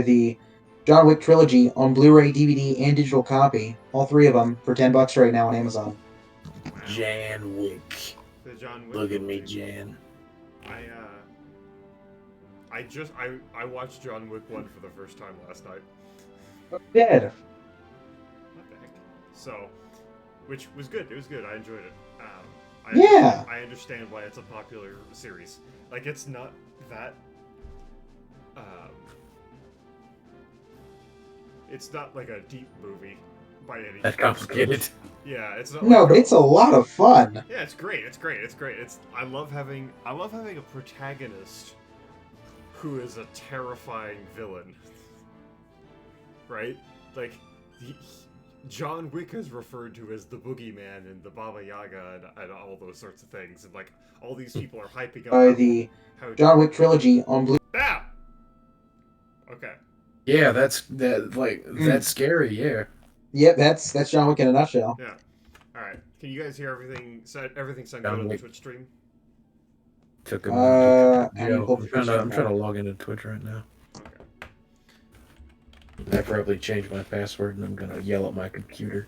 the John Wick trilogy on Blu-ray, DVD, and digital copy. All three of them for $10 right now on Amazon. Wow. Jan Wick. The John Wick Look at me, trilogy. Jan. I watched John Wick 1 for the first time last night. Dead. What the heck? So, which was good. It was good. I enjoyed it. I understand why it's a popular series. Like, it's not that. It's not like a deep movie by any. That's complicated. Yeah, it's not. No, like, but it's a lot of fun. Yeah, it's great. It's great. It's great. I love having a protagonist who is a terrifying villain. Right? Like John Wick is referred to as the Boogeyman and the Baba Yaga and all those sorts of things, and like all these people are hyping up The how John Wick trilogy on Blu. Ah! Okay. Yeah, that's scary. Yeah. Yep, that's John Wick in a nutshell. Yeah. All right. Can you guys hear everything? Everything sound John good on the Wick. Twitch stream? Took a minute. I'm trying to log into Twitch right now. Okay. I probably changed my password and I'm gonna yell at my computer.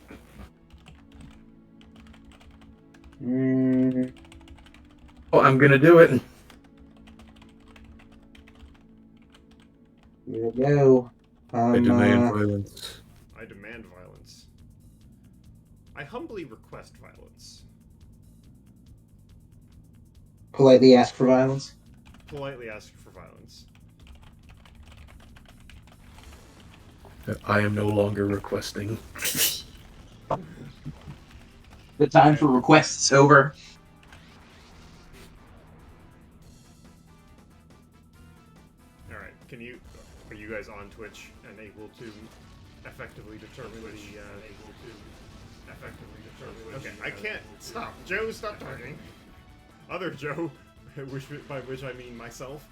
Oh, I'm gonna do it. Here we go. I demand violence. I demand violence. I humbly request violence. Politely ask for violence. Politely ask for violence. I am no longer requesting. The time for requests over. All right. Are you guys on Twitch and able to effectively determine the? Okay, I can't stop. Joe, stop talking. Other Joe, by which I mean myself.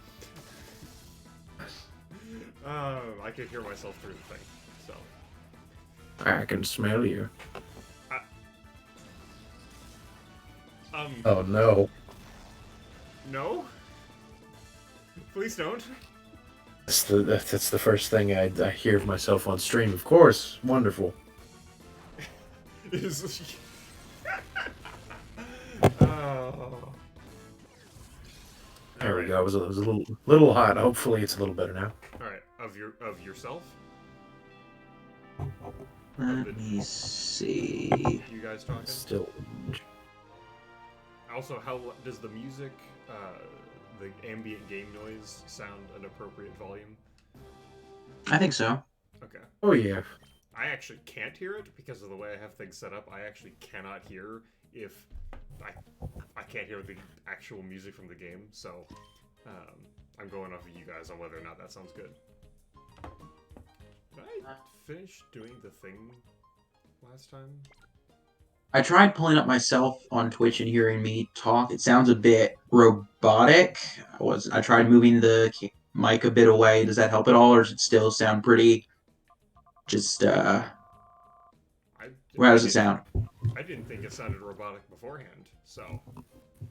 I could hear myself through the thing, so. I can smell you. Um. Oh no. No. Please don't. That's the first thing I hear of myself on stream. Of course, wonderful. Oh. There we go. It was a little hot. Hopefully, it's a little better now. All right. Of yourself. Let me see. You guys talking? Still. Also, how does the music, the ambient game noise, sound an appropriate volume? I think so. Okay. Oh yeah. I actually can't hear it because of the way I have things set up. I actually cannot hear if I can't hear the actual music from the game. So I'm going off of you guys on whether or not that sounds good. Did I finish doing the thing last time? I tried pulling up myself on Twitch and hearing me talk. It sounds a bit robotic. I tried moving the mic a bit away. Does that help at all, or does it still sound pretty? Just how does it sound? I didn't think it sounded robotic beforehand. So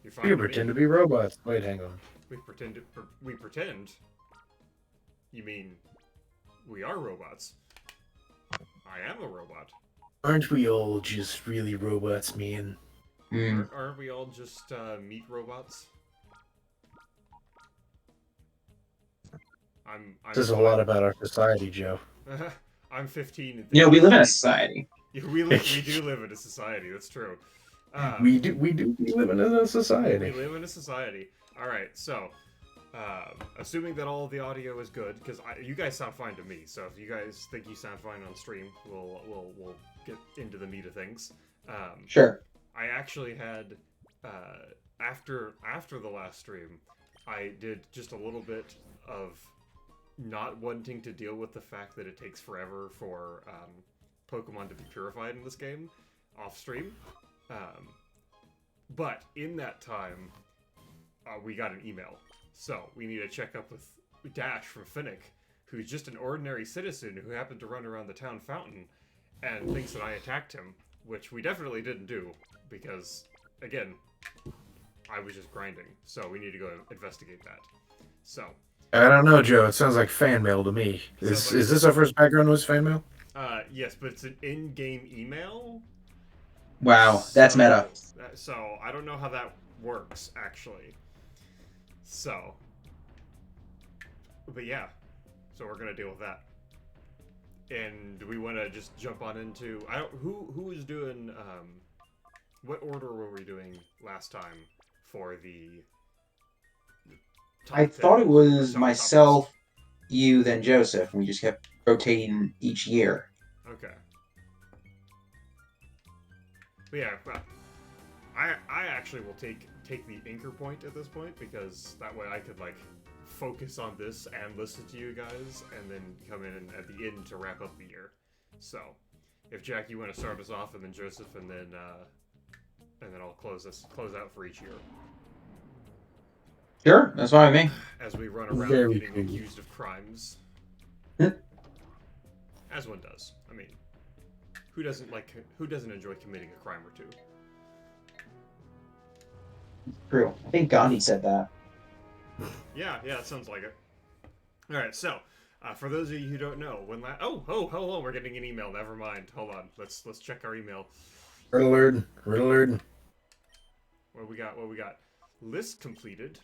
you're fine. You with pretend me. to be robots. Wait, hang on. We pretend. You mean we are robots? I am a robot. Aren't we all just really robots, man? Aren't we all just meat robots? This is a lot about our society, Joe. I'm 15. And we live in a society. Yeah, we do live in a society. That's true. We live in a society. We live in a society. All right, so assuming that all of the audio is good, because you guys sound fine to me. So if you guys think you sound fine on stream, we'll get into the meat of things. Sure. I actually had after the last stream, I did just a little bit of not wanting to deal with the fact that it takes forever for Pokemon to be purified in this game off stream. But in that time, we got an email. So we need to check up with Dash from Finnick, who's just an ordinary citizen who happened to run around the town fountain and thinks that I attacked him, which we definitely didn't do because, again, I was just grinding. So we need to go investigate that. So I don't know, Joe. It sounds like fan mail to me. Sounds Is this our first background noise fan mail? yes, but it's an in-game email. Wow, that's meta. So I don't know how that works actually. So, but yeah, so we're gonna deal with that. And do we want to just jump on into? I don't. Who was doing? What order were we doing last time for the I top thought 10? it Or was top list? myself, you, then Joseph, and we just kept rotating each year. Okay. But yeah, well, I actually will take the anchor point at this point because that way I could like focus on this and listen to you guys and then come in at the end to wrap up the year. So, if Jack, you want to start us off, and then Joseph, and then I'll close out for each year Sure, that's fine with me. as we run around Very getting cool. accused of crimes, as one does. I mean, who doesn't enjoy committing a crime or two? True. I think Gandhi said that. Yeah, it sounds like it. All right, so for those of you who don't know, hold on, we're getting an email. Never mind. Hold on. Let's check our email. Red alert. What we got? List completed.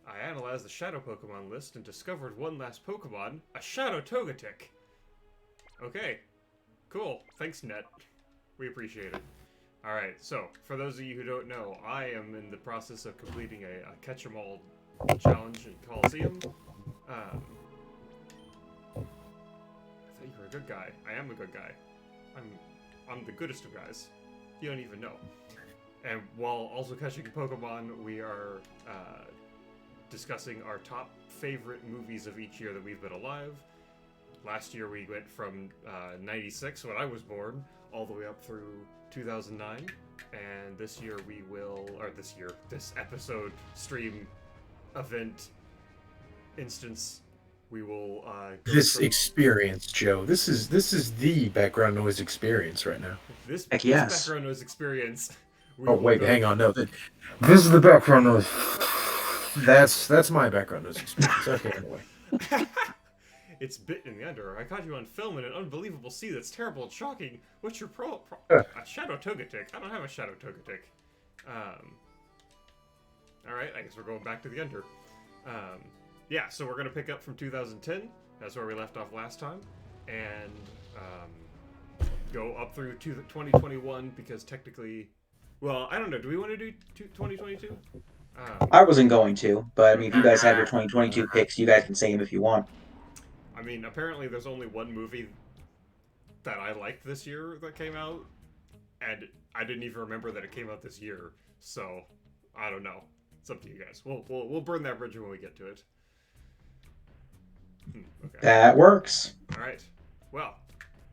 I analyzed the Shadow Pokemon list and discovered one last Pokemon, a Shadow Togetic. Okay, cool. Thanks, Net. We appreciate it. Alright, so, for those of you who don't know, I am in the process of completing a catch-em-all challenge in Colosseum. I thought you were a good guy. I am a good guy. I'm the goodest of guys. You don't even know. And while also catching Pokemon, we are discussing our top favorite movies of each year that we've been alive. Last year we went from 96, when I was born, all the way up through 2009. And this year this episode, stream, event, instance, we will go This from experience, Joe. This is the background noise experience right now. this Heck yes. background noise experience. We Oh will wait, go hang on. No, this is the background noise. That's my background noise experience. Okay, anyway. It's bit in the under. I caught you on film in an unbelievable sea that's terrible and shocking. What's your a Shadow Togetic? I don't have a Shadow Togetic. Alright, I guess we're going back to the under. Yeah, so we're going to pick up from 2010. That's where we left off last time. And go up through to 2021 because technically... Well, I don't know. Do we want to do 2022? I wasn't going to, but I mean, if you guys have your 2022 picks, you guys can say them if you want. I mean, apparently there's only one movie that I liked this year that came out, and I didn't even remember that it came out this year. So I don't know. It's up to you guys. We'll burn that bridge when we get to it. Okay. That works. All right. Well,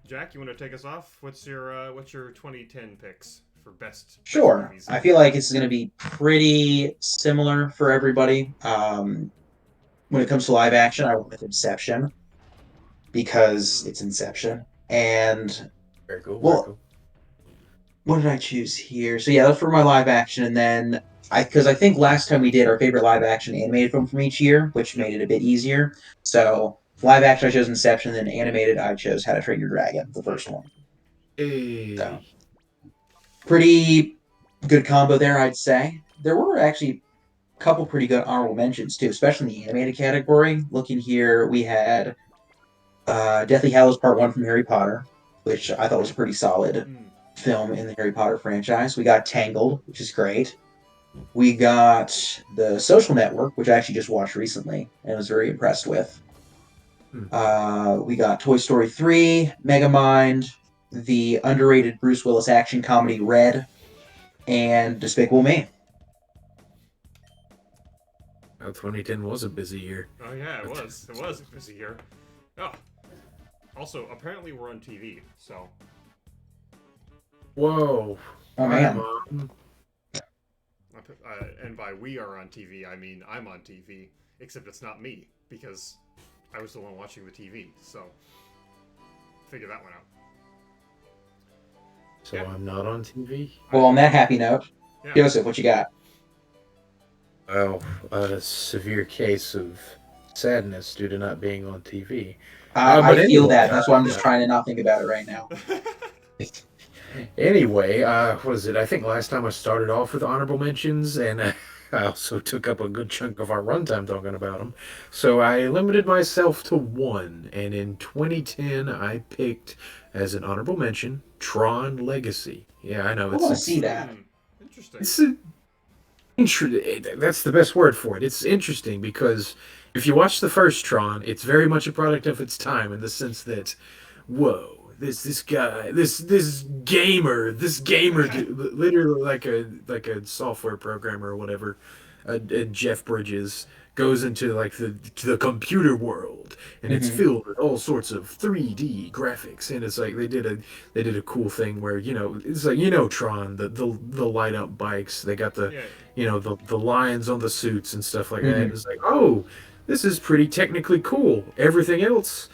Jack, you want to take us off? What's your 2010 picks for best Sure. movies? I feel like it's going to be pretty similar for everybody. When it comes to live action, I went with Inception because it's Inception. And, Very cool. Very well, cool. what did I choose here? So, yeah, that's for my live action. And then, because I think last time we did our favorite live action animated film from each year, which made it a bit easier. So, live action, I chose Inception. Then animated, I chose How to Train Your Dragon, the first one. Hey. So, pretty good combo there, I'd say. There were actually a couple pretty good honorable mentions too, especially in the animated category. Looking here, we had Deathly Hallows Part One from Harry Potter, which I thought was a pretty solid film in the Harry Potter franchise. We got Tangled, which is great. We got The Social Network, which I actually just watched recently and was very impressed with. We got Toy Story 3, Megamind, the underrated Bruce Willis action comedy Red, and Despicable Me. Well, 2010 was a busy year. Oh yeah, it was. It was a busy year. Oh. Also, apparently we're on TV, so. Whoa. Oh man. And by we are on TV, I mean I'm on TV, except it's not me, because I was the one watching the TV, so figure that one out. So Yeah. I'm not on TV? Well, on that happy note, Yeah. Joseph, what you got? Well, a severe case of sadness due to not being on TV. I But feel anyway, that. That's why I'm just trying to not think about it right now. anyway, what is it? I think last time I started off with honorable mentions, and I also took up a good chunk of our runtime talking about them. So I limited myself to one, and in 2010, I picked as an honorable mention Tron Legacy. Yeah, I know I want to see that. Interesting. it's a, that's the best word for it. It's interesting because if you watch the first Tron, it's very much a product of its time in the sense that, whoa, this guy, this gamer, literally like a software programmer or whatever, Jeff Bridges goes into like the computer world, and it's Hmm. filled with all sorts of 3D graphics, and it's like they did a cool thing where it's like Tron, the light up bikes, they got the Yeah. the lines on the suits and stuff like that. Hmm. It's like, oh, this is pretty technically cool. Everything else.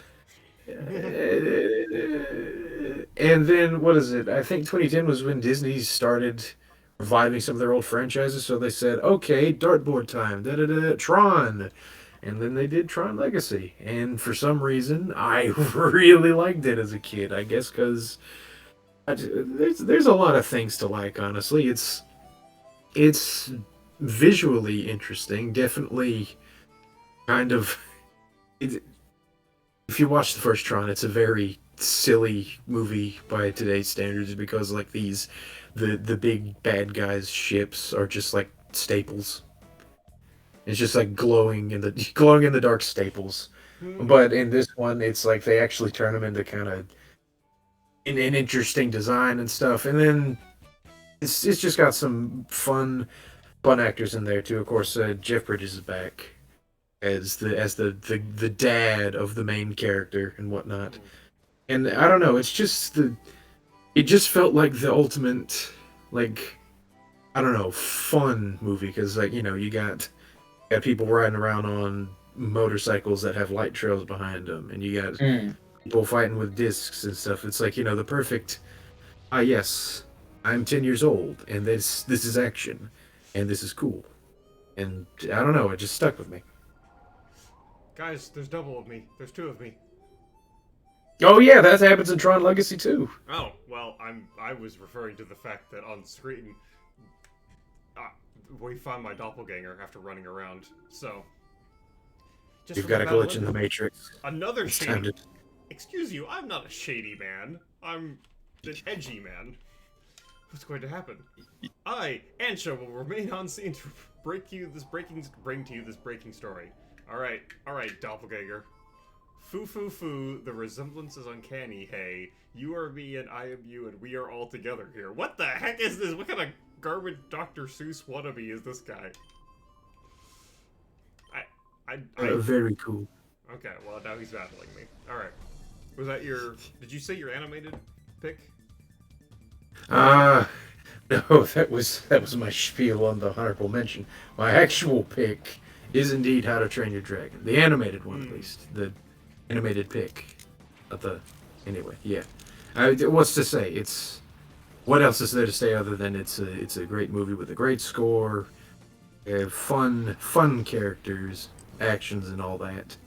And then what is it? I think 2010 was when Disney started reviving some of their old franchises. So they said, okay, dartboard time, da da da, Tron. And then they did Tron Legacy. And for some reason, I really liked it as a kid. I guess because there's a lot of things to like. Honestly, it's visually interesting. Definitely, kind of. It, if you watch the first Tron, it's a very silly movie by today's standards because like the big bad guys' ships are just like staples. It's just like glowing in the glowing in the dark staples. But in this one, it's like they actually turn them into kind of an interesting design and stuff. And then it's just got some fun actors in there too. Of course, Jeff Bridges is back as the dad of the main character and whatnot. And I don't know, it just felt like the ultimate like I don't know fun movie because like you got people riding around on motorcycles that have light trails behind them, and you got Mm. people fighting with discs and stuff. It's like the perfect. Ah, yes, I'm 10 years old, and this is action, and this is cool, and I don't know, it just stuck with me. Guys, there's double of me. There's two of me. Oh yeah, that happens in Tron Legacy too. Oh, well, I was referring to the fact that on screen uh, we found my doppelganger after running around. So just You've from got a the glitch battle in the Matrix. another It's time shady. to. Excuse you, I'm not a shady man. I'm an edgy man. What's going to happen? I, Ansha, will remain on scene to bring to you this breaking story. All right, doppelganger. Foo foo foo, the resemblance is uncanny, hey. You are me and I am you and we are all together here. What the heck is this? What kind of garbage Dr. Seuss wannabe is this guy? Very cool. Okay, well now he's battling me. Alright. Was that did you say your animated pick? Uh no, that was my spiel on the honorable mention. My actual pick is indeed How to Train Your Dragon, the animated one at least, the animated pick. Of the anyway, yeah. What's to say? It's what else is there to say other than it's a great movie with a great score, fun characters, actions, and all that.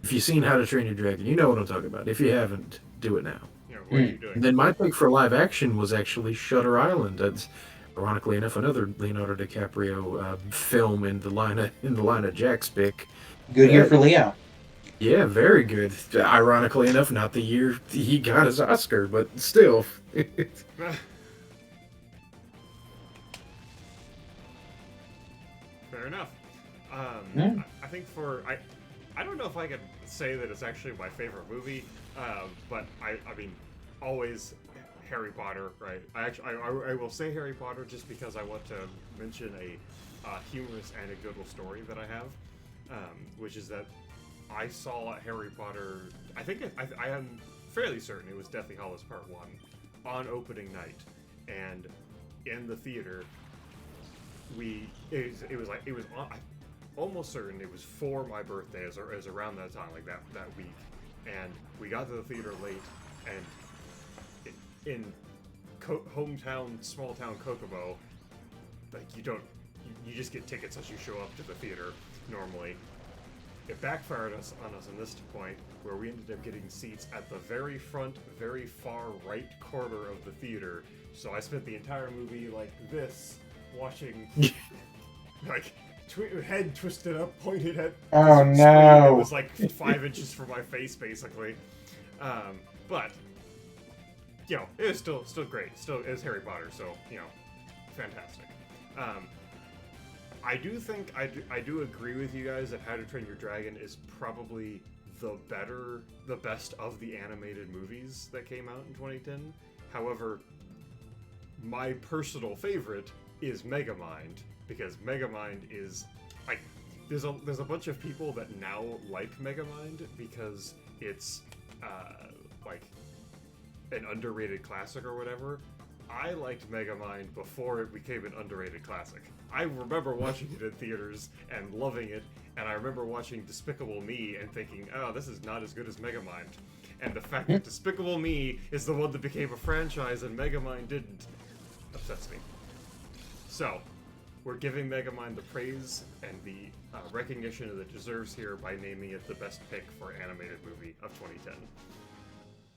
If you've seen How to Train Your Dragon, you know what I'm talking about. If you haven't, do it now. Yeah, what are you doing? And then my pick for live action was actually Shutter Island. That's ironically enough another Leonardo DiCaprio film in the line of Jack's pick. Good year Yeah, for Leo. yeah, very good. Ironically enough, not the year he got his Oscar, but still. Fair enough. Yeah. I think I don't know if I could say that it's actually my favorite movie, but I mean, always Harry Potter, right? I will say Harry Potter just because I want to mention a humorous anecdotal story that I have, which is that I saw Harry Potter. I am fairly certain it was Deathly Hallows Part 1 on opening night, and in the theater it was on. I'm almost certain it was for my birthday, as around that time, like that week, and we got to the theater late, and in hometown, small town Kokomo, like you just get tickets as you show up to the theater normally. it backfired on us in this point, where we ended up getting seats at the very front, very far right corner of the theater. So I spent the entire movie like this, watching, like, head twisted up, pointed at Oh, the screen no. that was like 5 inches from my face, basically. But you know, it was still great. Still, it was Harry Potter, so you know, fantastic. I do think I do agree with you guys that How to Train Your Dragon is probably the best of the animated movies that came out in 2010. However, my personal favorite is Megamind, because Megamind is like there's a bunch of people that now like Megamind because it's like an underrated classic or whatever. I liked Megamind before it became an underrated classic. I remember watching it in theaters and loving it, and I remember watching Despicable Me and thinking, oh, this is not as good as Megamind. And the fact that Despicable Me is the one that became a franchise and Megamind didn't upsets me. So, we're giving Megamind the praise and the recognition that it deserves here by naming it the best pick for animated movie of 2010.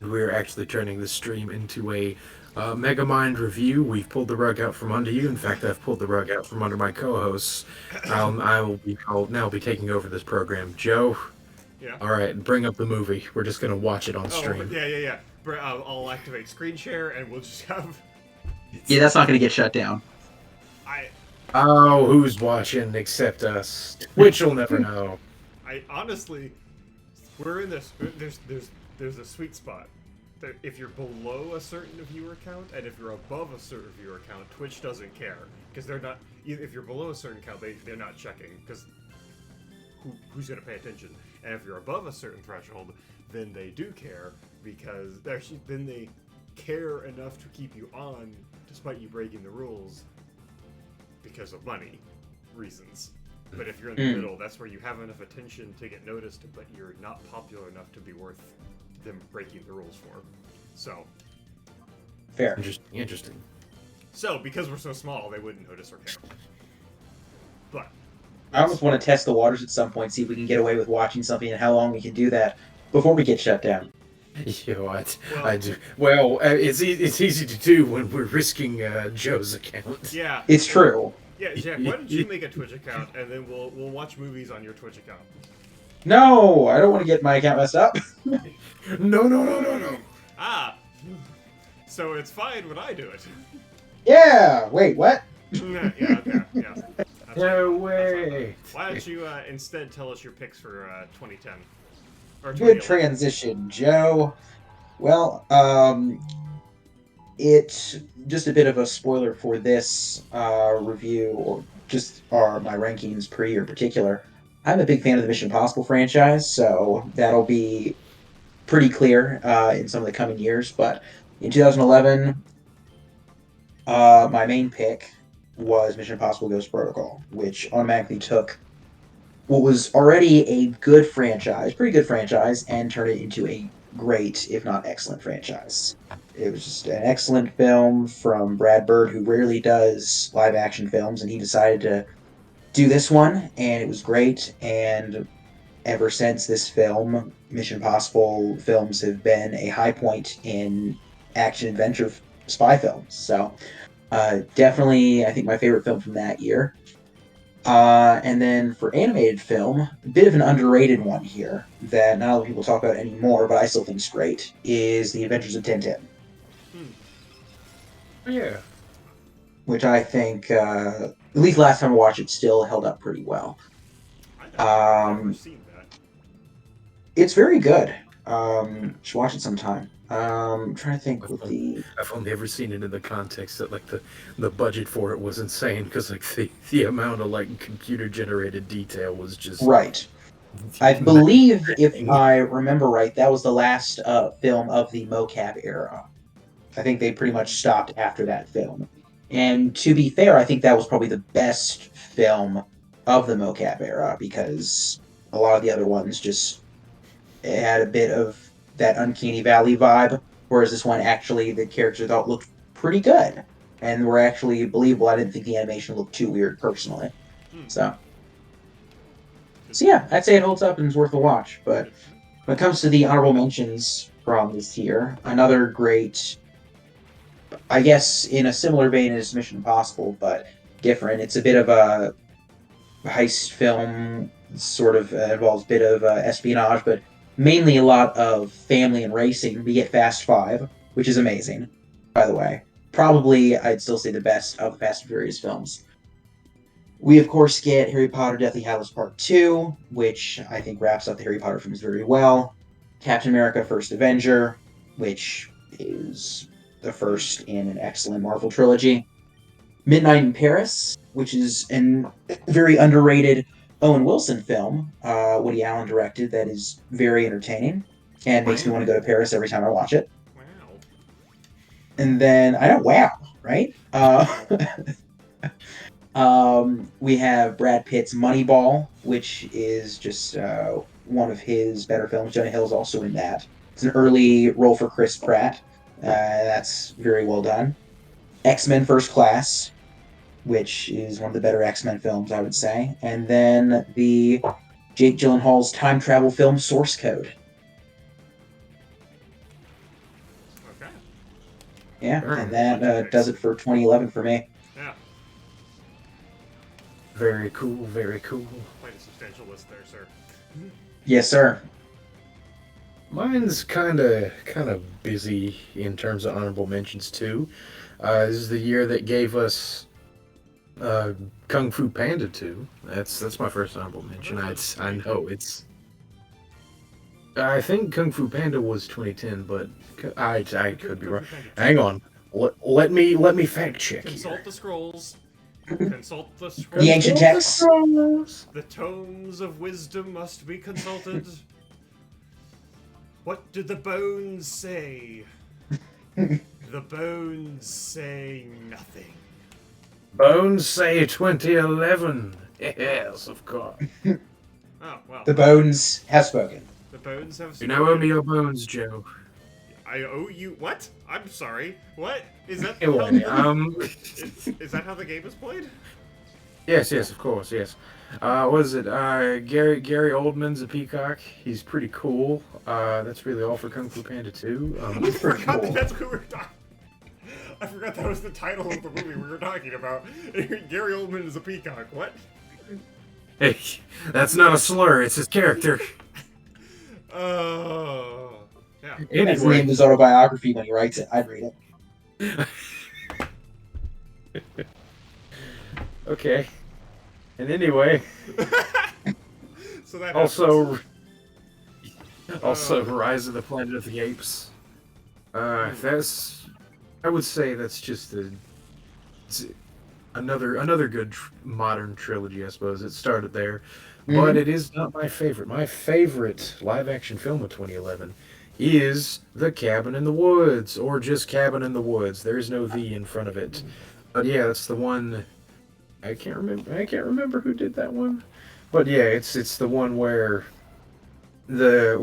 We're actually turning this stream into a Megamind review. We've pulled the rug out from under you. In fact, I've pulled the rug out from under my co-hosts. I'll now be taking over this program. Joe, Yeah. all right, bring up the movie. We're just gonna watch it on stream. Yeah. I'll activate screen share and we'll just have. Yeah, that's not going to get shut down. Oh, who's watching except us? Which will never know. I honestly, we're in this. There's a sweet spot. If you're below a certain viewer count and if you're above a certain viewer count, Twitch doesn't care because they're not. If you're below a certain count, they're not checking because who's going to pay attention? And if you're above a certain threshold, then they do care because then they care enough to keep you on despite you breaking the rules because of money reasons. But if you're in the middle, that's where you have enough attention to get noticed, but you're not popular enough to be worth them breaking the rules for. So Fair. Interesting. So because we're so small, they wouldn't notice or care. But I almost want to test the waters at some point, see if we can get away with watching something and how long we can do that before we get shut down. You know what? I do. Well, it's easy to do when we're risking Joe's account. yeah, It's true. yeah, Jack. Why don't you make a Twitch account and then we'll watch movies on your Twitch account? No, I don't want to get my account messed up. No. Ah, so it's fine when I do it. Yeah. Wait. What? Yeah. That's No right. way. Why don't you instead tell us your picks for 2010? Or Good 2011? transition, Joe. Well, it's just a bit of a spoiler for this review, or just my rankings per year in particular. I'm a big fan of the Mission Impossible franchise, so that'll be pretty clear in some of the coming years. But in 2011, my main pick was Mission Impossible Ghost Protocol, which automatically took what was already a good franchise, pretty good franchise, and turned it into a great, if not excellent, franchise. It was just an excellent film from Brad Bird, who rarely does live-action films, and he decided to do this one, and it was great. And ever since this film, Mission Impossible films have been a high point in action-adventure spy films. So, definitely, I think my favorite film from that year. And then for animated film, a bit of an underrated one here that not a lot of people talk about anymore, but I still think is great, is The Adventures of Tintin. Yeah. Which I think, at least last time I watched it, still held up pretty well. I've never seen that. It's very good. Should watch it sometime. I'm trying to think with the... I've only ever seen it in the context that like the budget for it was insane because like the amount of like computer generated detail was just Right. I believe, if I remember right, that was the last film of the mocap era. I think they pretty much stopped after that film. And to be fair, I think that was probably the best film of the mocap era because a lot of the other ones just had a bit of that Uncanny Valley vibe, whereas this one actually, the characters thought looked pretty good and were actually believable. I didn't think the animation looked too weird personally. So So yeah, I'd say it holds up and is worth a watch. But when it comes to the honorable mentions from this year, another great, I guess, in a similar vein as Mission Impossible, but different. It's a bit of a heist film, sort of involves a bit of espionage, but mainly a lot of family and racing. We get Fast Five, which is amazing, by the way. Probably, I'd still say the best of the Fast and Furious films. We, of course, get Harry Potter Deathly Hallows Part 2, which I think wraps up the Harry Potter films very well. Captain America First Avenger, which is the first in an excellent Marvel trilogy. Midnight in Paris, which is a very underrated Owen Wilson film, Woody Allen directed, that is very entertaining and makes me want to go to Paris every time I watch it. Wow. And then, I don't, wow, right? We have Brad Pitt's Moneyball, which is just one of his better films. Jonah Hill's also in that. It's an early role for Chris Pratt. That's very well done. X-Men First Class, which is one of the better X-Men films, I would say. And then the Jake Gyllenhaal's time travel film Source Code. Okay. Yeah, Sure. and that does it for 2011 for me. Yeah. Very cool, very cool. Quite a substantial list there, sir. Yes, sir. Mine's kind of busy in terms of honorable mentions too. This is the year that gave us Kung Fu Panda 2. That's my first honorable mention. I know it's. I think Kung Fu Panda was 2010, but I could be wrong. Hang on. Let me fact check. Consult Here. the scrolls. Consult the scrolls. The ancient texts. The tomes of wisdom must be consulted. What do the bones say? The bones say nothing. Bones say 2011. Yes, of course. Oh, well. The bones have spoken. The bones have You now owe me your bones, Joe. I owe you what? I'm sorry. What? Is that Anyway, is that how the game is played? Yes, of course, yes. What is it? Gary Oldman's a peacock. He's pretty cool. That's really all for Kung Fu Panda 2. I forgot that that's who we were talking. I forgot that was the title of the movie we were talking about. Gary Oldman is a peacock. What? Hey, that's not a slur. It's his character. Oh. Yeah. That's the name of Anyway, his autobiography when he writes it. I'd read it. okay. And anyway, So that also Rise of the Planet of the Apes. That's, I would say that's just another good modern trilogy, I suppose. It started there, but it is not my favorite. My favorite live action film of 2011 is The Cabin in the Woods, or just Cabin in the Woods. There is no "the" in front of it. But yeah, that's the one. I can't remember who did that one. But yeah, it's the one where the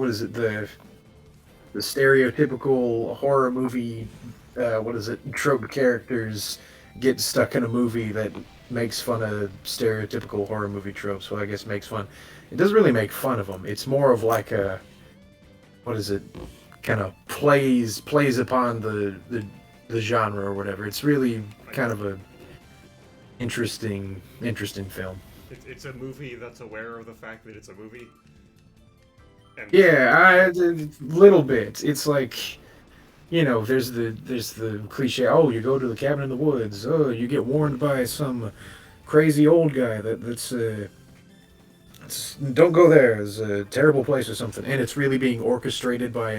stereotypical horror movie trope characters get stuck in a movie that makes fun of stereotypical horror movie tropes. So I guess makes fun. It doesn't really make fun of them. It's more of like a kind of plays upon the genre or whatever. It's really kind of a interesting film. It's a movie that's aware of the fact that it's a movie. And Yeah, a little bit. It's like, there's the cliche. Oh, you go to the cabin in the woods. Oh, you get warned by some crazy old guy that's don't go there. It's a terrible place or something. And it's really being orchestrated by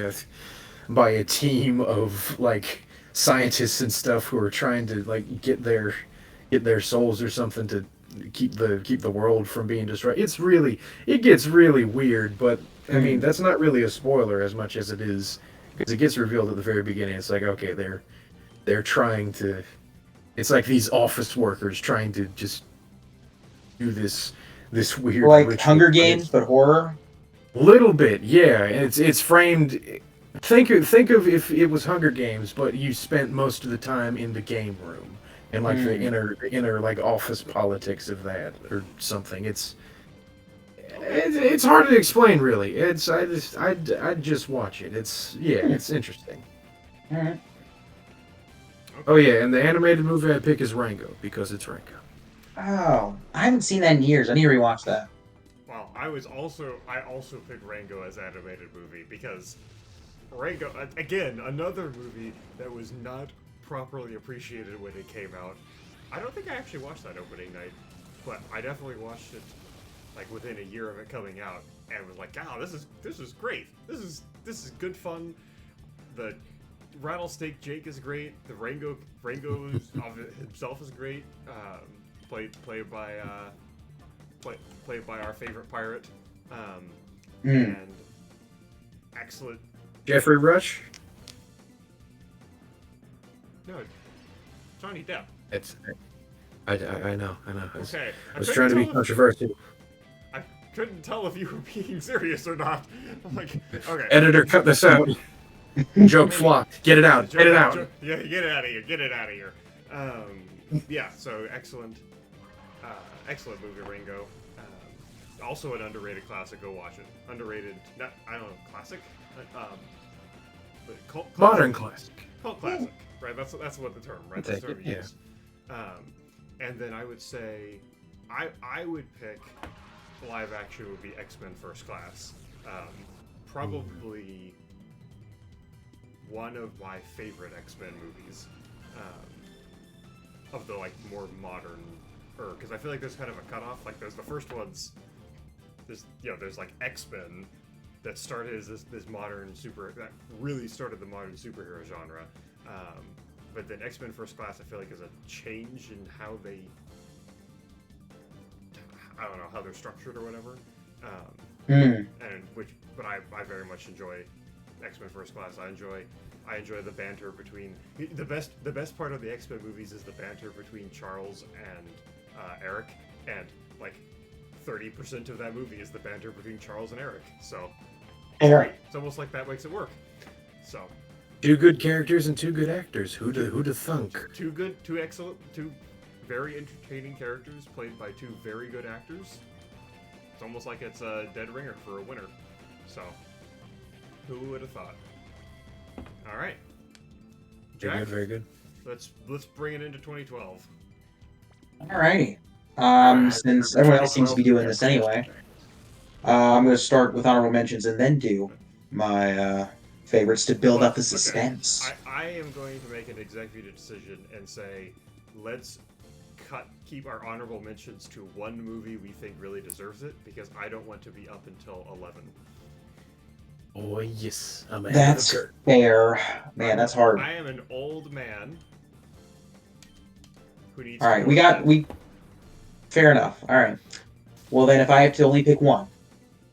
a team of like scientists and stuff who are trying to like get their souls or something to keep the world from being destroyed. It gets really weird, but I mean that's not really a spoiler as much as it is, because it gets revealed at the very beginning. It's like, okay, they're trying to. It's like these office workers trying to just do this weird Like ritual, Hunger but Games, but horror. little bit, yeah. It's framed. Think of if it was Hunger Games, but you spent most of the time in the game room and like the inner like office politics of that or something. It's hard to explain, really. I'd just watch it. It's interesting. Alright. Oh yeah, and the animated movie I pick is Rango because it's Rango. Oh, I haven't seen that in years. I need to rewatch that. Well, I also picked Rango as animated movie because Rango, again, another movie that was not properly appreciated when it came out. I don't think I actually watched that opening night, but I definitely watched it like within a year of it coming out, and was like, "Oh, this is great. This is good fun." The Rattlesnake Jake is great. The Rango himself is great. Played by played by our favorite pirate, and excellent. Jeffrey Rush. No, Johnny Depp. I know. Okay, I was trying to be controversial. I couldn't tell if you were being serious or not. I'm like, okay. Editor, cut this out. Joke flopped. Get it out. Get it out. Yeah, get it out of here. Get it out of here. Yeah. So excellent movie, Ringo. Also an underrated classic. Go watch it. Underrated. Not, I don't know. Classic. But Modern classic. Cult classic. Right. That's what the term. Right. That's the term we use. And then I would say, I would pick live action would be X-Men First Class. Probably one of my favorite X-Men movies. Of the like more modern, because I feel like there's kind of a cutoff. Like there's the first ones. There's like X-Men that started as this modern that really started the modern superhero genre. But then X-Men First Class, I feel like, is a change in how they, I don't know, how they're structured or whatever. But I very much enjoy X-Men First Class. I enjoy the banter between the best part of the X-Men movies is the banter between Charles and Eric, and like 30% of that movie is the banter between Charles and Eric. So it's almost like that makes it work. So. Two good characters and two good actors. Who'da thunk? Two very entertaining characters played by two very good actors. It's almost like it's a dead ringer for a winner. So, who would have thought? All right, Jack. Very good. Let's bring it into 2012. Alrighty. Since everyone else seems to be doing this anyway, I'm going to start with honorable mentions and then do my favorites to build up the suspense. Okay. I am going to make an executive decision and say, let's keep our honorable mentions to one movie we think really deserves it, because I don't want to be up until 11. Oh yes, that's fair. Man, that's hard. I am an old man who needs. All right, fair enough. All right. Well, then, if I have to only pick one,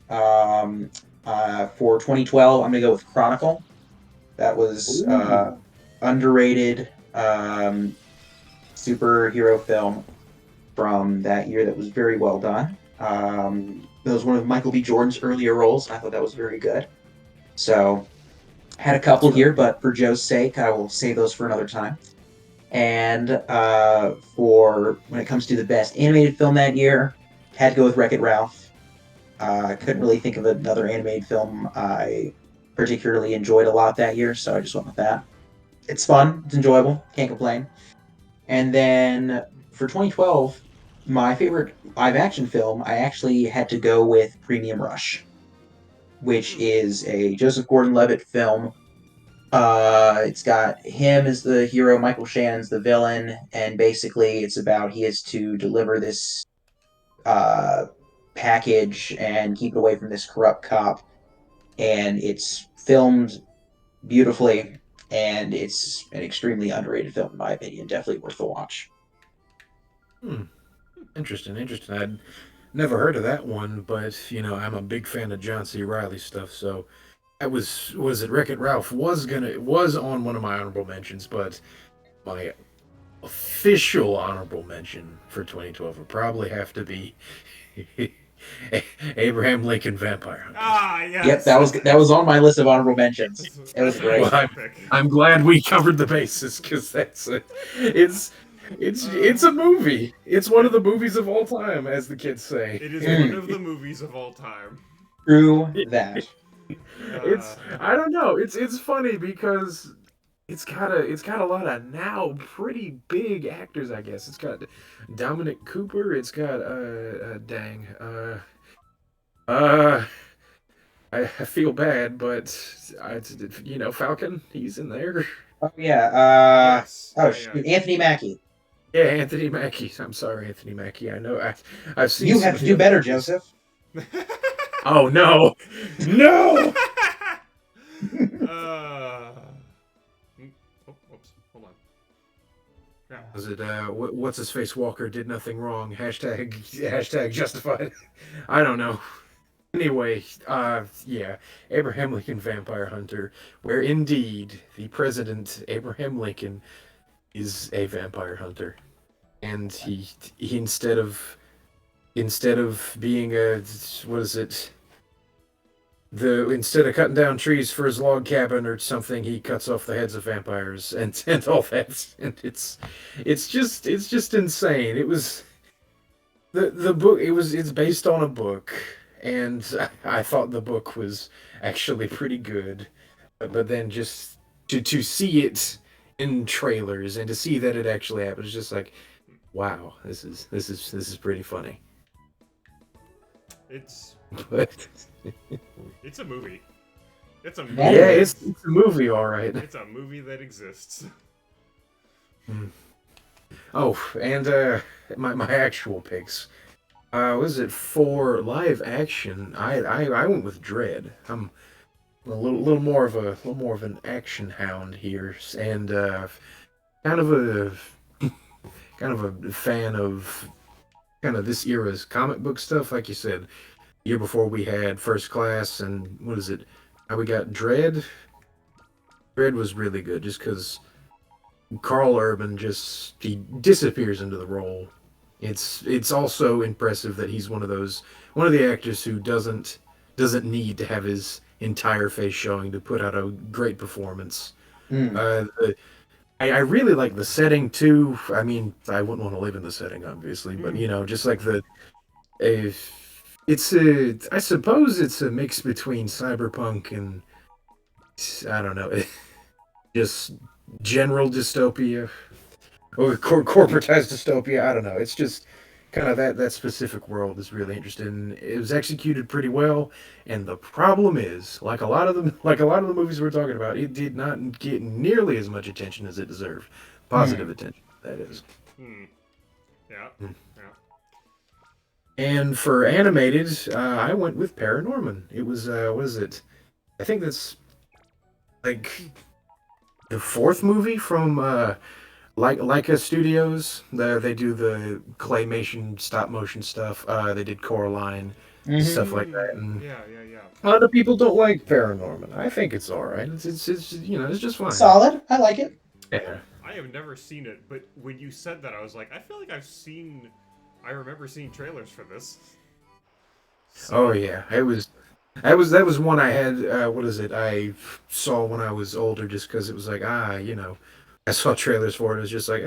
for 2012, I'm gonna go with Chronicle. That was underrated superhero film from that year that was very well done. That was one of Michael B. Jordan's earlier roles, and I thought that was very good. So, had a couple here, but for Joe's sake, I will save those for another time. And for when it comes to the best animated film that year, had to go with Wreck-It Ralph. I couldn't really think of another animated film I particularly enjoyed a lot that year, so I just went with that. It's fun, it's enjoyable, can't complain. And then for 2012, my favorite live-action film, I actually had to go with Premium Rush, which is a Joseph Gordon-Levitt film. It's got him as the hero, Michael Shannon's the villain, and basically it's about he has to deliver this package and keep it away from this corrupt cop. And it's filmed beautifully, and it's an extremely underrated film in my opinion. Definitely worth the watch. Interesting. I'd never heard of that one, but I'm a big fan of John C. Reilly stuff, so was it Wreck-It Ralph was on one of my honorable mentions, but my official honorable mention for 2012 would probably have to be Abraham Lincoln Vampire Hunter. Ah, yes. Yep, that was on my list of honorable mentions. It was great. Well, I'm glad we covered the bases, because it's It's a movie. It's one of the movies of all time, as the kids say. It is one Mm, of the movies of all time. true that. It's Uh, I don't know. It's funny because it's got a lot of now pretty big actors. I guess it's got Dominic Cooper. It's got dang uh I feel bad, but I, Falcon. He's in there. Oh yeah. yes. Oh Yeah, yeah. shoot, Anthony Mackie. Yeah, Anthony Mackie. I'm sorry, Anthony Mackie. I know I've seen You some have of to the do other better, movies. Joseph. Oh no, no! uh, oh, oops. Hold on. Yeah. Was it what's his face Walker did nothing wrong? Hashtag justified. I don't know. Anyway, yeah, Abraham Lincoln Vampire Hunter, where indeed the president Abraham Lincoln is a vampire hunter, and he instead of being a what is it? Instead of cutting down trees for his log cabin or something, he cuts off the heads of vampires and all that, and it's just insane. It was the book. It's based on a book, and I thought the book was actually pretty good, but then just to see it in trailers and to see that it actually happened is just like, wow, this is pretty funny. It's But it's a movie. It's a That movie. yeah, is. it's a movie, all right. It's a movie that exists. Oh, and my actual picks. Was it for live action? I went with Dread. I'm a little more of an action hound here, and kind of a kind of a fan of kind of this era's comic book stuff. Like you said, the year before we had First Class, and what is it? Now we got Dread. Dread was really good, just because Carl Urban just he disappears into the role. It's also impressive that he's one of the actors who doesn't need to have his entire face showing to put out a great performance. Mm. I really like the setting too. I mean, I wouldn't want to live in the setting, obviously, but Mm. just like it's a I suppose it's a mix between cyberpunk and I don't know, just general dystopia or corporatized dystopia. I don't know. It's just kind of that specific world is really interesting. It was executed pretty well, and the problem is, like a lot of the movies we're talking about, it did not get nearly as much attention as it deserved. Positive Hmm. attention, that is. Hmm. Yeah. Hmm. Yeah. And for animated, I went with Paranorman. It was what is it? I think that's like the fourth movie from like Leica Studios. They do the claymation stop motion stuff. They did Coraline and Hmm. stuff like that. And Yeah. Yeah. Yeah. a lot of people don't like Paranorman. I think it's all right. It's it's just fine. Solid. I like it. Yeah. I have never seen it, but when you said that, I was like, I feel like I've seen. I remember seeing trailers for this. Oh So. yeah. That was one I had. What is it? I saw when I was older, just because it was like I saw trailers for it. It was just like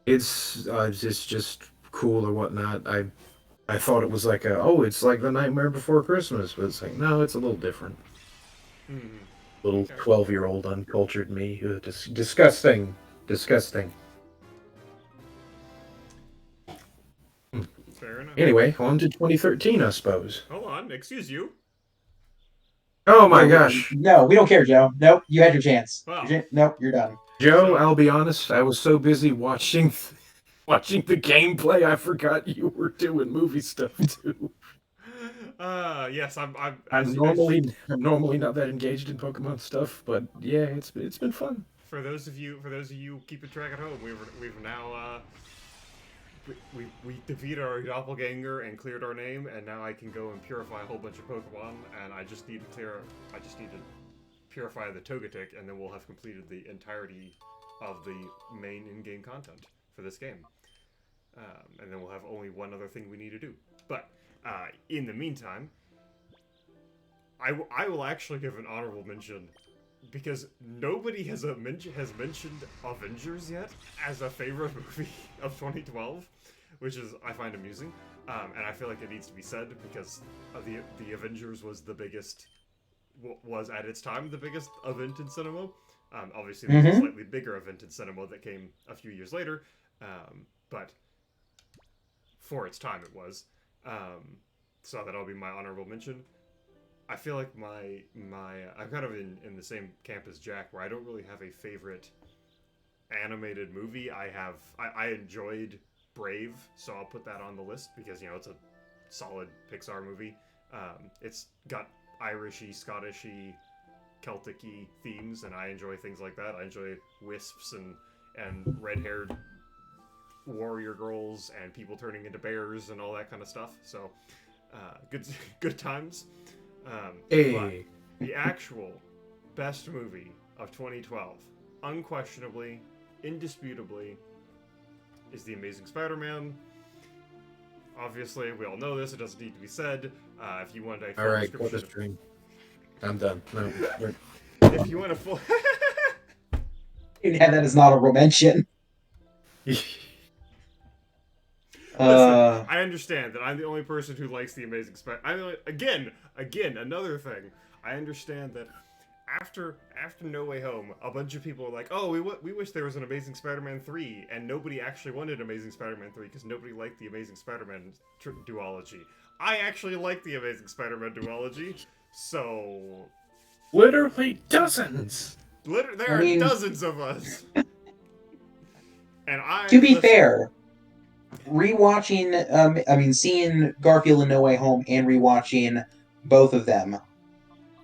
it's just cool or whatnot. I thought it was like it's like the Nightmare Before Christmas, but it's like no, it's a little different. Hmm. Little Okay. 12-year-old uncultured me, disgusting, disgusting. Fair enough. Anyway, on to 2013, I suppose. Hold on. Excuse you. Oh my No, gosh, no, we don't care, Joe. Nope, you had your chance. Wow. Nope, you're done. Joe. So. I'll be honest. I was so busy watching the gameplay, I forgot you were doing movie stuff too. Yes. I'm. I'm As you. normally not that engaged in Pokemon stuff, but yeah, it's been fun. For those of you keeping track at home, we've now we defeated our doppelganger and cleared our name, and now I can go and purify a whole bunch of Pokemon, and I just need to purify the Togetic, and then we'll have completed the entirety of the main in-game content for this game. And then we'll have only one other thing we need to do. But in the meantime, I will actually give an honorable mention because nobody has mentioned Avengers yet as a favorite movie of 2012, which is I find amusing, and I feel like it needs to be said because the Avengers was the biggest, was at its time the biggest event in cinema. Obviously, there's a Mm-hmm. slightly bigger event in cinema that came a few years later, but for its time it was. Um, so that'll be my honorable mention. I feel like I'm kind of in the same camp as Jack, where I don't really have a favorite animated movie. I enjoyed Brave, so I'll put that on the list because it's a solid Pixar movie. It's got Irishy, Scottishy, Celtic-y themes, and I enjoy things like that. I enjoy wisps and red-haired warrior girls and people turning into bears and all that kind of stuff. So good good times. But Hey, the actual best movie of 2012, unquestionably, indisputably, is The Amazing Spider-Man. Obviously, we all know this. It doesn't need to be said. If you want a all full right, go description the stream. I'm done. No, if you want a full, You have that as not a mention. listen, Uh, I understand that I'm the only person who likes The Amazing Spider. Again, another thing. I understand that after No Way Home, a bunch of people are like, "Oh, we wish there was an Amazing Spider-Man 3," and nobody actually wanted Amazing Spider-Man 3 because nobody liked the Amazing Spider-Man duology. I actually like the Amazing Spider-Man duology, so literally dozens. there I are mean, dozens of us, and to be listen. fair, rewatching, seeing Garfield in No Way Home and rewatching both of them,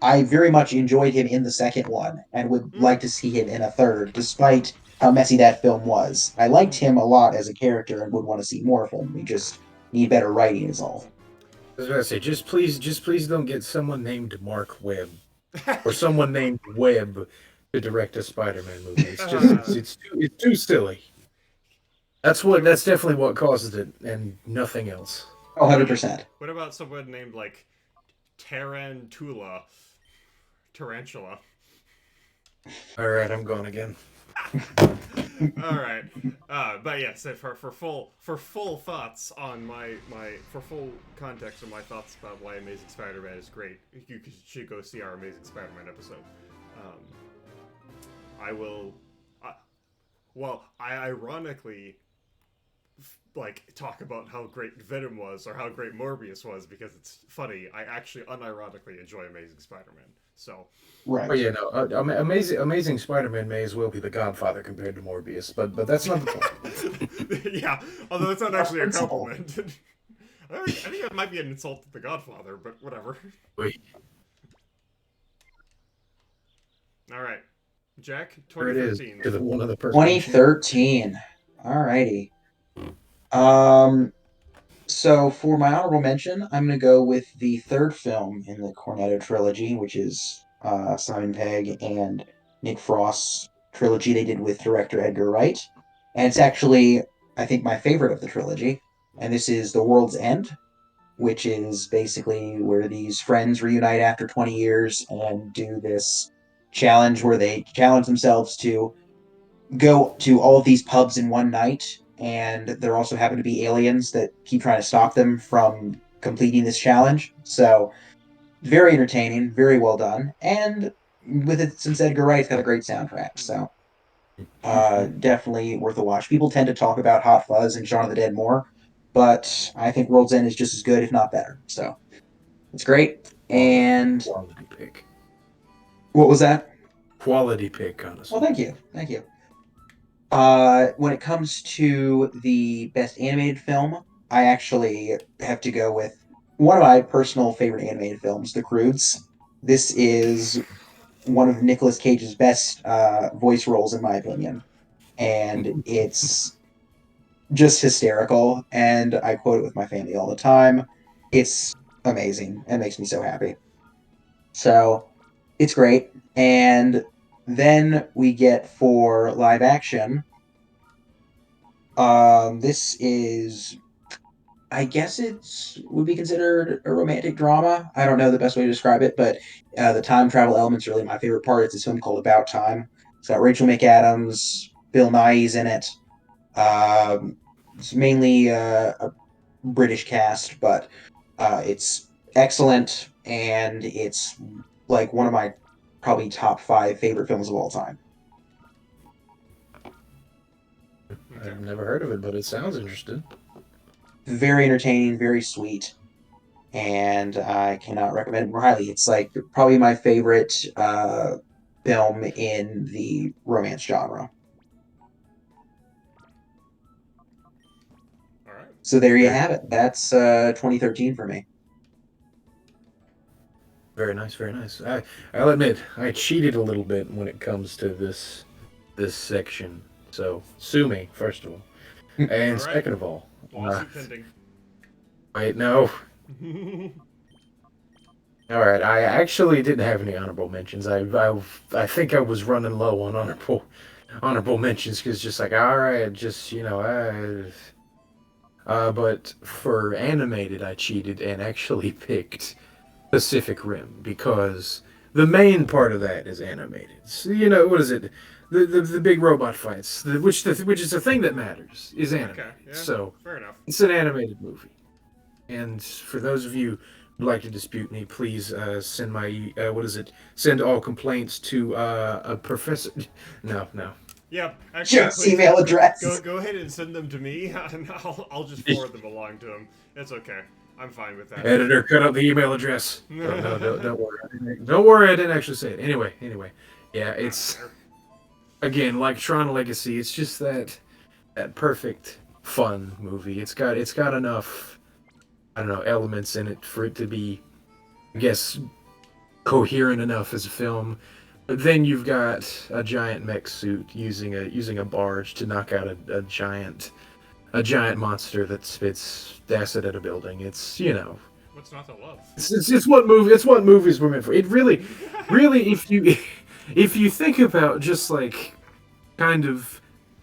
I very much enjoyed him in the second one and would Mm, like to see him in a third, despite how messy that film was. I liked mm, him a lot as a character and would want to see more of him. We just need better writing, is all. I was gonna say, just please don't get someone named Mark Webb or mm. someone named Webb to direct a Spider-Man movie. It's just uh, it's too silly. That's definitely what causes it, and nothing else. Oh, what 100%. what about someone named like Tarantula? Tarantula. All right, I'm gone again. All right, but yes, for full thoughts on for full context on my thoughts about why Amazing Spider-Man is great, you should go see our Amazing Spider-Man episode. Um, I will. I ironically like talk about how great Venom was or how great Morbius was because it's funny. I actually unironically enjoy Amazing Spider-Man. So Oh Right. yeah, no, Amazing Spider-Man may as well be the Godfather compared to Morbius, but that's not the point. yeah, although it's not Our actually a principle. compliment. I think it might be an insult to the Godfather, but whatever. Wait, All right, Jack, here it is 2013. to the one other person in chat. 2013. Alrighty. Um, so for my honorable mention, I'm going to go with the third film in the Cornetto trilogy, which is Simon Pegg and Nick Frost's trilogy they did with director Edgar Wright. And it's actually, I think, my favorite of the trilogy. And this is The World's End, which is basically where these friends reunite after 20 years and do this challenge where they challenge themselves to go to all of these pubs in one night, and there also happen to be aliens that keep trying to stop them from completing this challenge. So very entertaining, very well done, and with it since Edgar Wright's got a great soundtrack, so definitely worth a watch. People tend to talk about Hot Fuzz and Shaun of the Dead more, but I think World's End is just as good, if not better. So it's great. And Quality pick, what was that? quality pick, Well, honestly. thank you, thank you. When it comes to the best animated film, I actually have to go with one of my personal favorite animated films, The Croods. This is one of Nicolas Cage's best voice roles, in my opinion, and it's just hysterical. And I quote it with my family all the time. It's amazing and makes me so happy. So it's great. And then we get for live action. This is I guess it's would be considered a romantic drama. I don't know the best way to describe it, but the time travel element's really my favorite part. It's this film called About Time. It's got Rachel McAdams, Bill Nighy's in it. Um, it's mainly a British cast, but it's excellent, and it's like one of my probably top five favorite films of all time. Okay. I've never heard of it, but it sounds interesting. Very entertaining, very sweet, and I cannot recommend it more highly. It's like probably my favorite film in the romance genre. All right. So there you Very, have it. That's 2013 for me. very nice, very nice. I'll admit I cheated a little bit when it comes to this section. So sue me first of all, All and right. second of all, Lawsuit pending. wait, no. All right, I actually didn't have any honorable mentions. I think I was running low on honorable mentions because just like all right, just but for animated, I cheated and actually picked Pacific Rim because the main part of that is animated. So, what is it? The big robot fights, which is the thing that matters, is Okay. animated. Yeah. So Fair enough. it's an animated movie. And for those of you who'd like to dispute me, please send my Send all complaints to a professor. No, no. Yeah. Actually, Just please email go address. go ahead and send them to me, and I'll just forward them along to him. It's okay. I'm fine with that. Editor, cut out the email address. Oh, no, don't worry. Don't worry, I didn't actually say it. Anyway, yeah, it's again like Tron Legacy. It's just that perfect fun movie. It's got enough, I don't know, elements in it for it to be, I guess, coherent enough as a film. But then you've got a giant mech suit using a barge to knock out a giant monster that spits acid at a building. What's not to love? It's what movies were meant for. It really, if you think about just like kind of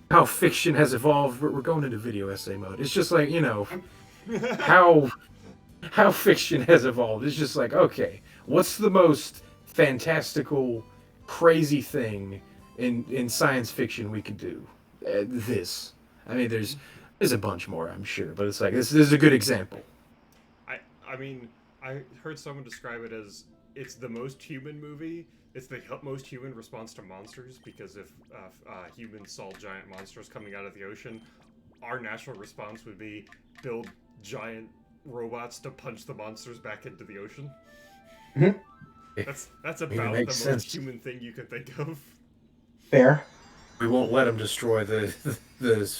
how fiction has evolved, we're going into video essay mode. It's just like how how fiction has evolved. It's just like, okay, what's the most fantastical, crazy thing in science fiction we could do? This. I mean, there's a bunch more, I'm sure, but it's like this is a good example. I I mean, I heard someone describe it as it's the most human movie. It's the most human response to monsters because if humans saw giant monsters coming out of the ocean, our natural response would be build giant robots to punch the monsters back into the ocean. Mhm. That's I mean, it about the makes most sense. human thing you could think of. Fair. We won't let them destroy the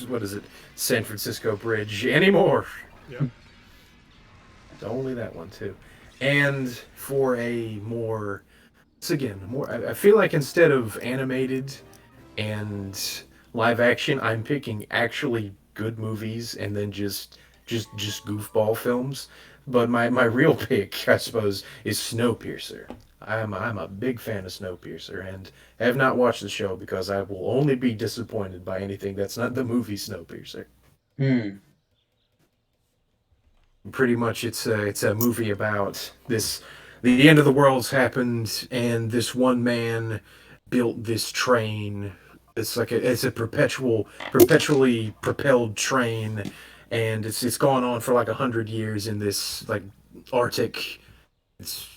what is it, San Francisco Bridge anymore. Yeah. Only that one too. And for a more, it's again more. I feel like instead of animated and live action, I'm picking actually good movies and then just goofball films. But my real pick, I suppose, is Snowpiercer. I'm a big fan of Snowpiercer and have not watched the show because I will only be disappointed by anything that's not the movie Snowpiercer. Hmm. Pretty much, it's a movie about this. The end of the world's happened, and this one man built this train. It's a perpetually propelled train, and it's gone on for like 100 years in this like Arctic. It's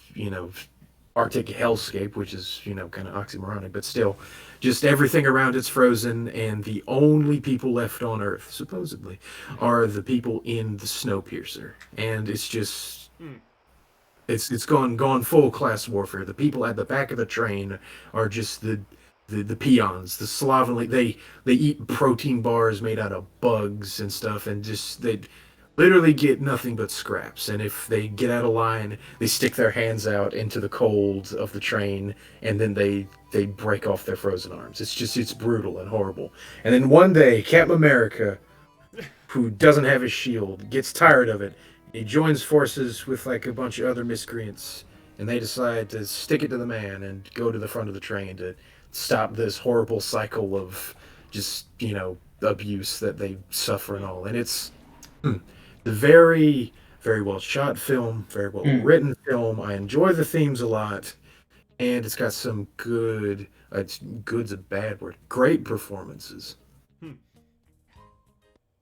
Arctic hellscape, which is kind of oxymoronic, but still, just everything around it's frozen, and the only people left on Earth, supposedly, are the people in the Snowpiercer, and it's just Hmm. it's gone full class warfare. The people at the back of the train are just the peons, the slovenly. They eat protein bars made out of bugs and stuff, and just they literally get nothing but scraps. And if they get out of line, they stick their hands out into the cold of the train, and then they break off their frozen arms. It's brutal and horrible. And then one day, Captain America, who doesn't have his shield, gets tired of it. He joins forces with like a bunch of other miscreants, and they decide to stick it to the man and go to the front of the train to stop this horrible cycle of just abuse that they suffer and all. And it's Very, very well shot film, very well Mm. written film. I enjoy the themes a lot, and it's got some good, good's a bad word, great performances. Hmm.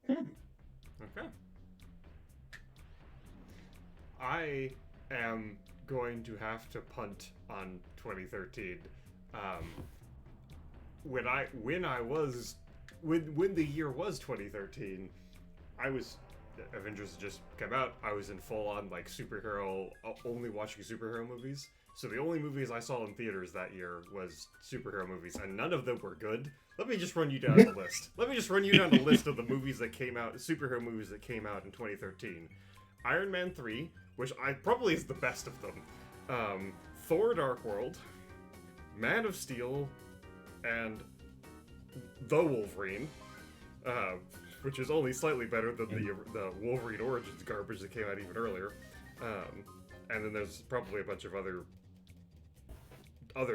Okay. I am going to have to punt on 2013. Um, when the year was 2013, I was Avengers had just come out. I was in full on like superhero, only watching superhero movies. So the only movies I saw in theaters that year was superhero movies, and none of them were good. Let me just run you down the list. Let me just run you down the list of the movies that came out, superhero movies that came out in 2013. Iron Man 3, which I probably is the best of them. Thor: Dark World, Man of Steel, and The Wolverine, uh, which is only slightly better than the Wolverine Origins garbage that came out even earlier. And then there's probably a bunch of other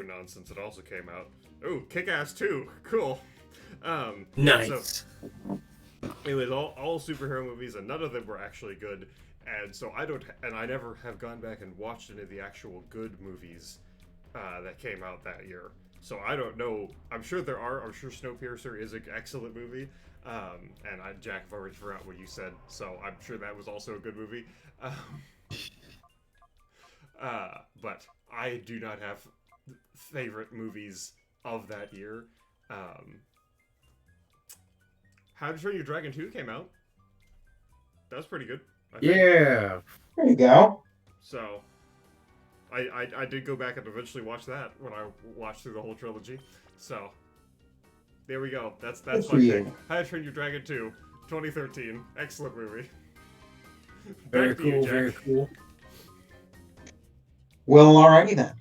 nonsense that also came out. Oh, Kick-Ass 2, cool. Nice. So it was all superhero movies, and none of them were actually good. And so I never have gone back and watched any of the actual good movies that came out that year. So I don't know. I'm sure there are. I'm sure Snowpiercer is an excellent movie. And Jack, I've already forgot what you said, so I'm sure that was also a good movie. Um, but I do not have favorite movies of that year. How to Train Your Dragon 2 came out. That was pretty good. I think. Yeah. There you go. So I did go back and eventually watch that when I watched through the whole trilogy. So there we go. That's Good my for pick. you. How to Train Your Dragon 2, 2013. Excellent movie. Very Back to you, cool, Jack. very cool. Well, alrighty then.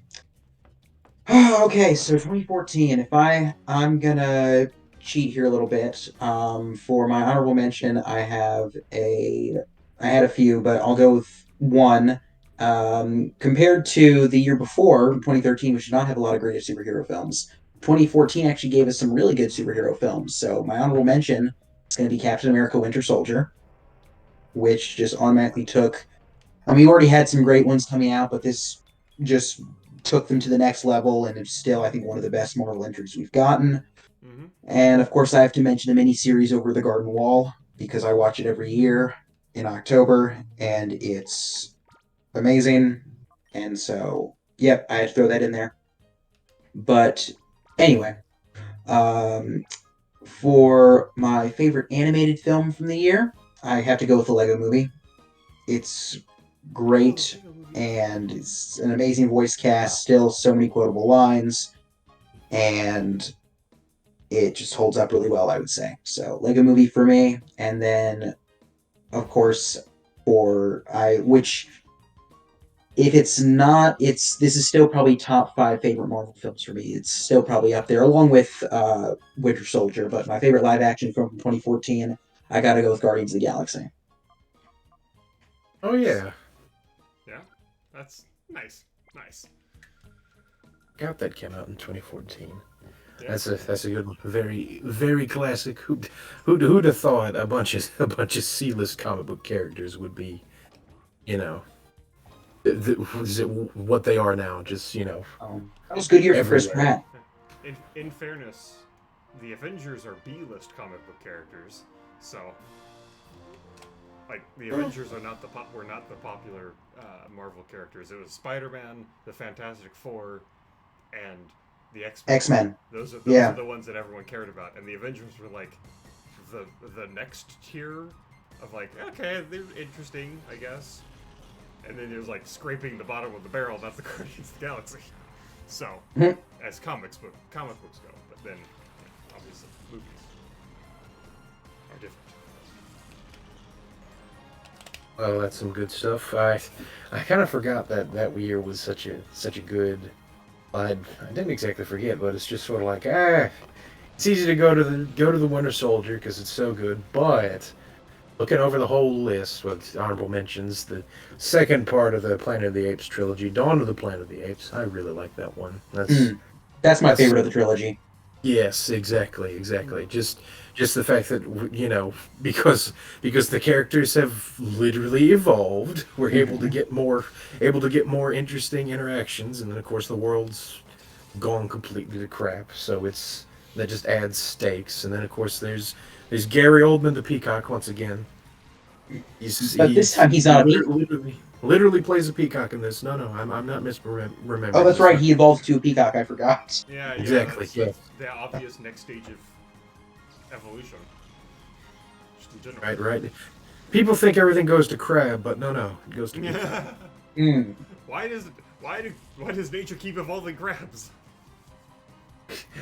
Okay, so 2014. If I'm gonna cheat here a little bit. For my honorable mention, I had a few, but I'll go with one. Compared to the year before, 2013, which did not have a lot of great superhero films. 2014 actually gave us some really good superhero films. So my honorable mention is going to be Captain America: Winter Soldier, which just automatically took. I mean, we already had some great ones coming out, but this just took them to the next level, and it's still, I think, one of the best Marvel entries we've gotten. Mm-hmm. And of course, I have to mention the miniseries Over the Garden Wall because I watch it every year in October, and it's amazing. And so, yep, I had to throw that in there. But anyway, um, for my favorite animated film from the year, I have to go with the Lego Movie. It's great, and it's an amazing voice cast, still so many quotable lines, and it just holds up really well, I would say. So Lego Movie for me, and then of course which if it's not, it's this is still probably top five favorite Marvel films for me. It's still probably up there along with Winter Soldier, but my favorite live action film from 2014, I gotta go with Guardians of the Galaxy. Oh yeah. Yeah, that's nice. Nice. Got that came out in 2014. Yeah. That's a good one. Very very classic. Who'd have thought a bunch of C-list comic book characters would be, you know, what they are now? Just That was a good year for Chris everywhere. Pratt. In fairness, the Avengers are B-list comic book characters, so like the Avengers are not were not the popular Marvel characters. It was Spider-Man, the Fantastic Four, and the X-Men. X-Men. Those are Yeah. the ones that everyone cared about, and the Avengers were like the next tier of like, okay, they're interesting, I guess. And then it was like scraping the bottom of the barrel. That's the Guardians of the Galaxy. So, as comic books go, but then obviously movies are different. Well, that's some good stuff. I kind of forgot that year was such a good. I didn't exactly forget, but it's just sort of like it's easy to go to the Winter Soldier because it's so good. But looking over the whole list with honorable mentions, the second part of the Planet of the Apes trilogy, Dawn of the Planet of the Apes, I really like that one. That's my That's favorite of the trilogy. Yes, exactly. Just the fact that because the characters have literally evolved, we're Mhm. able to get more interesting interactions, and then of course the world's gone completely to crap. So that just adds stakes, and then of course there's Gary Oldman the Peacock once again. But this time he's not a peak. Literally plays a peacock in this. No, I'm not Oh, misremembering that's this. right. No. He evolved to a peacock. I forgot. Yeah, Exactly. that's Yeah. the obvious next stage of evolution, just in general. Right. People think everything goes to crab, but no, it goes to peacock. Mm. why does why does nature keep evolving crabs?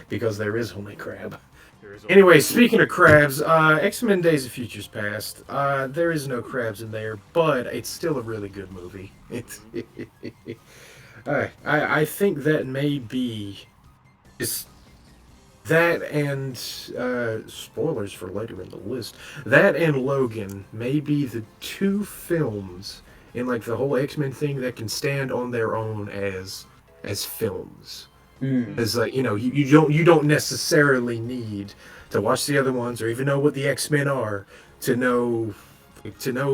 Because there is only crab. There is Anyway, speaking of crabs, X-Men Days of Futures Past, there is no crabs in there, but it's still a really good movie. I think that may be just that and spoilers for later in the list. That and Logan may be the two films in like the whole X-Men thing that can stand on their own as films. Mm. As like you don't necessarily need to watch the other ones or even know what the X-Men are to know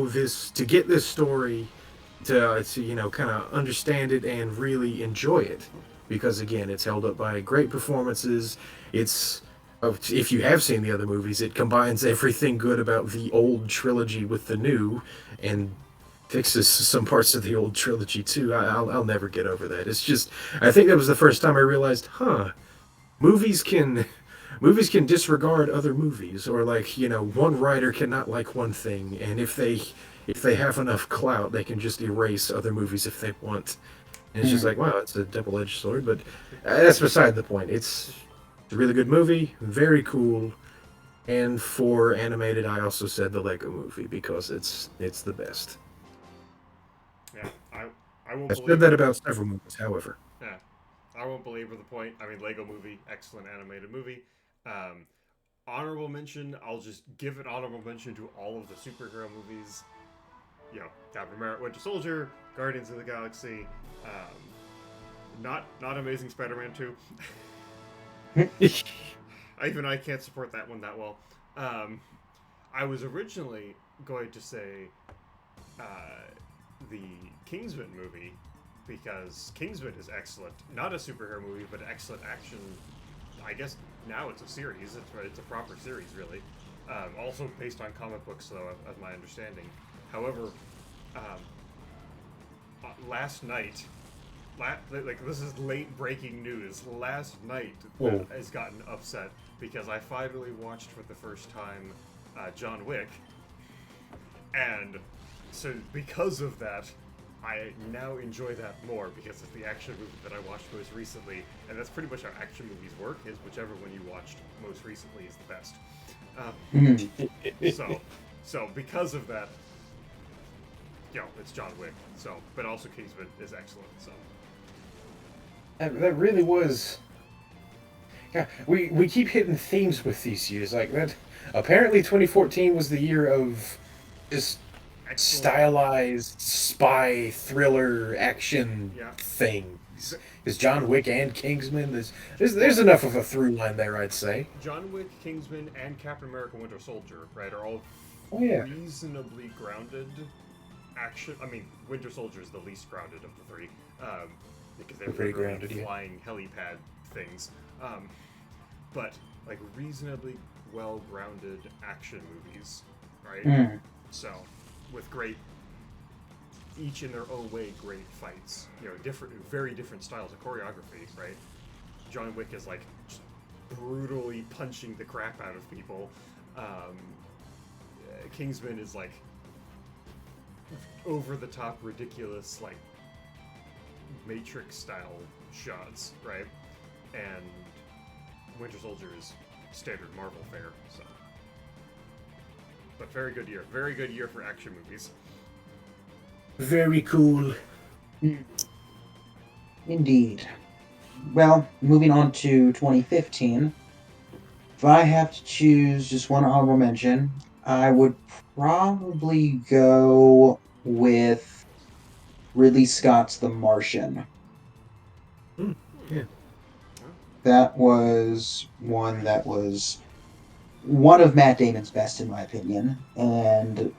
this to get this story to kind of understand it and really enjoy it because again it's held up by great performances. It's if you have seen the other movies, it combines everything good about the old trilogy with the new and fixes some parts of the old trilogy too. I'll never get over that. It's just I think that was the first time I realized, movies can movies can disregard other movies or like one writer cannot like one thing, and if they have enough clout, they can just erase other movies if they want. And it's just Mm. like wow, it's a double-edged sword, but that's beside the point. It's a really good movie, very cool. And for animated, I also said the Lego Movie because it's the best. Yeah, I won't I've said believe. that about several movies, however. Yeah, I won't belabor the point. I mean, Lego Movie, excellent animated movie. Um, honorable mention. I'll just give an honorable mention to all of the superhero movies. Captain America, Winter Soldier, Guardians of the Galaxy. Not Amazing Spider-Man 2. I can't support that one that well. I was originally going to say uh, the Kingsman movie because Kingsman is excellent. Not a superhero movie, but excellent action. I guess now it's a series. It's a proper series, really. Also based on comic books, though, as my understanding. However, um, last night, like this is late breaking news. Last night, Whoa. has gotten upset because I finally watched for the first time John Wick, and so because of that, I now enjoy that more because it's the action movie that I watched most recently, and that's pretty much how action movies work: is whichever one you watched most recently is the best. Mm. So because of that, it's John Wick. So, but also Kingsman is excellent. So. That really was. Yeah, we keep hitting themes with these years like that. Apparently, 2014 was the year of just Excellent. stylized spy thriller action Yeah. things. Because John Wick and Kingsman, there's enough of a through line there, I'd say. John Wick, Kingsman, and Captain America: Winter Soldier, right, are all Oh yeah, reasonably grounded action. I mean, Winter Soldier is the least grounded of the three, because they're pretty literally grounded, yeah. flying helipad things. But like reasonably well-grounded action movies, right? Mm. So, with each in their own way, great fights. Very different styles of choreography, right? John Wick is like just brutally punching the crap out of people. Kingsman is like over the top, ridiculous, like Matrix style shots, right? And Winter Soldier is standard Marvel fare, so. But very good year for action movies. very cool. Indeed. Well, moving on to 2015. If I have to choose just one honorable mention, I would probably go with Ridley Scott's The Martian. Yeah. That was one that was one of Matt Damon's best, in my opinion. And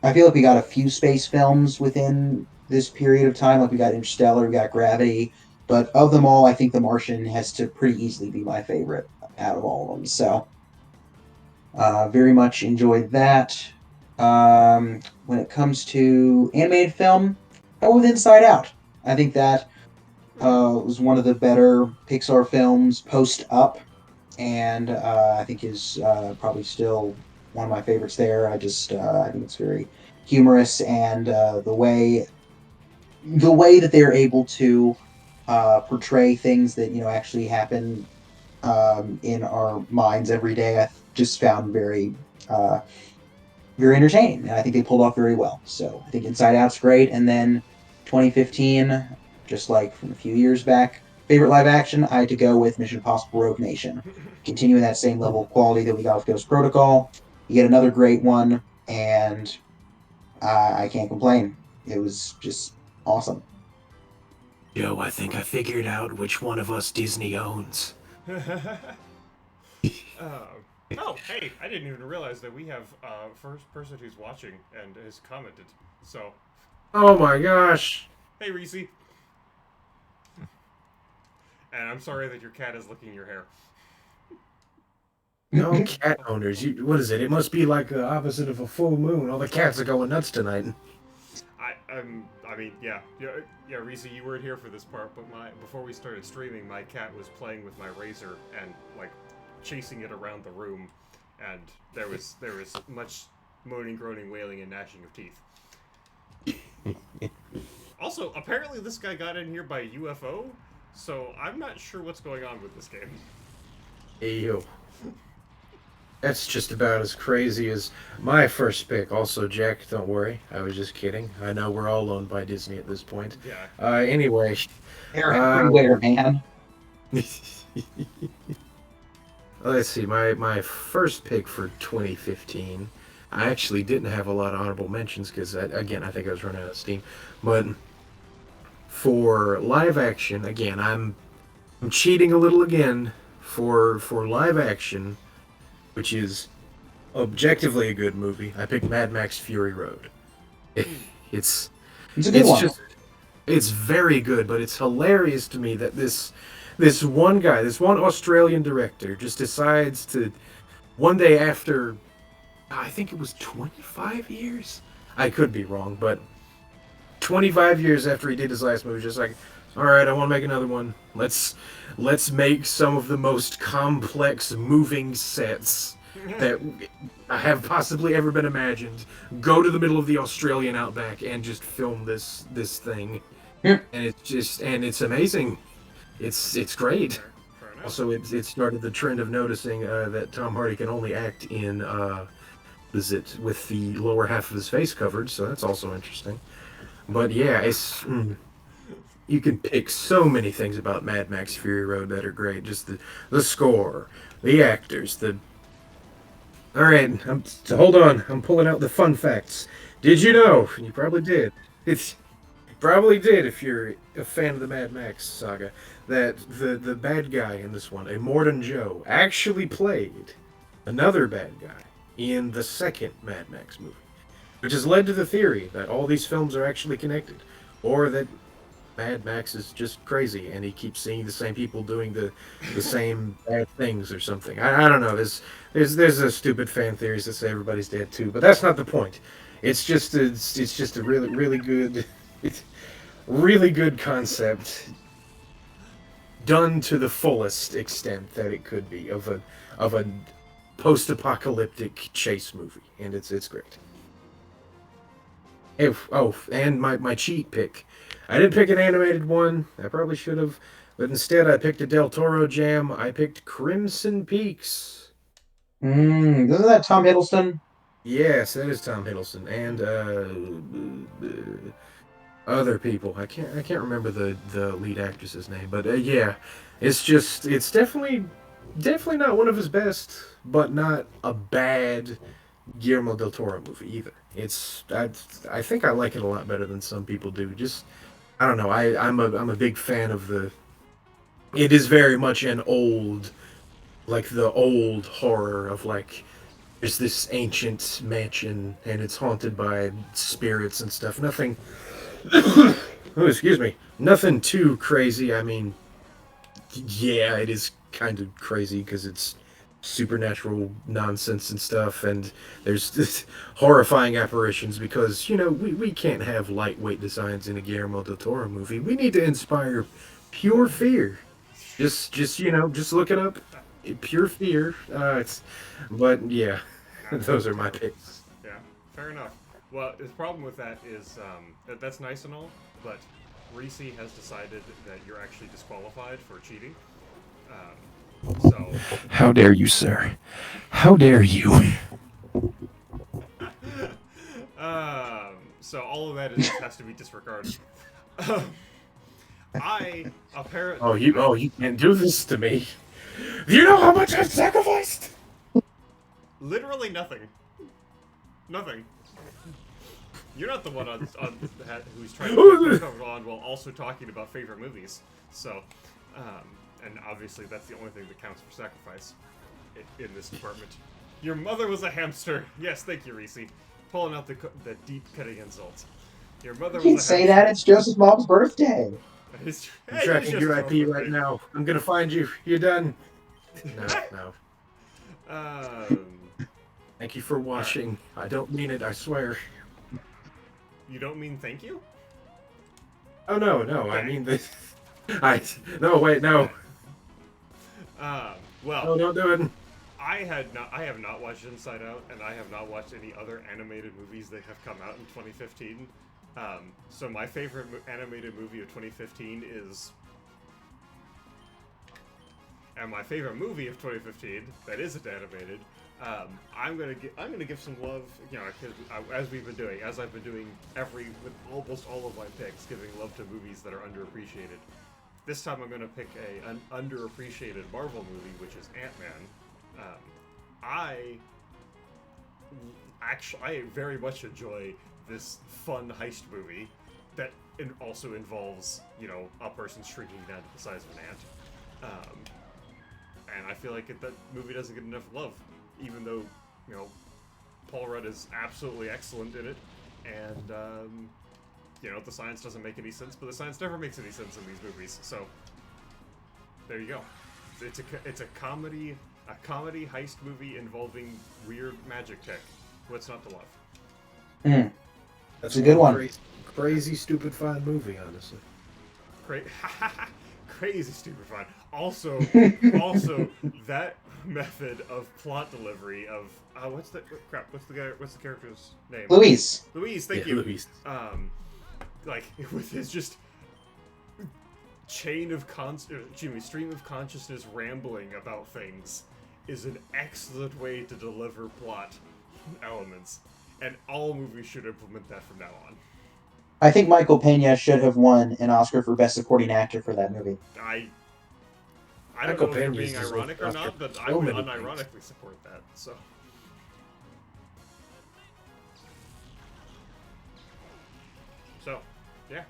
I feel like we got a few space films within this period of time. Like we got Interstellar, we got Gravity, but of them all, I think The Martian has to pretty easily be my favorite out of all of them. So, very much enjoyed that. When it comes to animated film, go with Inside Out. I think that was one of the better Pixar films post Up, and I think is probably still one of my favorites there. I think it's very humorous, and the way that they're able to portray things that actually happen in our minds every day, I just found uh, very entertaining, and I think they pulled off very well. So I think Inside Out's great, and then 2015, just like from a few years back, favorite live action, I had to go with Mission Impossible: Rogue Nation, continuing that same level of quality that we got with Ghost Protocol. You get another great one, and I can't complain. It was just awesome. Yo, I think I figured out which one of us Disney owns. Uh, oh, hey, I didn't even realize that we have first person who's watching and has commented. So, Oh my gosh. hey, Reese. And I'm sorry that your cat is licking your hair. No cat owners. What is it? It must be like the opposite of a full moon. All the cats are going nuts tonight. I mean, yeah, Reese, you weren't here for this part, but before we started streaming, my cat was playing with my razor and like chasing it around the room, and there was much moaning, groaning, wailing, and gnashing of teeth. Also, apparently this guy got in here by UFO, so I'm not sure what's going on with this game. Hey, yo. That's just about as crazy as my first pick. Also, Jack, don't worry. I was just kidding. I know we're all owned by Disney at this point. Yeah. Anyway. They're Uh, everywhere, man. Let's see. My first pick for 2015. I actually didn't have a lot of honorable mentions because, again, I think I was running out of steam. But for live action, again, I'm cheating a little again. For live action, which is objectively a good movie, I picked Mad Max Fury Road. It's It's a good it's one. just it's very good, but it's hilarious to me that this one guy, this one Australian director, just decides to one day after I think it was 25 years. I could be wrong, but 25 years after he did his last movie, just like, all right, I want to make another one. Let's make some of the most complex moving sets that have possibly ever been imagined. Go to the middle of the Australian outback and just film this thing, Yeah. and it's amazing. It's great. Fair enough. Also, it started the trend of noticing that Tom Hardy can only act in is it with the lower half of his face covered, so that's also interesting. But yeah, you can pick so many things about Mad Max Fury Road that are great. Just the score, the actors, the. All right, so hold on. I'm pulling out the fun facts. Did you know? You probably did. It's probably did if you're a fan of the Mad Max saga. That the bad guy in this one, Immortan Joe, actually played another bad guy in the second Mad Max movie, which has led to the theory that all these films are actually connected, or that Mad Max is just crazy and he keeps seeing the same people doing the same bad things or something. I don't know. There's a stupid fan theories that say everybody's dead too, but that's not the point. It's just a really good really good concept done to the fullest extent that it could be of a post-apocalyptic chase movie, and it's great. And my cheat pick. I didn't pick an animated one. I probably should have, but instead I picked a Del Toro jam. I picked Crimson Peaks. Isn't that Tom Hiddleston? Yes, that is Tom Hiddleston and other people. I can't remember the lead actress's name, but yeah, it's definitely not one of his best, but not a bad Guillermo del Toro movie either. I think I like it a lot better than some people do. Just I don't know. I'm a big fan of it is very much an old, like the old horror of like there's this ancient mansion and it's haunted by spirits and stuff. Nothing. Oh, excuse me. Nothing too crazy. I mean, yeah, it is kind of crazy because it's supernatural nonsense and stuff, and there's this horrifying apparitions because we can't have lightweight designs in a Guillermo del Toro movie. We need to inspire pure fear. Just look it up. Pure fear. But yeah, those are my picks. Yeah, fair enough. Well, the problem with that is that's nice and all, but Reese has decided that you're actually disqualified for cheating. So, How dare you, sir? How dare you? so all of that has to be disregarded. I apparently. You can't do this to me. Do you know how much I've sacrificed? Literally nothing. Nothing. You're not the one who's trying to pick on while also talking about favorite movies. So, and obviously that's the only thing that counts for sacrifice in this department. Your mother was a hamster. Yes, thank you, Reese. Pulling out the deep cutting insults. Your mother was a hamster. You can't say that. It's Joseph's mom's birthday. I'm tracking your IP right now. I'm gonna find you. You're done. No. Thank you for watching. I don't mean it, I swear. You don't mean thank you? Oh, no, I mean this. No, wait, no. Well... No, don't do it. I have not watched Inside Out, and I have not watched any other animated movies that have come out in 2015. So my favorite animated movie of 2015 is... And my favorite movie of 2015 that isn't animated, I'm gonna give some love, as I've been doing with almost all of my picks, giving love to movies that are underappreciated. This time I'm gonna pick an underappreciated Marvel movie, which is Ant-Man. I very much enjoy this fun heist movie that also involves, a person shrinking down to the size of an ant. And I feel like that movie doesn't get enough love, even though, Paul Rudd is absolutely excellent in it, and, the science doesn't make any sense, but the science never makes any sense in these movies, so there you go. It's a comedy heist movie involving weird magic tech. What's not to love? That's a good one. Crazy, stupid, fun movie, honestly. Crazy stupid fun. Also, that method of plot delivery of what's the character's name? Louise, thank you. Louise. With his just stream of consciousness rambling about things is an excellent way to deliver plot elements, and all movies should implement that from now on. I think Michael Pena should have won an Oscar for Best Supporting Actor for that movie. I don't know if you're being ironic or not, but I would unironically support that. So, yeah.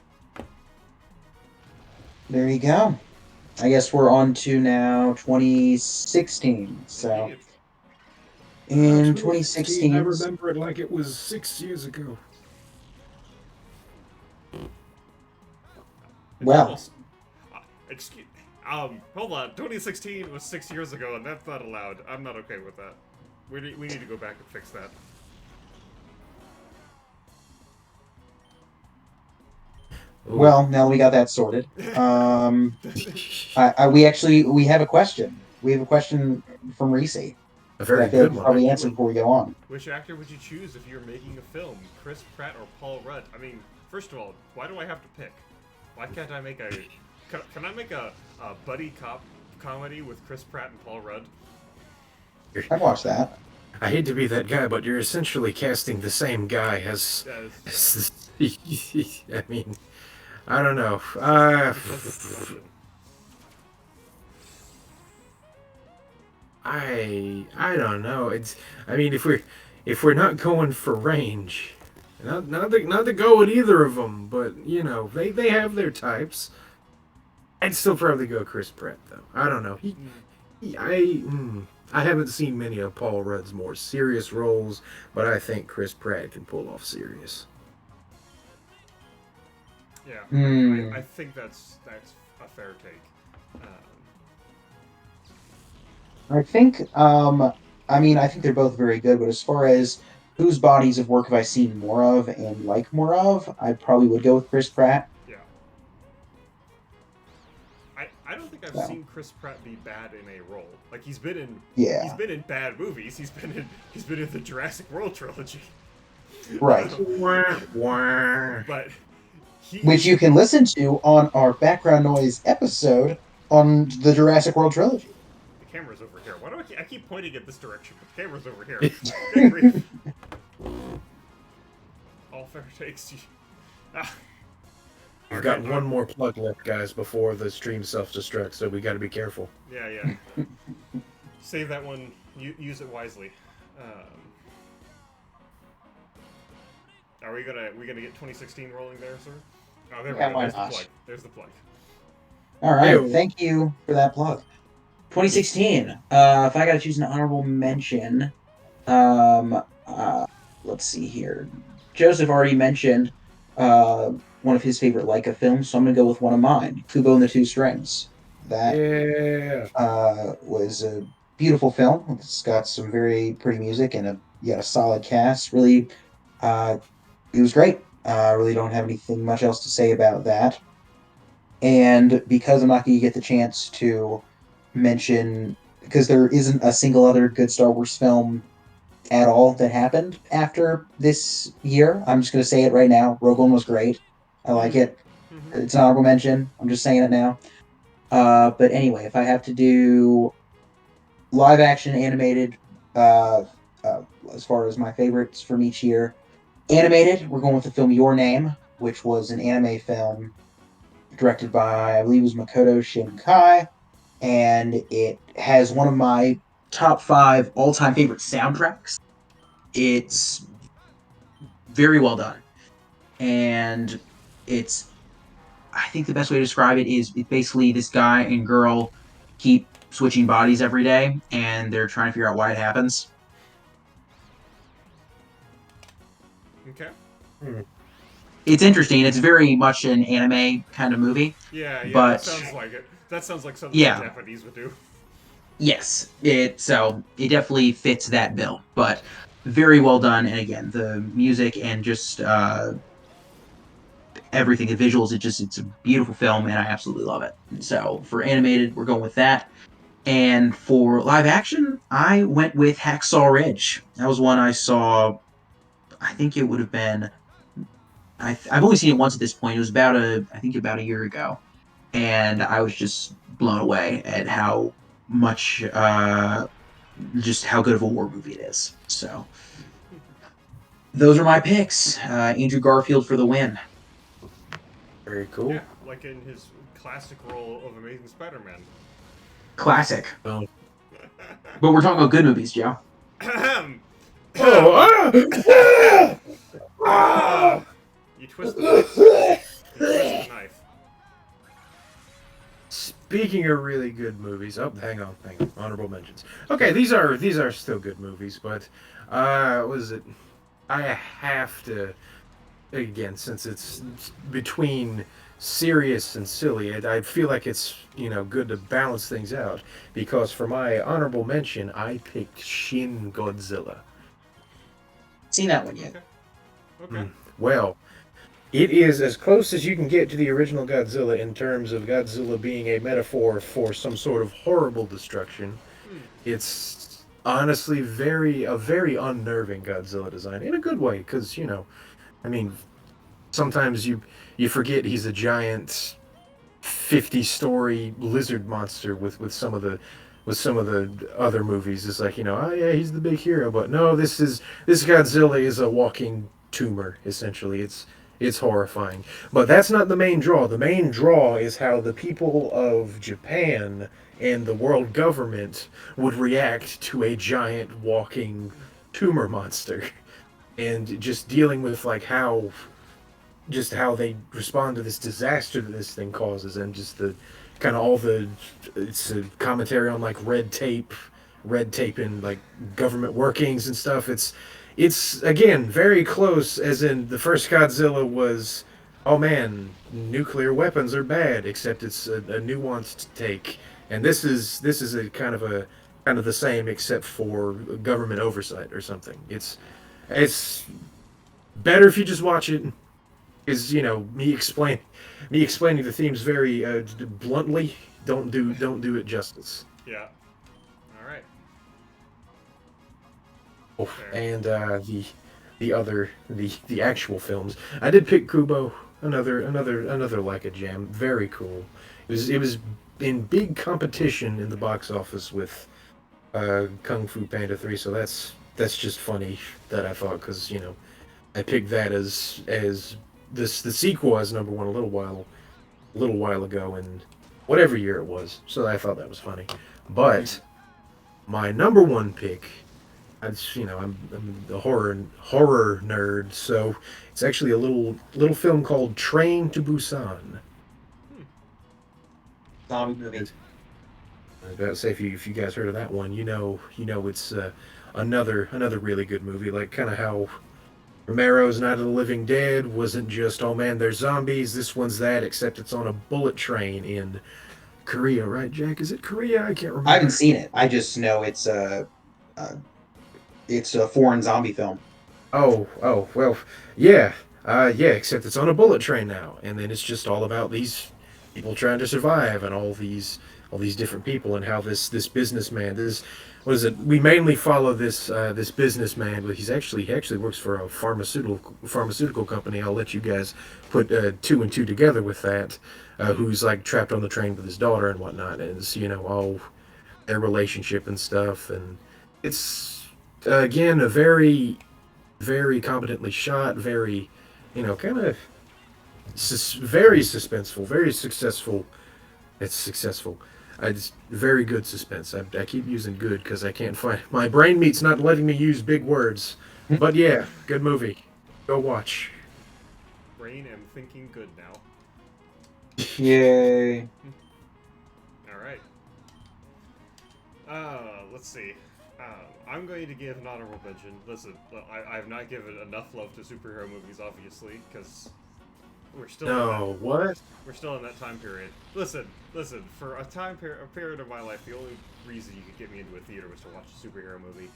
There you go. I guess we're on to now 2016. So, in 2016, I remember it like it was 6 years ago. Well, hold on. 2016 was 6 years ago, and that's not allowed. I'm not okay with that. We need to go back and fix that. Well, now that we got that sorted, we have a question. We have a question from Reese. A very good one. Probably answer before we go on. Which actor would you choose if you were making a film? Chris Pratt or Paul Rudd? I mean, first of all, why do I have to pick? Why can't I make Can I make a buddy cop comedy with Chris Pratt and Paul Rudd? I'd watch that. I hate to be that guy, but you're essentially casting the same guy as I mean, I don't know. I don't know. I mean, if we're not going for range, not to go with either of them, but they have their types. I'd still probably go Chris Pratt though. I don't know. I haven't seen many of Paul Rudd's more serious roles, but I think Chris Pratt can pull off serious. Yeah, I Hmm. think that's a fair take. I think, I mean, I think they're both very good, but as far as whose bodies of work have I seen more of and like more of, I probably would go with Chris Pratt. Yeah, I don't think I've So, seen Chris Pratt be bad in a role. Like he's yeah, been in bad movies. He's been in the Jurassic World trilogy. right. Wah, wah. But he Which is you can listen to on our background noise episode on the Jurassic World trilogy. the camera's over here. Why do I keep pointing at this direction? But the camera's over here. Good grief! All fair takes. Ah, We've okay. got one more plug left, guys, before the stream self-destructs, so we got to be careful. Yeah, yeah. Save that one. Use it wisely. Are we gonna get 2016 rolling there, sir? Oh, there we Yeah, go. why There's the not? plug. There's the plug. All right, Ew. thank you for that plug. 2016. If I got to choose an honorable mention, um, uh, let's see here. Joseph already mentioned one of his favorite Leica films, so I'm gonna go with one of mine, Kubo and the Two Strings. That Yeah. was a beautiful film. It's got some very pretty music and a solid cast. Really, uh, it was great. I really don't have anything much else to say about that. And because I'm not going to get the chance to mention, because there isn't a single other good Star Wars film at all that happened after this year, I'm just going to say it right now. Rogue One was great. I like Mm-hmm. it. Mm-hmm. It's an honorable mention. I'm just saying it now. But anyway, if I have to do live action animated, uh, uh, as far as my favorites from each year, animated, we're going with the film Your Name, which was an anime film directed by, I believe it was Makoto Shinkai, and it has one of my top five all time favorite soundtracks. It's very well done, and it's, I think the best way to describe it is it's basically this guy and girl keep switching bodies every day, and they're trying to figure out why it happens. Okay. Hmm. It's interesting. It's very much an anime kind of movie, Yeah, yeah. That but sounds like it. That sounds like something the yeah, Japanese would do. yes, it definitely fits that bill. But very well done, and again, the music and just everything, the visuals, it's a beautiful film, and I absolutely love it. So for animated, we're going with that. And for live action, I went with Hacksaw Ridge. That was one I saw. I think it would have been. I've only seen it once at this point. It was I think about a year ago, and I was just blown away at how much, just how good of a war movie it is. So those are my picks. Andrew Garfield for the win. Very cool. Yeah, like in his classic role of Amazing Spider-Man. Classic. Oh, But we're talking about good movies, Joe. Ahem. oh ah! Ah! Ah! You twist the knife, sir. You twist the knife. Speaking of really good movies, oh, hang on. Honorable mentions. Okay, these are still good movies, but what is it? I have to again since it's between serious and silly. I feel like it's good to balance things out because for my honorable mention, I picked Shin Godzilla. Seen that one yet? Okay. Okay. Hmm. Well, it is as close as you can get to the original Godzilla in terms of Godzilla being a metaphor for some sort of horrible destruction. Hmm. It's honestly a very unnerving Godzilla design in a good way because I mean, sometimes you forget he's a giant 50-story lizard monster with some of the other movies. It's like, oh yeah, he's the big hero, but no, this Godzilla is a walking tumor essentially. It's horrifying. But that's not the main draw. The main draw is how the people of Japan and the world government would react to a giant walking tumor monster. And just dealing with like how they respond to this disaster that this thing causes, and just kind of all the it's a commentary on like red tape and like government workings and stuff. It's again very close, as in the first Godzilla was, oh man, nuclear weapons are bad, except it's a nuanced take, and this is a kind of the same except for government oversight or something. It's better if you just watch it, because me explaining the themes very bluntly don't do it justice. Yeah. All right. Oh, Fair. and the actual films. I did pick Kubo, another like a gem. Very cool. It was in big competition in the box office with Kung Fu Panda 3, so that's just funny that I thought, because I picked that as this the sequel as number one a little while ago, in whatever year it was. So I thought that was funny. But my number one pick, I'm the horror nerd, so it's actually a little film called Train to Busan. Zombie movie. I was about to say, if you guys heard of that one, it's another really good movie. Like kind of how Romero's Night of the Living Dead wasn't just, oh man, there's zombies. This one's that, except it's on a bullet train in Korea, right, Jack? Is it Korea? I can't remember. I haven't seen it. I just know uh, it's a foreign zombie film. Oh, well, yeah, yeah. Except it's on a bullet train now, and then it's just all about these people trying to survive, and all these different people, and how this businessman, this what is it? We mainly follow this businessman, but he actually works for a pharmaceutical company. I'll let you guys put two and two together with that. Who's like trapped on the train with his daughter and whatnot, and it's all their relationship and stuff, and it's again a very very competently shot, very, kind of very suspenseful, very successful. It's successful. It's very good suspense. I keep using good because I can't find my brain meat's not letting me use big words. But yeah, good movie. Go watch. Brain am thinking good now. Yay. All right. Let's see. I'm going to give an honorable mention. Listen, I have not given enough love to superhero movies, obviously, because we're still No, what? we're still in that time period. Listen. For a period of my life, the only reason you could get me into a theater was to watch a superhero movie.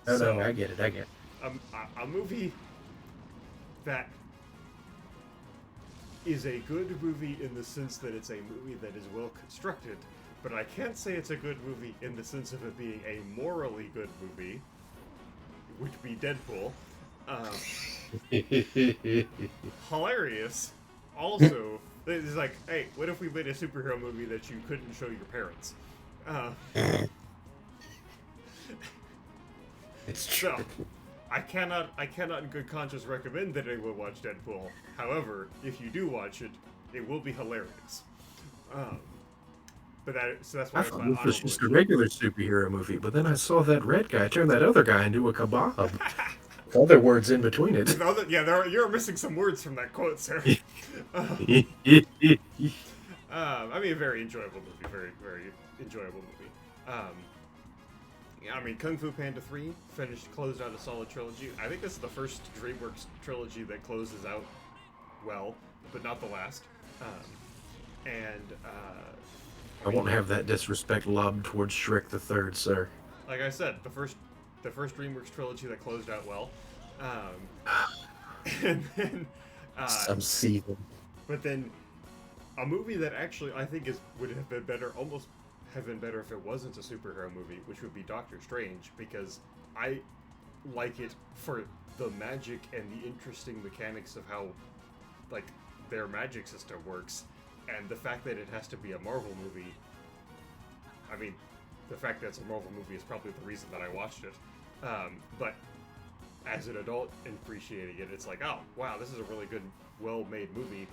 No, I get it. A movie that is a good movie in the sense that it's a movie that is well constructed, but I can't say it's a good movie in the sense of it being a morally good movie, which would be Deadpool. Hilarious. Also, it's like, hey, what if we made a superhero movie that you couldn't show your parents? It's true. So, I cannot in good conscience recommend that anyone watch Deadpool. However, if you do watch it, it will be hilarious. So that's why I it's my thought this was honorable just a mention. regular superhero movie, but then I saw that red guy turn that other guy into a kebab. Other words in between it. You're missing some words from that quote, sir. I mean, a very enjoyable movie. Very, very enjoyable movie. I mean, Kung Fu Panda 3 closed out a solid trilogy. I think this is the first DreamWorks trilogy that closes out well, but not the last. I won't have that disrespect lobbed towards Shrek the Third, sir. Like I said, the first DreamWorks trilogy that closed out well. And then, I'm seething. but then, a movie that actually I think would have been better, almost have been better if it wasn't a superhero movie, which would be Doctor Strange, because I like it for the magic and the interesting mechanics of how, like, their magic system works, and the fact that it has to be a Marvel movie. I mean, the fact that it's a Marvel movie is probably the reason that I watched it. But as an adult and appreciating it, it's like, oh, wow, this is a really good, well-made movie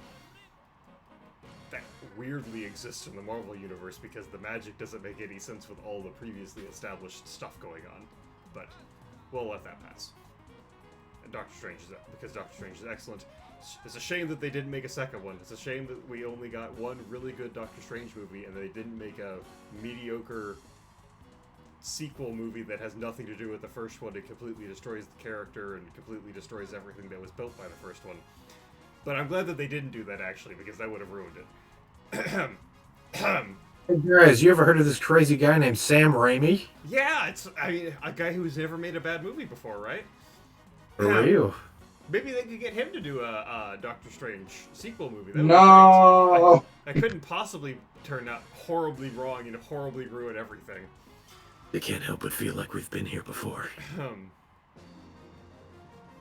that weirdly exists in the Marvel universe because the magic doesn't make any sense with all the previously established stuff going on. But we'll let that pass. And because Doctor Strange is excellent. It's a shame that they didn't make a second one. It's a shame that we only got one really good Doctor Strange movie, and they didn't make a mediocre sequel movie that has nothing to do with the first one. It completely destroys the character and completely destroys everything that was built by the first one. But I'm glad that they didn't do that, actually, because that would have ruined it. Hey guys, you ever heard of this crazy guy named Sam Raimi? Yeah, it's a guy who's never made a bad movie before, right? For real? Maybe they could get him to do a Doctor Strange sequel movie. That would be No. great. I couldn't possibly turn out horribly wrong and horribly ruin everything. They can't help but feel like we've been here before.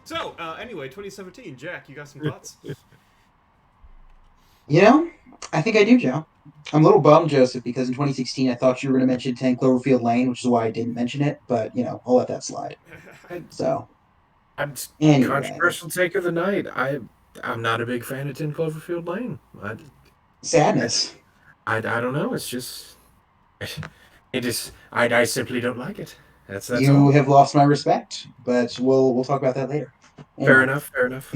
So, anyway, 2017. Jack, you got some thoughts? You know, I think I do, Joe. I'm a little bummed, Joseph, because in 2016 I thought you were going to mention 10 Cloverfield Lane, which is why I didn't mention it. But I'll let that slide. So I'm anyway, controversial take of the night. I'm not a big fan of 10 Cloverfield Lane. sadness. I don't know. It's just I simply don't like it. That's You all. have lost my respect, but we'll talk about that later. Fair Anyway. enough. Fair enough.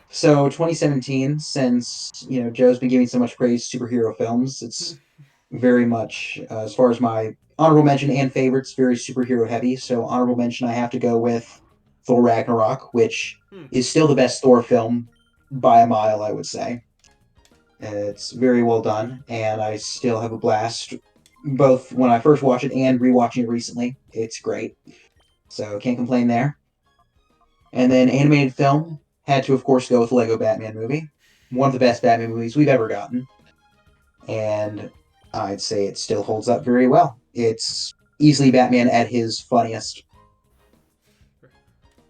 So 2017, since Joe's been giving so much praise to superhero films, it's very much as far as my honorable mention and favorites, very superhero heavy. So honorable mention, I have to go with Thor Ragnarok, which is still the best Thor film by a mile, I would say. It's very well done, and I still have a blast both when I first watched it and rewatching it recently. It's great, so can't complain there. And then animated film, had to, of course, go with the Lego Batman movie. One of the best Batman movies we've ever gotten. And I'd say it still holds up very well. It's easily Batman at his funniest.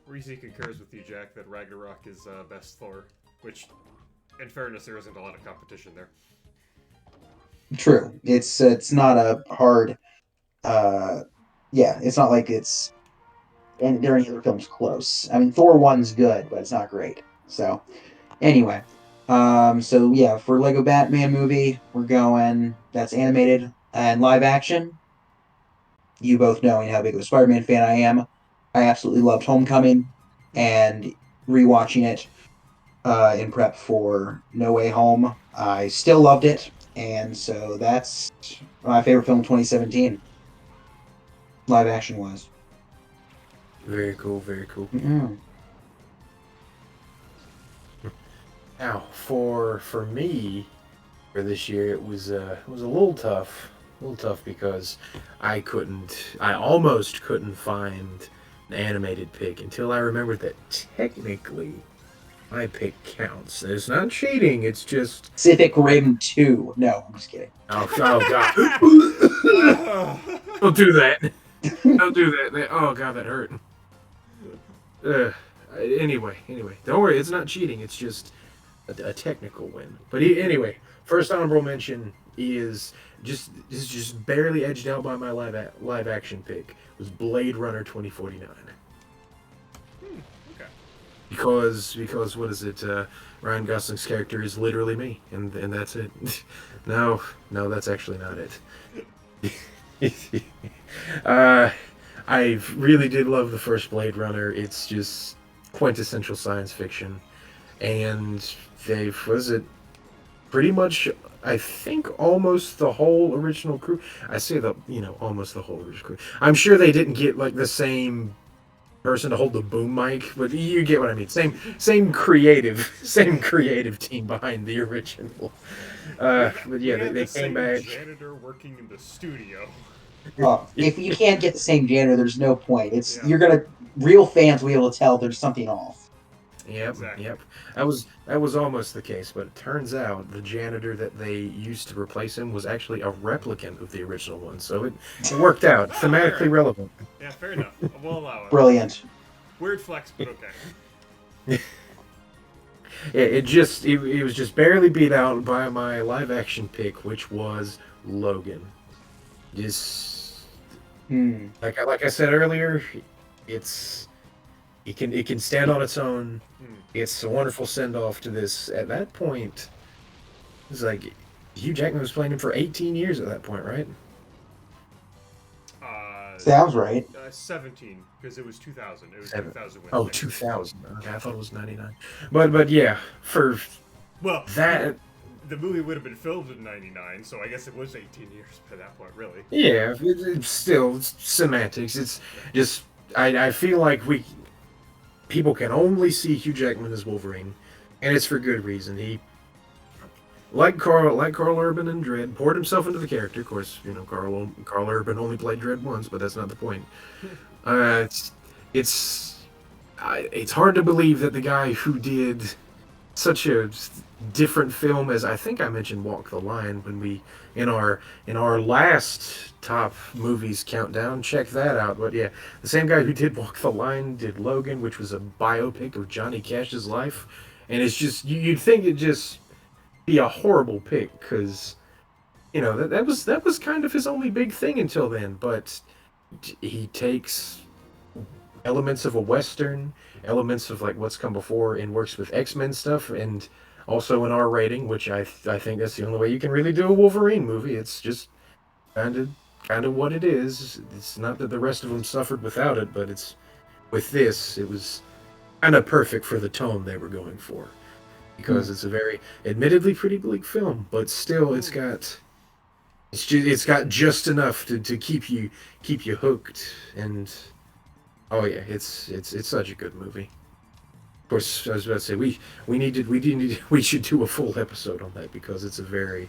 Reese concurs with you, Jack, that Ragnarok is best Thor, which, in fairness, there isn't a lot of competition there. True. It's not a hard. It's not like it's. And there are any other films close. I mean, Thor 1's good, but it's not great. So, anyway. So yeah, for Lego Batman movie, we're going. That's animated and live action. You both knowing how big of a Spider-Man fan I am. I absolutely loved Homecoming, and rewatching it in prep for No Way Home, I still loved it, and so that's my favorite film 2017, live action wise. Very cool. Very cool. Mm-hmm. Now, for me, for this year, it was a little tough. A little tough because I almost couldn't find an animated pick until I remembered that technically my pick counts. It's not cheating. It's just Pacific Rim 2. No, I'm just kidding. oh god! Don't do that. Don't do that. Oh god, that hurt. Anyway, don't worry. It's not cheating. It's just a technical win. But anyway, first honorable mention is just barely edged out by my live action pick was Blade Runner 2049. Okay. Because what is it? Ryan Gosling's character is literally me, and that's it. No, that's actually not it. I really did love the first Blade Runner. It's just quintessential science fiction, and pretty much, I think, almost the whole original crew. I say almost the whole original crew. I'm sure they didn't get like the same person to hold the boom mic, but you get what I mean. Same creative team behind the original. But yeah, they came back. Janitor working in the studio. If you can't get the same janitor, there's no point. It's Yeah. real fans will be able to tell there's something off. Yep, Exactly. yep. That was almost the case, but it turns out the janitor that they used to replace him was actually a replicant of the original one, so it worked out. Thematically relevant. Yeah, fair enough. We'll allow it. Brilliant. Weird flex, but okay. It was just barely beat out by my live action pick, which was Logan. Just like I said earlier, it can stand on its own. It's a wonderful send off to this. At that point, it's like Hugh Jackman was playing him for 18 years at that point, right? Sounds right. 17, because it was 2000. It was Seven. 2000 when Oh, it actually 2000. Okay, I thought it was 99. But yeah, for well, that, the movie would have been filmed in 99, so I guess it was 18 years by that point, really. yeah, it's still semantics. It's just I feel like people can only see Hugh Jackman as Wolverine, and it's for good reason. He Carl Urban in Dredd poured himself into the character. Of course, Carl Urban only played Dredd once, but that's not the point. Uh, it's it's it's hard to believe that the guy who did such a different film as I think I mentioned Walk the Line when we in our last top movies countdown. Check that out. But yeah, the same guy who did Walk the Line did Logan, which was a biopic of Johnny Cash's life, and it's just you'd think it'd just be a horrible pick because that was kind of his only big thing until then. But he takes elements of a western, elements of like what's come before, and works with X-Men stuff, and also an R rating, which I think that's the only way you can really do a Wolverine movie. It's just kind of what it is. It's not that the rest of them suffered without it, but it's with this, it was kind of perfect for the tone they were going for because it's a very admittedly pretty bleak film, but still it's got just enough to keep you hooked. And oh yeah, it's such a good movie. Of course, I was about to say we should do a full episode on that because it's a very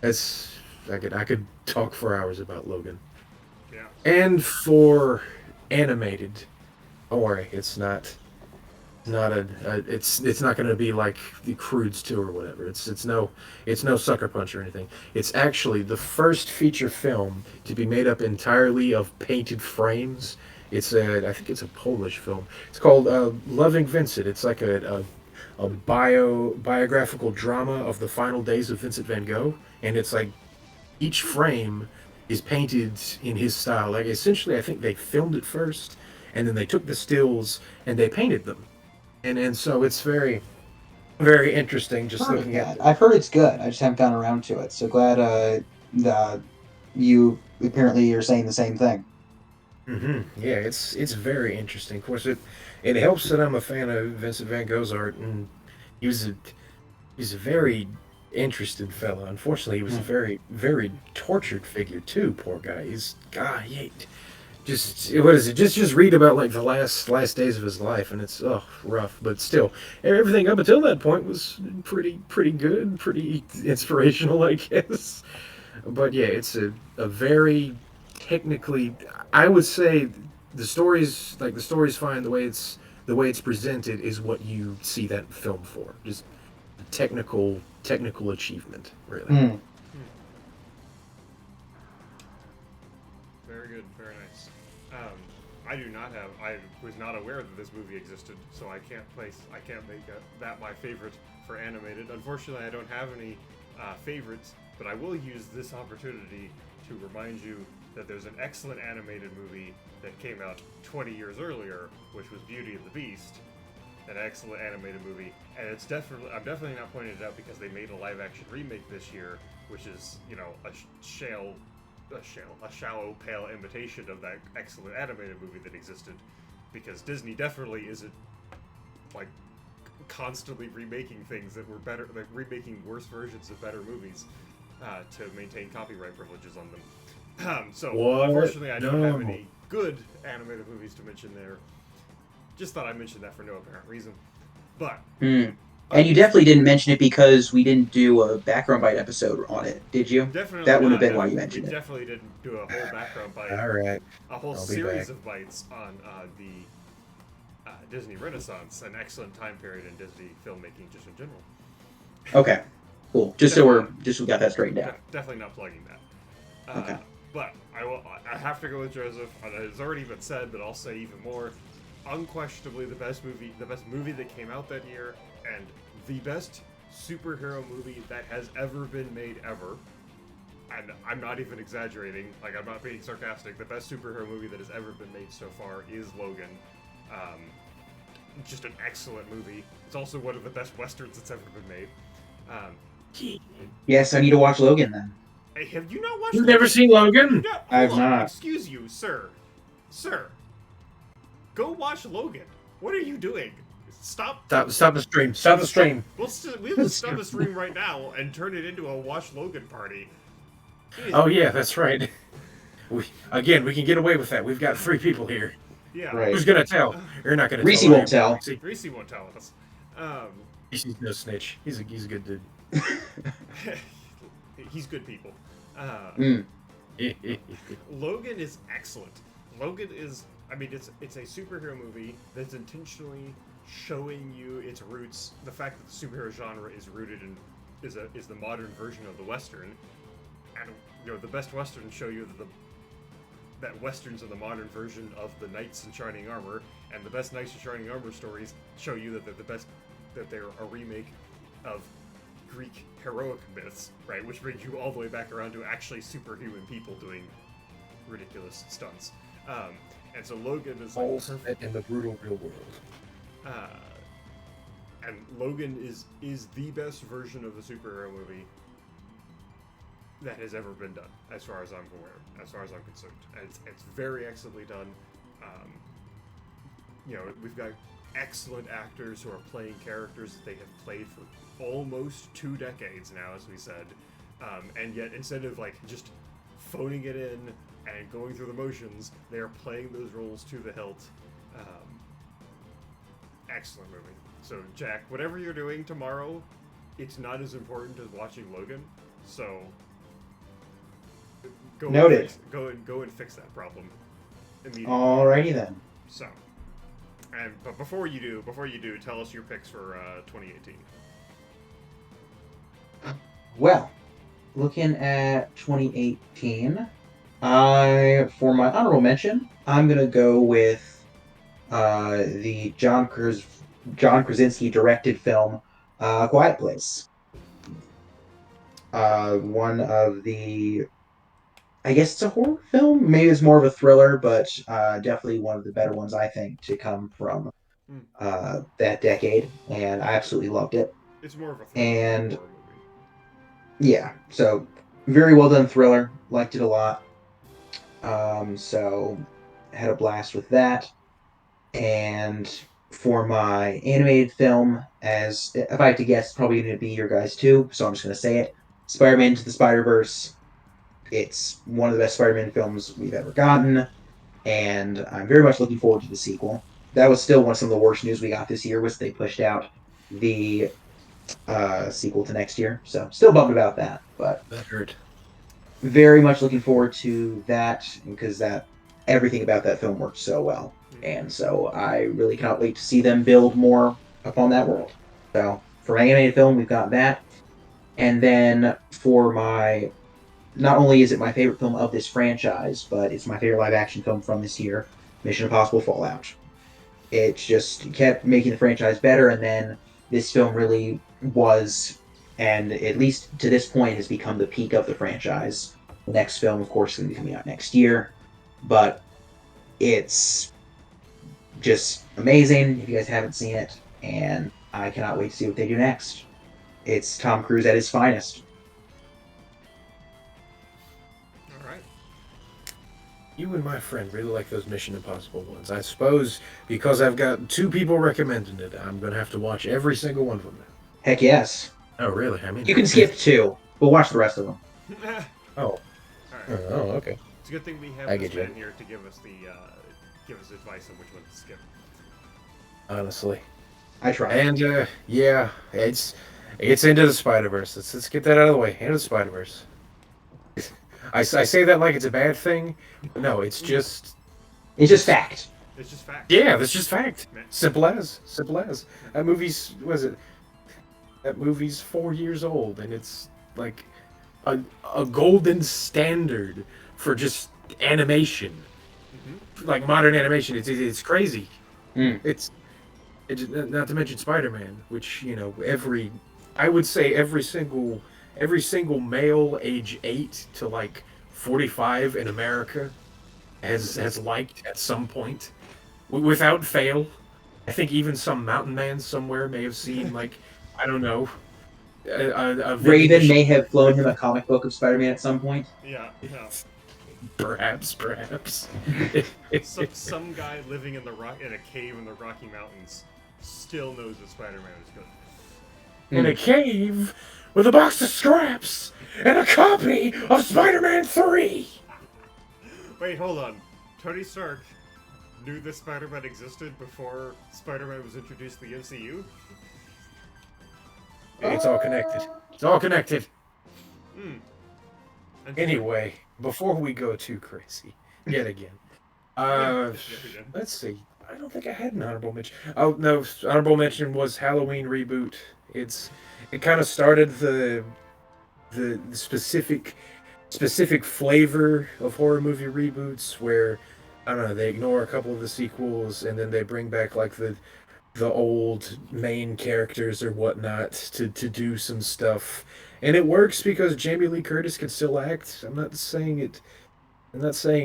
that's I could talk for hours about Logan. Yeah. And for animated, don't worry, it's not it's not going to be like the Croods 2 or whatever. It's no Sucker Punch or anything. It's actually the first feature film to be made up entirely of painted frames. I think it's a Polish film. It's called Loving Vincent. It's like a biographical drama of the final days of Vincent van Gogh, and it's like each frame is painted in his style. Like essentially, I think they filmed it first, and then they took the stills and they painted them, and so it's very, very interesting. Just Heard of looking at that. I've heard it's good. I just haven't gotten around to it. So glad you apparently are saying the same thing. Yeah, it's very interesting. Of course, it helps that I'm a fan of Vincent van Gogh's art, and he was a he's a very interested fellow. Unfortunately, he was a very, very tortured figure too. Poor guy. Just what is it? Just read about like the last days of his life, and it's rough. But still, everything up until that point was pretty good, pretty inspirational, I guess. But yeah, it's a very technically, I would say the story's fine. The way it's presented is what you see that film for. Just technical achievement, really. Very good, very nice. I was not aware that this movie existed, so I can't make that my favorite for animated. Unfortunately, I don't have any favorites, but I will use this opportunity to remind you that there's an excellent animated movie that came out 20 years earlier, which was Beauty and the Beast. An excellent animated movie, and I'm definitely not pointing it out because they made a live action remake this year, which is a shallow, pale imitation of that excellent animated movie that existed, because Disney definitely isn't like constantly remaking things that were better, like remaking worse versions of better movies to maintain copyright privileges on them. So unfortunately, I don't have any good animated movies to mention there. Just thought I'd mention that for no apparent reason. But And you definitely didn't mention it because we didn't do a background bite episode on it, did you? Definitely that would not. have been why you mentioned we it. Definitely didn't do a whole background bite. All right. A whole I'll be series back. of bites on the Disney Renaissance, an excellent time period in Disney filmmaking, just in general. Okay, cool. Just so we got that straightened out. Definitely not plugging that. Okay. But I have to go with Joseph. It's already been said, but I'll say even more. Unquestionably the best movie that came out that year, and the best superhero movie that has ever been made ever. And I'm not even exaggerating, like I'm not being sarcastic. The best superhero movie that has ever been made so far is Logan. Just an excellent movie. It's also one of the best westerns that's ever been made. Yes, I need to watch Logan then. Hey, have you not watched? You've never seen Logan? No, I have hold on. not. Excuse you, sir. Sir, go watch Logan. What are you doing? Stop. Stop the stream. Stop the stream. We will stop the stream right now and turn it into a watch Logan party. Oh yeah, that's right. We can get away with that. We've got 3 people here. Yeah. Right. Who's gonna tell? You're not gonna Reese tell. won't tell. Reese won't tell us. Reese's no snitch. He's a good dude. He's good people. It's Logan is excellent. Logan is, I mean, it's a superhero movie that's intentionally showing you its roots. The fact that the superhero genre is rooted in is the modern version of the Western, and the best Westerns show you that Westerns are the modern version of the Knights in Shining Armor, and the best Knights in Shining Armor stories show you that they're a remake of Greek heroic myths, right? Which brings you all the way back around to actually superhuman people doing ridiculous stunts. And so Logan is like all set in the brutal real world. And Logan is the best version of the superhero movie that has ever been done, as far as I'm aware, as far as I'm concerned. And it's very excellently done. We've got excellent actors who are playing characters that they have played for almost 2 decades now, as we said. And yet, instead of like just phoning it in and going through the motions, they are playing those roles to the hilt. Excellent movie. So, Jack, whatever you're doing tomorrow, it's not as important as watching Logan. So, Noted. Go and fix that problem immediately. Alrighty then. So, but before you do, tell us your picks for 2018. Well, looking at 2018, for my honorable mention, I'm gonna go with the John Krasinski directed film, Quiet Place. One of the, I guess it's a horror film. Maybe it's more of a thriller, but definitely one of the better ones, I think, to come from that decade, and I absolutely loved it. It's more of a thriller And than a horror movie. yeah, so very well done thriller. Liked it a lot. So had a blast with that. And for my animated film, as if I had to guess, it's probably going to be your guys too. So I'm just going to say it: Spider-Man Into the Spider-Verse. It's one of the best Spider-Man films we've ever gotten, and I'm very much looking forward to the sequel. That was still one of some of the worst news we got this year, was they pushed out the sequel to next year. So still bummed about that, but That hurt. very much looking forward to that, because everything about that film worked so well. And so I really cannot wait to see them build more upon that world. So for my animated film, we've got that. And then for my, not only is it my favorite film of this franchise, but it's my favorite live action film from this year, Mission Impossible Fallout. It just kept making the franchise better, and then this film really was, and at least to this point, has become the peak of the franchise. The next film, of course, is going to be coming out next year, but it's just amazing if you guys haven't seen it, and I cannot wait to see what they do next. It's Tom Cruise at his finest. All right. You and my friend really like those Mission Impossible ones. I suppose because I've got 2 people recommending it, I'm going to have to watch every single one of them now. Heck yes. Oh, really? I mean, You can skip 2, but watch the rest of them. Oh. All right. Oh, okay. It's a good thing we have I this get you. man here to give us advice on which one to skip. Honestly. I tried. And, yeah, it's Into the Spider-Verse. Let's get that out of the way. Into the Spider-Verse. I say that like it's a bad thing. But no, it's just... It's just fact. It's just fact. Yeah, that's just fact. Man. Simple as. That movie's 4 years old, and it's like a golden standard for just animation. Mm-hmm. Like modern animation. It's crazy. Mm. It's not to mention Spider-Man, which, I would say every single male age 8 to like 45 in America has liked at some point, without fail. I think even some mountain man somewhere may have seen, like, I don't know, a Raven may have flown him a comic book of Spider-Man at some point. Yeah. Perhaps. Some guy living in a cave in the Rocky Mountains still knows that Spider-Man is good. In a cave with a box of scraps and a copy of Spider-Man 3. Wait, hold on. Tony Stark knew this Spider-Man existed before Spider-Man was introduced to the MCU? It's all connected. It's all connected. And Anyway, before we go too crazy, yet again, let's see. I don't think I had an honorable mention. Oh no, honorable mention was Halloween reboot. It kind of started the specific flavor of horror movie reboots where I don't know, they ignore a couple of the sequels and then they bring back like the old main characters or whatnot to do some stuff. And it works because Jamie Lee Curtis can still act. I'm not saying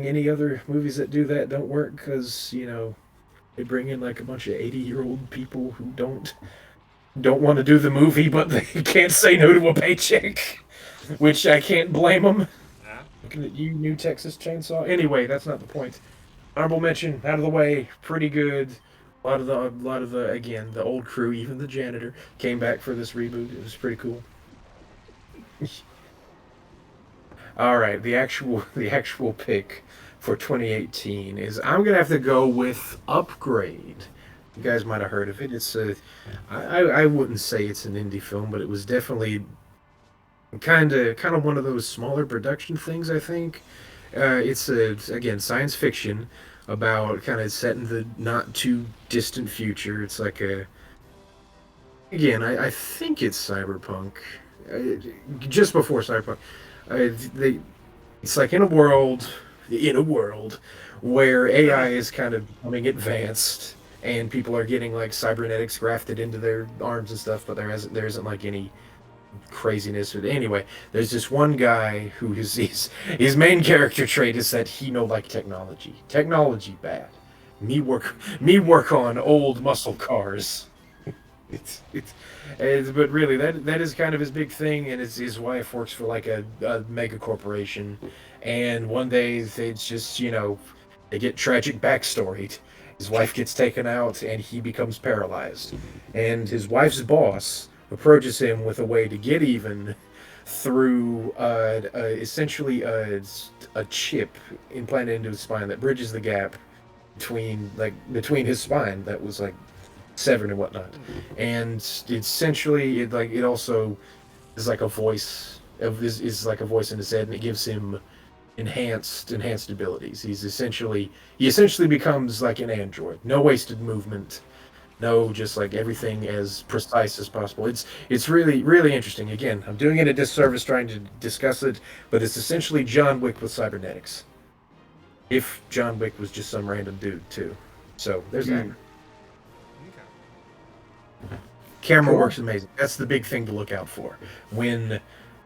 any other movies that do that don't work because, you know, they bring in like a bunch of 80-year-old people who don't want to do the movie, but they can't say no to a paycheck, which I can't blame them. yeah. Looking at you, New Texas Chainsaw. Anyway, that's not the point. Honorable mention, out of the way, pretty good. A lot of the again, the old crew, even the janitor, came back for this reboot. It was pretty cool. All right, the actual pick for 2018 is I'm gonna have to go with Upgrade. You guys might have heard of it. I wouldn't say it's an indie film, but it was definitely kind of one of those smaller production things. I think again science fiction about kind of set in the not too distant future. It's like I think it's cyberpunk, just before cyberpunk. It's like in a world where AI is kind of becoming advanced and people are getting like cybernetics grafted into their arms and stuff, but there isn't like any craziness. But anyway, there's this one guy who his main character trait is that he no like technology. Technology bad. Me work on old muscle cars. But really that is kind of his big thing, and his wife works for like a mega corporation, and one day it's just they get tragic backstory. His wife gets taken out and he becomes paralyzed, and his wife's boss approaches him with a way to get even through essentially a chip implanted into his spine that bridges the gap between his spine that was like severed and whatnot, and essentially it also is like a voice is like a voice in his head, and it gives him enhanced abilities. He essentially becomes like an android, no wasted movement, no, just like everything as precise as possible. It's really interesting. Again, I'm doing it a disservice trying to discuss it, but it's essentially John Wick with cybernetics. If John Wick was just some random dude too, so there's that. Camera Cool. works amazing. That's the big thing to look out for.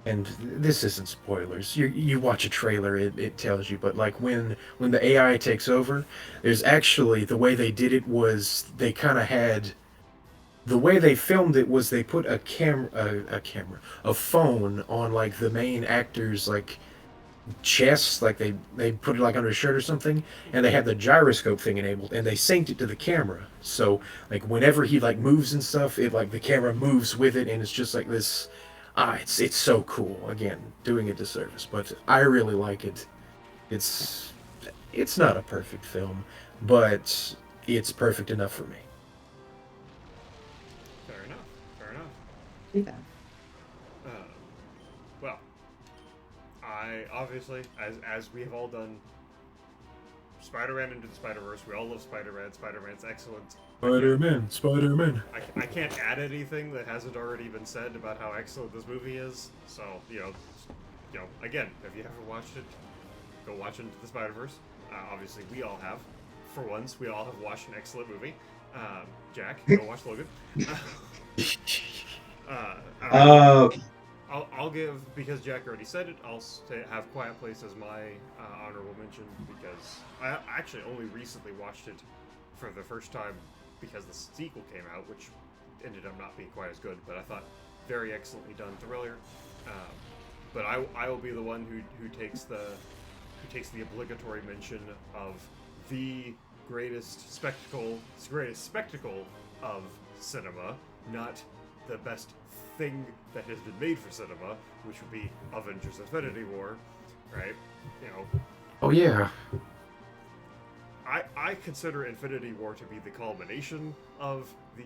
And this isn't spoilers. You watch a trailer, it tells you. But like when the AI takes over, there's actually the way they did it was they kind of had the way they filmed it was they put a phone on like the main actor's like chest, like they put it like under a shirt or something, and they had the gyroscope thing enabled, and they synced it to the camera. So like whenever he like moves and stuff, it like the camera moves with it, and it's just like this. It's so cool. Again, doing a disservice, but I really like it. It's not a perfect film, but it's perfect enough for me. Fair enough. Fair enough. Yeah. Well, I obviously, as we have all done, Spider-Man Into the Spider-Verse. We all love Spider-Man. Spider-Man's excellent. Spider-Man. I can't add anything that hasn't already been said about how excellent this movie is. So again, if you haven't watched it, go watch Into the Spider-Verse. Obviously, we all have. For once, we all have watched an excellent movie. Jack, go watch Logan. Okay. I'll give, because Jack already said it, I'll have Quiet Place as my honorable mention, because I actually only recently watched it for the first time because the sequel came out, which ended up not being quite as good, but I thought very excellently done thriller. But I will be the one who takes the he takes the obligatory mention of the greatest spectacle of cinema, not the best thing that has been made for cinema, which would be Avengers: Infinity War, right? You know, Oh yeah. I consider Infinity War to be the culmination of the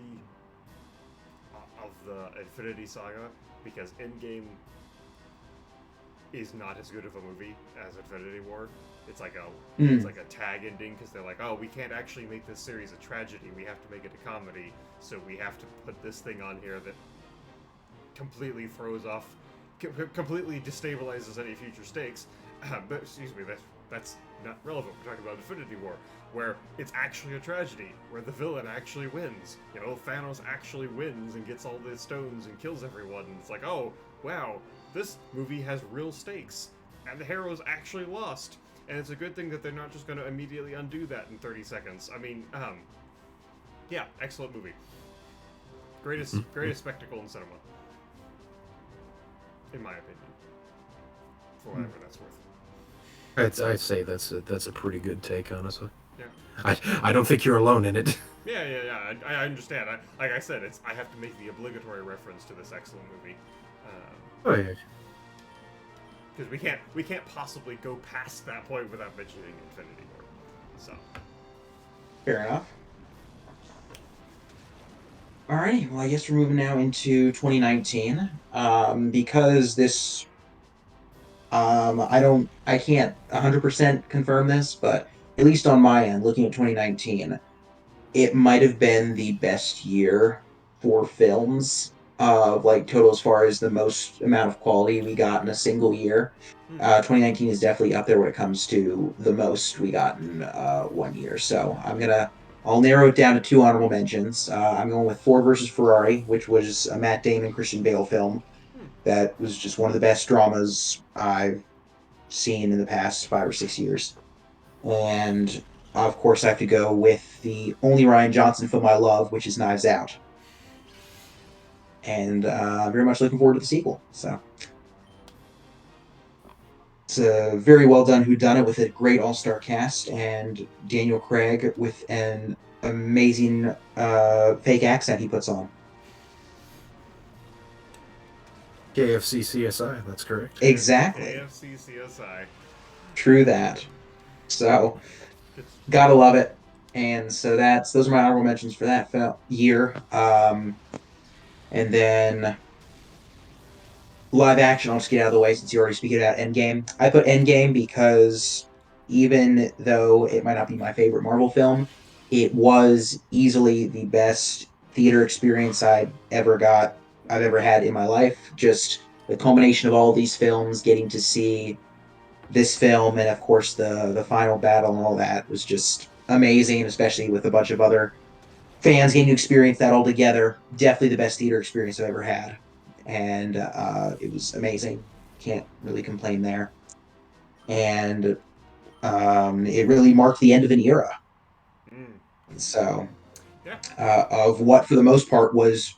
Infinity Saga, because Endgame is not as good of a movie as Infinity War. It's like a tag ending, because they're like, oh, we can't actually make this series a tragedy. We have to make it a comedy, so we have to put this thing on here that completely throws off, completely destabilizes any future stakes. But excuse me, that's not relevant. We're talking about Infinity War, where it's actually a tragedy, where the villain actually wins. You know, Thanos actually wins and gets all the stones and kills everyone. And it's like, oh, wow, this movie has real stakes, and the heroes actually lost. And it's a good thing that they're not just going to immediately undo that in 30 seconds. I mean, yeah, excellent movie. Greatest spectacle in cinema, in my opinion, for whatever that's worth. I'd say that's a pretty good take, honestly. Yeah. I don't think you're alone in it. Yeah. I understand. Like I said, I have to make the obligatory reference to this excellent movie. Oh yeah. Because we can't possibly go past that point without mentioning Infinity War. So. Fair enough. Alrighty, well, I guess we're moving now into 2019. Because this, I can't 100% confirm this, but at least on my end, looking at 2019, it might have been the best year for films of like total as far as the most amount of quality we got in a single year. 2019 is definitely up there when it comes to the most we got in 1 year. So I'll narrow it down to two honorable mentions. I'm going with Ford versus Ferrari, which was a Matt Damon Christian Bale film that was just one of the best dramas I've seen in the past 5 or 6 years. And of course, I have to go with the only Ryan Johnson film I love, which is Knives Out. And I'm very much looking forward to the sequel. So it's a very well done whodunit with a great all-star cast and Daniel Craig with an amazing fake accent he puts on. KFC CSI, that's correct. Exactly. AFC CSI. True that. So gotta love it. And so those are my honorable mentions for that year. And then live action, I'll just get out of the way since you're already speaking about Endgame. I put Endgame because even though it might not be my favorite Marvel film, it was easily the best theater experience I've ever had in my life. Just the culmination of all of these films, getting to see this film, and of course the final battle and all that was just amazing, especially with a bunch of other fans getting to experience that all together. Definitely the best theater experience I've ever had, and it was amazing. Can't really complain there. And it really marked the end of an era. So, Yeah. of what for the most part was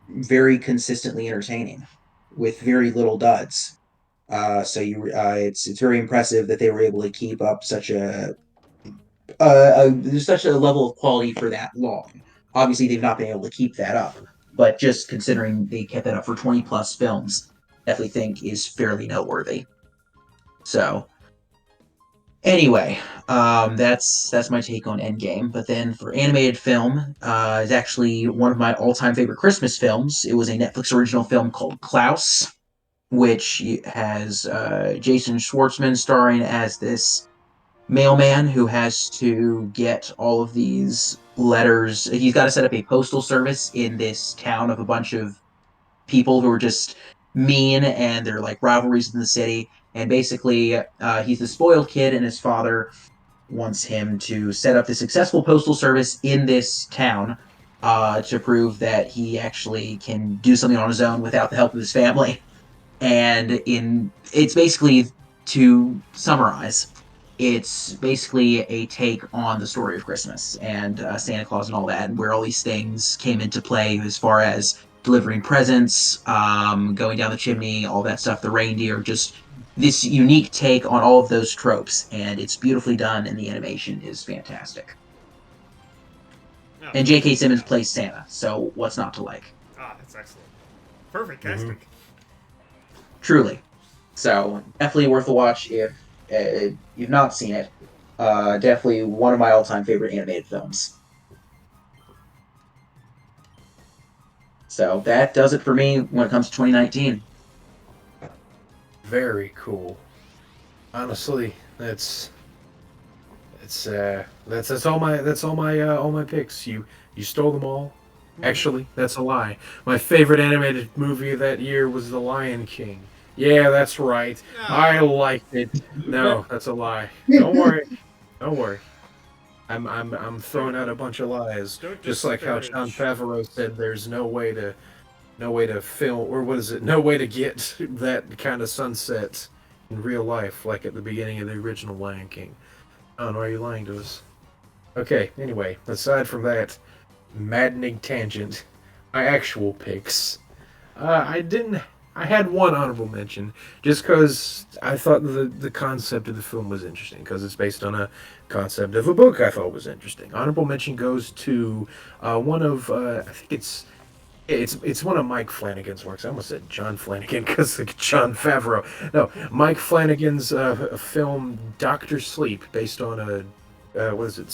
very consistently entertaining, with very little duds. It's very impressive that they were able to keep up such a level of quality for that long. Obviously, they've not been able to keep that up, but just considering they kept that up for 20 plus films, definitely think is fairly noteworthy. So, anyway, that's my take on Endgame. But then for animated film, is actually one of my all time favorite Christmas films. It was a Netflix original film called Klaus, which has Jason Schwartzman starring as this mailman who has to get all of these letters. He's got to set up a postal service in this town of a bunch of people who are just mean, and they're like rivalries in the city. And basically, he's the spoiled kid, and his father wants him to set up the successful postal service in this town to prove that he actually can do something on his own without the help of his family. And it's basically, to summarize, it's basically a take on the story of Christmas and Santa Claus and all that, and where all these things came into play as far as delivering presents, going down the chimney, all that stuff, the reindeer, just this unique take on all of those tropes, and it's beautifully done, and the animation is fantastic. No, And J.K. Simmons plays Santa, so what's not to like? that's excellent. Perfect Mhm. casting. Truly. So definitely worth a watch if you've not seen it. Definitely one of my all-time favorite animated films. So that does it for me when it comes to 2019. Very cool. Honestly, that's all my picks. You stole them all. Actually, that's a lie. My favorite animated movie of that year was The Lion King. Yeah, that's right. I liked it. No, that's a lie. Don't worry. Don't worry. I'm throwing out a bunch of lies. Don't Just like how Sean disparage. Favreau said there's no way to film, or what is it? No way to get that kind of sunset in real life, like at the beginning of the original Lion King. Oh, why are you lying to us? Okay, anyway, aside from that maddening tangent, my actual picks. I didn't. I had one honorable mention just because I thought the concept of the film was interesting because it's based on a concept of a book I thought was interesting. Honorable mention goes to one of I think it's one of Mike Flanagan's works. I almost said John Flanagan because John Favreau. No, Mike Flanagan's film Doctor Sleep, based on a what is it?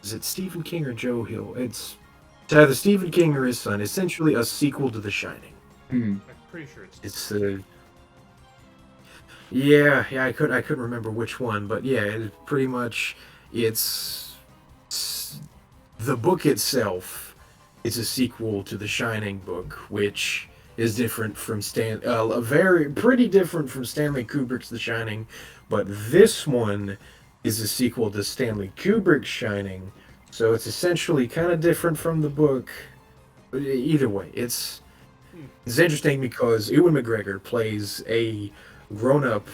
Is it Stephen King or Joe Hill? It's either Stephen King or his son. Essentially, a sequel to The Shining. Hmm. I'm pretty sure it's. It's yeah. I couldn't remember which one, but yeah, pretty much it's the book itself is a sequel to the Shining book, which is different from a very pretty different from Stanley Kubrick's The Shining, but this one is a sequel to Stanley Kubrick's Shining, so it's essentially kind of different from the book. Either way, it's interesting because Ewan McGregor plays a grown-up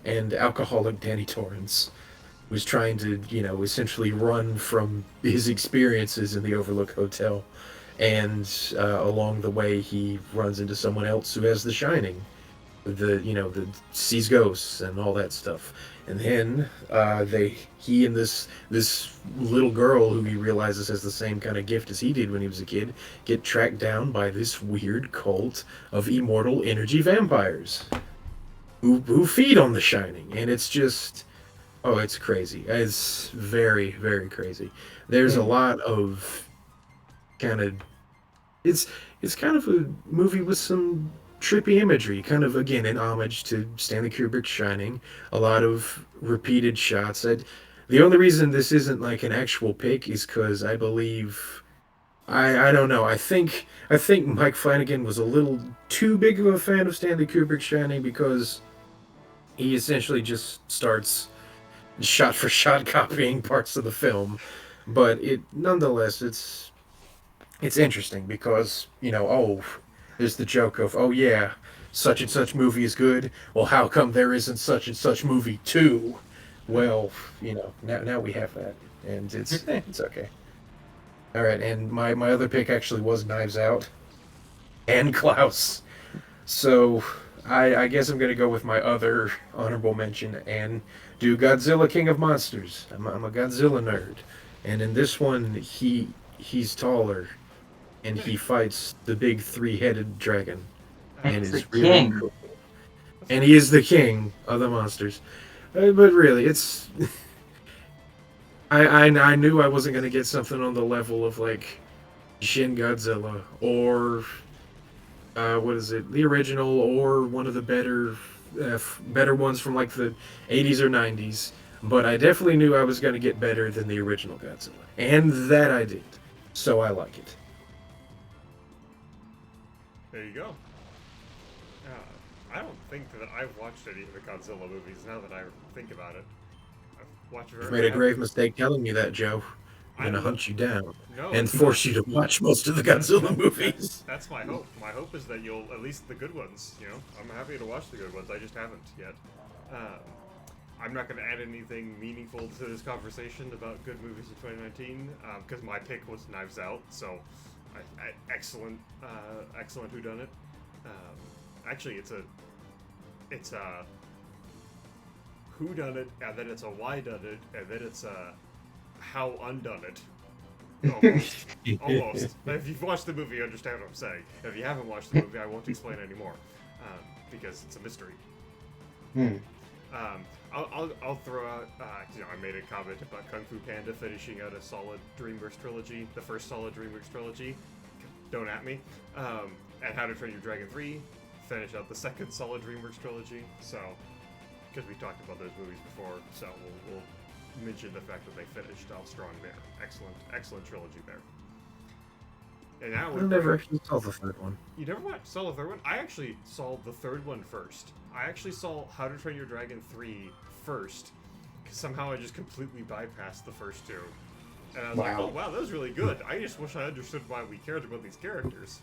and alcoholic Danny Torrance who's trying to, essentially run from his experiences in the Overlook Hotel. And along the way, he runs into someone else who has The Shining, the sees ghosts and all that stuff. And then he and this little girl who he realizes has the same kind of gift as he did when he was a kid get tracked down by this weird cult of immortal energy vampires who feed on The Shining, and it's just oh, it's crazy. It's very, very crazy. There's a lot of kind of it's it's kind of a movie with some trippy imagery, kind of again an homage to Stanley Kubrick's Shining. A lot of repeated shots. The only reason this isn't like an actual pick is because I believe I don't know. I think Mike Flanagan was a little too big of a fan of Stanley Kubrick's Shining because he essentially just starts shot for shot copying parts of the film, but it nonetheless it's interesting because there's the joke of oh yeah, such and such movie is good. Well, how come there isn't such and such movie too? Well, now we have that, and it's okay. All right, and my other pick actually was Knives Out and Klaus. So I guess I'm gonna go with my other honorable mention and do Godzilla King of Monsters. I'm a Godzilla nerd, and in this one he's taller and he fights the big three-headed dragon, And and he's the is really king. cool. And he is the king of the monsters. But really, it's I knew I wasn't gonna get something on the level of like Shin Godzilla or what is it, the original, or one of the better ones from like the 80s or 90s. But I definitely knew I was going to get better than the original Godzilla, and that I did. So I like it. There you go. I don't think that I've watched any of the Godzilla movies now that I think about it. I've watched You've made a grave mistake telling me that, Joe. I'm I going to lo- hunt you down No, and it's force not. you to watch most of the Godzilla movies. That's my hope. My hope is that you'll at least the good ones. I'm happy to watch the good ones. I just haven't yet. Um, I'm not going to add anything meaningful to this conversation about good movies of 2019 because my pick was Knives Out. So, excellent whodunit. Actually, it's a who done it, and then it's a why done it, and then it's a how undone it. Almost. Almost. If you've watched the movie, you understand what I'm saying. If you haven't watched the movie, I won't explain anymore, because it's a mystery. Hmm. I'll throw out, I made a comment about Kung Fu Panda finishing out a solid DreamWorks trilogy, the first solid DreamWorks trilogy. Don't at me. And How to Train Your Dragon 3 finish out the second solid DreamWorks trilogy. So, because we talked about those movies before, so we'll mention the fact that they finished off strong there. Excellent trilogy there. And now I never actually saw the third one. You never saw the third one? I actually saw the third one first. I actually saw How to Train Your Dragon 3 first, because somehow I just completely bypassed the first two. And I was like, oh wow, that was really good. I just wish I understood why we cared about these characters.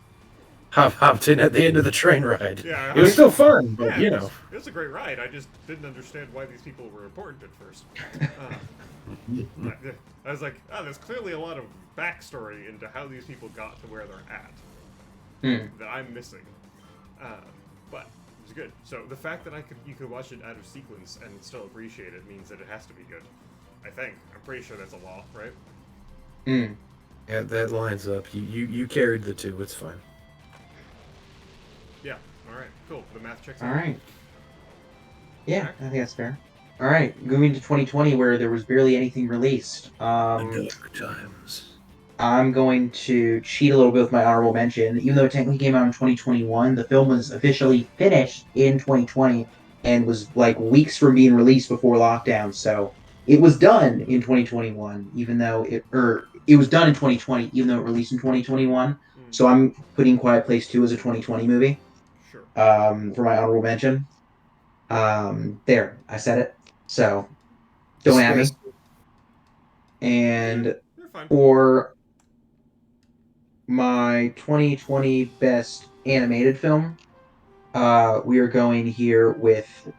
Hopped in at the end of the train ride. Yeah, it was still fun, but yeah, you know. It was a great ride. I just didn't understand why these people were important at first. I was like, there's clearly a lot of backstory into how these people got to where they're at that I'm missing. But it was good. So the fact that you could watch it out of sequence and still appreciate it means that it has to be good. I think. I'm pretty sure that's a law, right? Yeah, that lines up. You carried the two. It's fine. Yeah. All right. Cool. The math checks All out. right. Yeah, I think that's fair. All right, moving to 2020, where there was barely anything released. Dark times. I'm going to cheat a little bit with my honorable mention. Even though it technically came out in 2021, the film was officially finished in 2020 and was like weeks from being released before lockdown. So it was done in 2021, even though it was done in 2020, even though it released in 2021. So I'm putting Quiet Place 2 as a 2020 movie. Sure. For my honorable mention. There, I said it. So don't at me. And You're fine. for my 2020 best animated film, we are going here with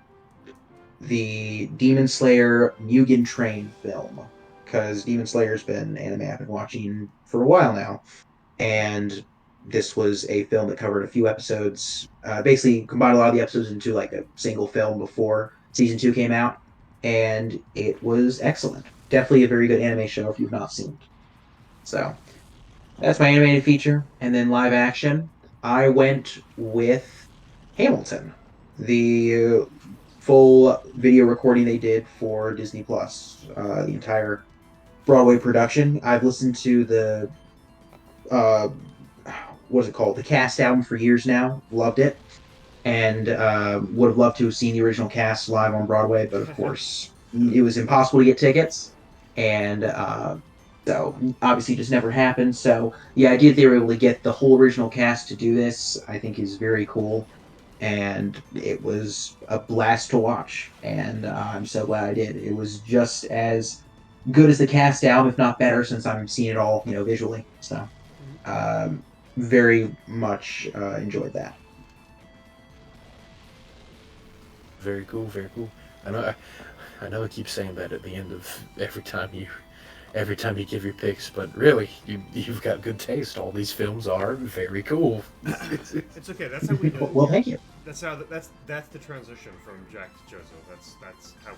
the Demon Slayer Mugen Train film, because Demon Slayer's been anime I've been watching for a while now, and this was a film that covered a few episodes, basically combined a lot of the episodes into like a single film before season 2 came out, and it was excellent. Definitely a very good anime show if you've not seen it. So that's my animated feature. And then live action, I went with Hamilton, the full video recording they did for Disney Plus, the entire Broadway production. I've listened to the what is it called? The cast album for years now. Loved it. And would have loved to have seen the original cast live on Broadway, but of course it was impossible to get tickets. And so obviously just never happened. So the idea that they were able to get the whole original cast to do this, I think is very cool. And it was a blast to watch. And I'm so glad I did. It was just as good as the cast album, if not better, since I'm seeing it all, visually. So very much enjoyed that. Very cool, very cool. I know I keep saying that at the end of every time you give your picks, but really, you've got good taste. All these films are very cool. It's okay. That's how we know. Well, thank you. That's the transition from Jack to Jozo. That's how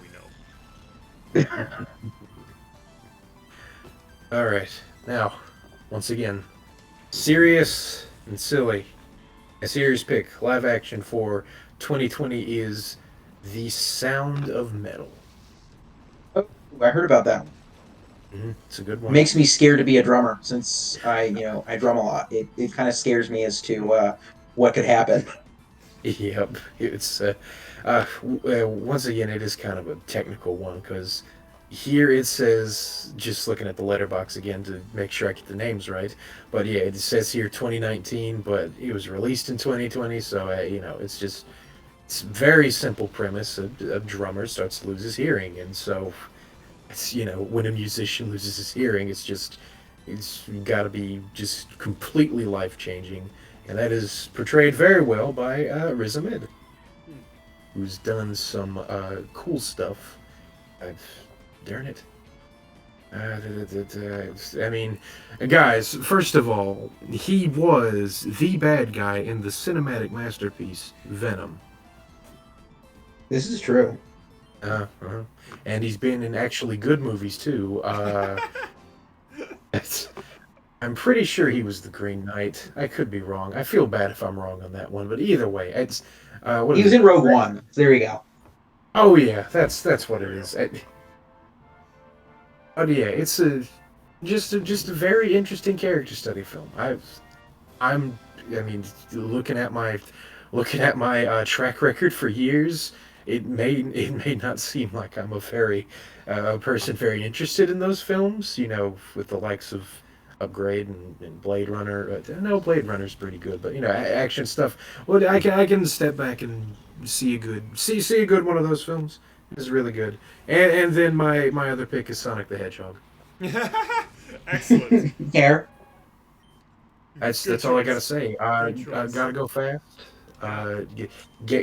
we know. All right, now, once again, serious and silly. A serious pick, live action for 2020 is The Sound of Metal. Oh, I heard about that. It's a good one. Makes me scared to be a drummer since I drum a lot. It kind of scares me as to what could happen. Yep, it's once again it is kind of a technical one because here it says, just looking at the letterbox again to make sure I get the names right, but yeah, it says here 2019, but it was released in 2020, so it's very simple premise. A drummer starts to lose his hearing, and so it's when a musician loses his hearing, it's got to be just completely life changing, and that is portrayed very well by Riz Ahmed, who's done some cool stuff. Darn it. I mean, guys, first of all, he was the bad guy in the cinematic masterpiece, Venom. This is true. Uh, and he's been in actually good movies too. It's, I'm pretty sure he was the Green Knight. I could be wrong. I feel bad if I'm wrong on that one, but either way, it's what He is was it? in Rogue One. So there you go. Oh yeah, that's what it There you is. But yeah, it's a very interesting character study film. I'm I mean looking at my track record for years, it may not seem like I'm a person very interested in those films. You know, with the likes of Upgrade and Blade Runner. No, Blade Runner's pretty good, but you know, action stuff. Well, I can step back and see a good one of those films. It's really good. And then my other pick is Sonic the Hedgehog. go. Excellent. Fair. That's Good all I gotta choice. say. Good I choice. gotta go fast. Yeah.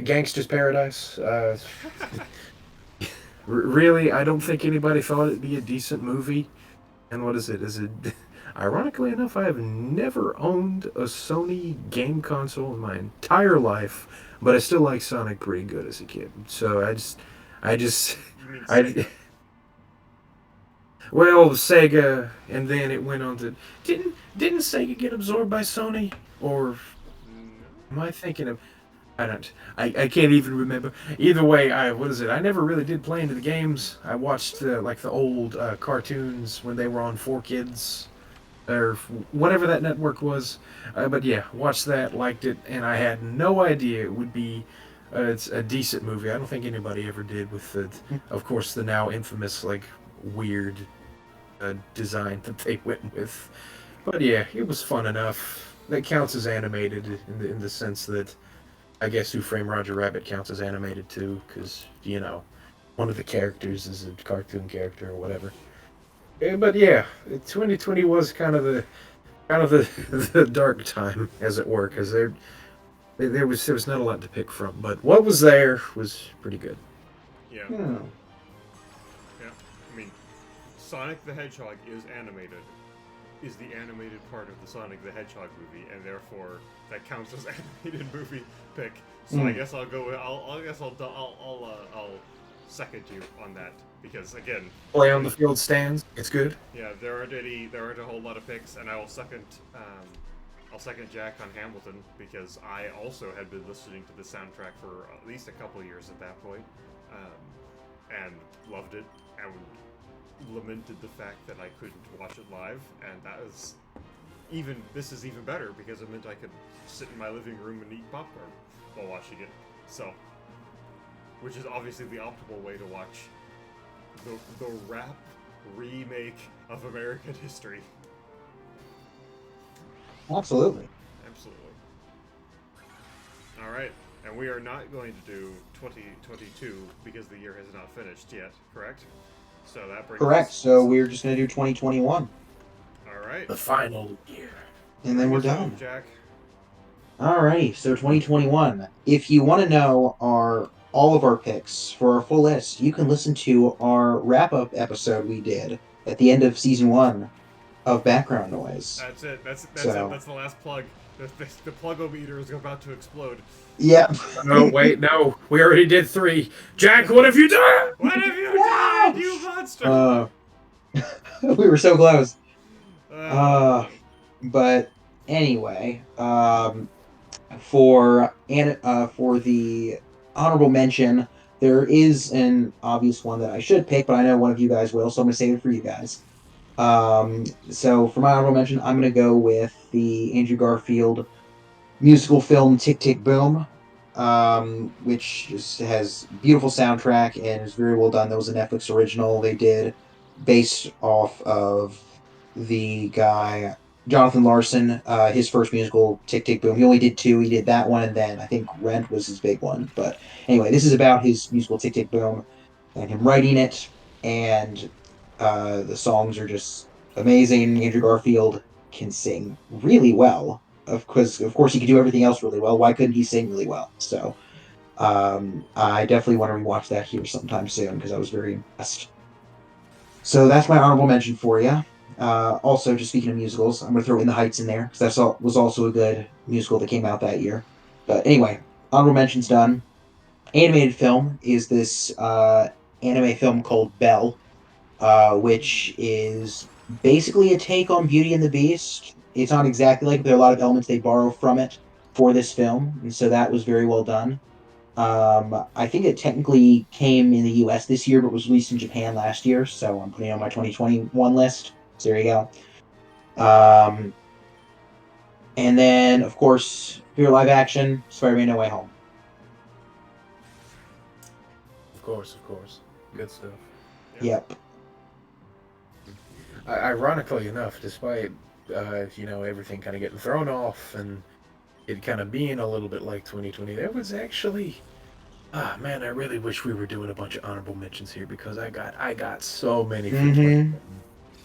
Gangster's Paradise. Really, I don't think anybody thought it'd be a decent movie. And what is it? Is it? Ironically enough, I have never owned a Sony game console in my entire life, but I still like Sonic pretty good as a kid. So I just, You mean I, Sega? well, Sega, and then it went on to didn't Sega get absorbed by Sony, or No. am I thinking of? I don't. I can't even remember. Either way, I what is it? I never really did play into the games. I watched like the old cartoons when they were on 4Kids or whatever that network was. But yeah, watched that, liked it, and I had no idea it would be. It's a decent movie. I don't think anybody ever did with the, of course, the now infamous like weird design that they went with. But yeah, it was fun enough. That counts as animated in the sense that I guess Who Framed Roger Rabbit counts as animated too, because you know one of the characters is a cartoon character or whatever. But yeah, 2020 was kind of the the dark time, as it were, because there was not a lot to pick from, but what was there was pretty good. Yeah. Hmm. Yeah. I mean, Sonic the Hedgehog is animated. Is the animated part of the Sonic the Hedgehog movie, and therefore that counts as animated movie pick. So I Hmm. guess I'll go. I guess I'll second you on that because again, Play on the 20, field stands. It's good. yeah, there aren't a whole lot of picks, and I will second. I'll second Jack on Hamilton because I also had been listening to the soundtrack for at least a couple of years at that point, and loved it and lamented the fact that I couldn't watch it live, and that is even this is even better because it meant I could sit in my living room and eat popcorn while watching it. So, which is obviously the optimal way to watch the rap remake of American history. Absolutely. Absolutely. All right, and we are not going to do 2022 because the year has not finished yet. Correct? So that brings Correct. us. So we're just gonna do 2021, All right, The final year. and then bring we're us home, done. Jack. Alrighty. So 2021. If you want to know all of our picks for our full list, you can listen to our wrap up episode we did at the end of season one of Background Noise. That's it. That's it. So That's the last plug. The plug-o-meter is about to explode. yeah. No, wait, no. We already did 3. Jack, what have you done? What have you No! done, you monster? We were so close. Uh, But anyway, for the honorable mention, there is an obvious one that I should pick, but I know one of you guys will, so I'm gonna save it for you guys. So for my honorable mention, I'm gonna go with the Andrew Garfield musical film Tick Tick Boom, which just has beautiful soundtrack and is very well done. That was a Netflix original they did based off of the guy Jonathan Larson, his first musical Tick Tick Boom. He only did two. He did that one, and then I think Rent was his big one. But anyway, this is about his musical Tick Tick Boom and him writing it, and the songs are just amazing. Andrew Garfield can sing really well. Of course, he could do everything else really well. Why couldn't he sing really well? So I definitely want to rewatch that here sometime soon because I was very impressed. So that's my honorable mention for you. Also, just speaking of musicals, I'm going to throw In the Heights in there because was also a good musical that came out that year. But anyway, honorable mentions done. animated film is this anime film called Belle, which is basically a take on Beauty and the Beast. It's not exactly like, but there are a lot of elements they borrow from it for this film, and so that was very well done. I think it technically came in the U.S. this year, but was released in Japan last year, so I'm putting it on my 2021 list. So there you go. Um, and then, of course, pure live action, Spider-Man: No Way Home. Of course, of course. Good stuff. Yeah. Yep. Ironically enough, despite everything kind of getting thrown off and it kind of being a little bit like 2020, there was actually man, I really wish we were doing a bunch of honorable mentions here because I got so many for 2020. Mm-hmm.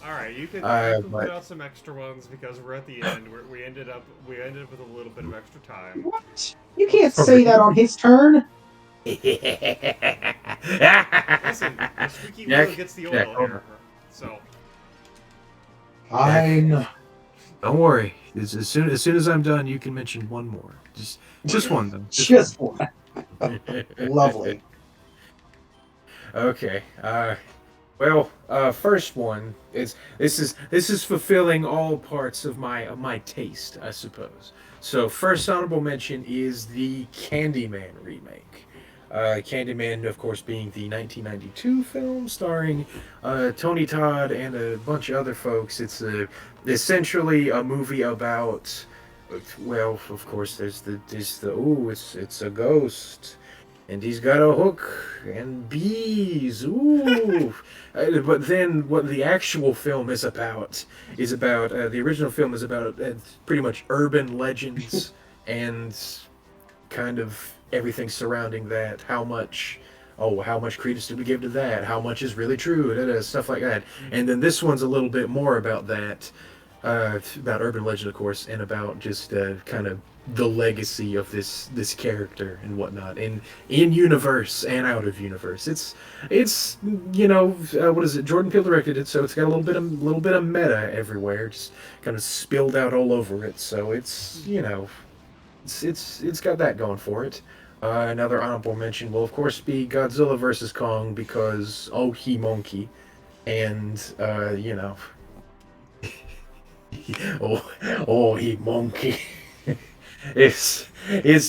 All right, you can put But out some extra ones because we're at the end. We ended up with a little bit of extra time. What? You can't say that on his turn. Listen, the squeaky Jack, wheel gets the Jack, oil hold here. So Fine. don't worry. As soon as I'm done, you can mention one more. Just one though. Just one. one. Lovely. Okay. Well, first one is this is fulfilling all parts of my taste, I suppose. So first honorable mention is the Candyman remake. Candyman, of course, being the 1992 film starring Tony Todd and a bunch of other folks. It's essentially a movie about, well, of course, there's the it's a ghost and he's got a hook and bees. Ooh. But then what the actual film is about the original film is about pretty much urban legends and kind of everything surrounding that. How much credence do we give to that? How much is really true? Stuff like that. And then this one's a little bit more about that, about urban legend, of course, and about just kind of the legacy of this character and whatnot in universe and out of universe. It's what is it? Jordan Peele directed it, so it's got a little bit of meta everywhere, just kind of spilled out all over it. So it's got that going for it. Another honorable mention will of course be Godzilla versus Kong because he monkey, and he monkey. It's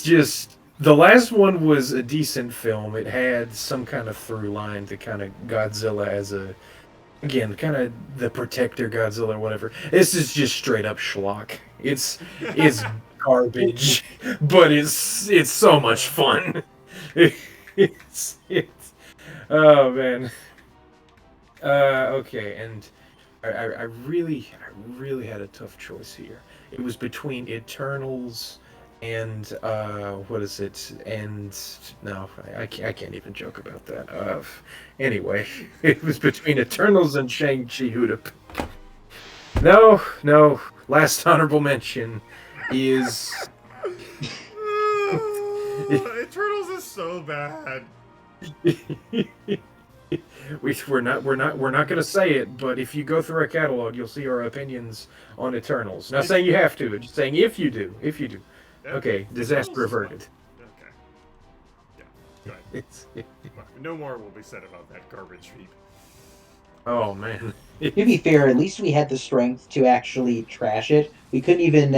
just the last one was a decent film. It had some kind of through line to kind of Godzilla as a again kind of the protector Godzilla or whatever. This is just straight up schlock. It's garbage, but it's so much fun. It's oh man. Okay, and I really had a tough choice here. It was between Eternals and what is it? And no, I can't even joke about that. Anyway, it was between Eternals and Shang-Chi. Who'd no. Last honorable mention is Eternals is so bad. we're not gonna say it, but if you go through our catalog, you'll see our opinions on Eternals. Not saying you have to, just saying if you do. Yeah, Okay, disaster Eternals is fun. averted. Okay. Yeah. Go ahead. No more will be said about that garbage heap. Oh man. To be fair, at least we had the strength to actually trash it. We couldn't even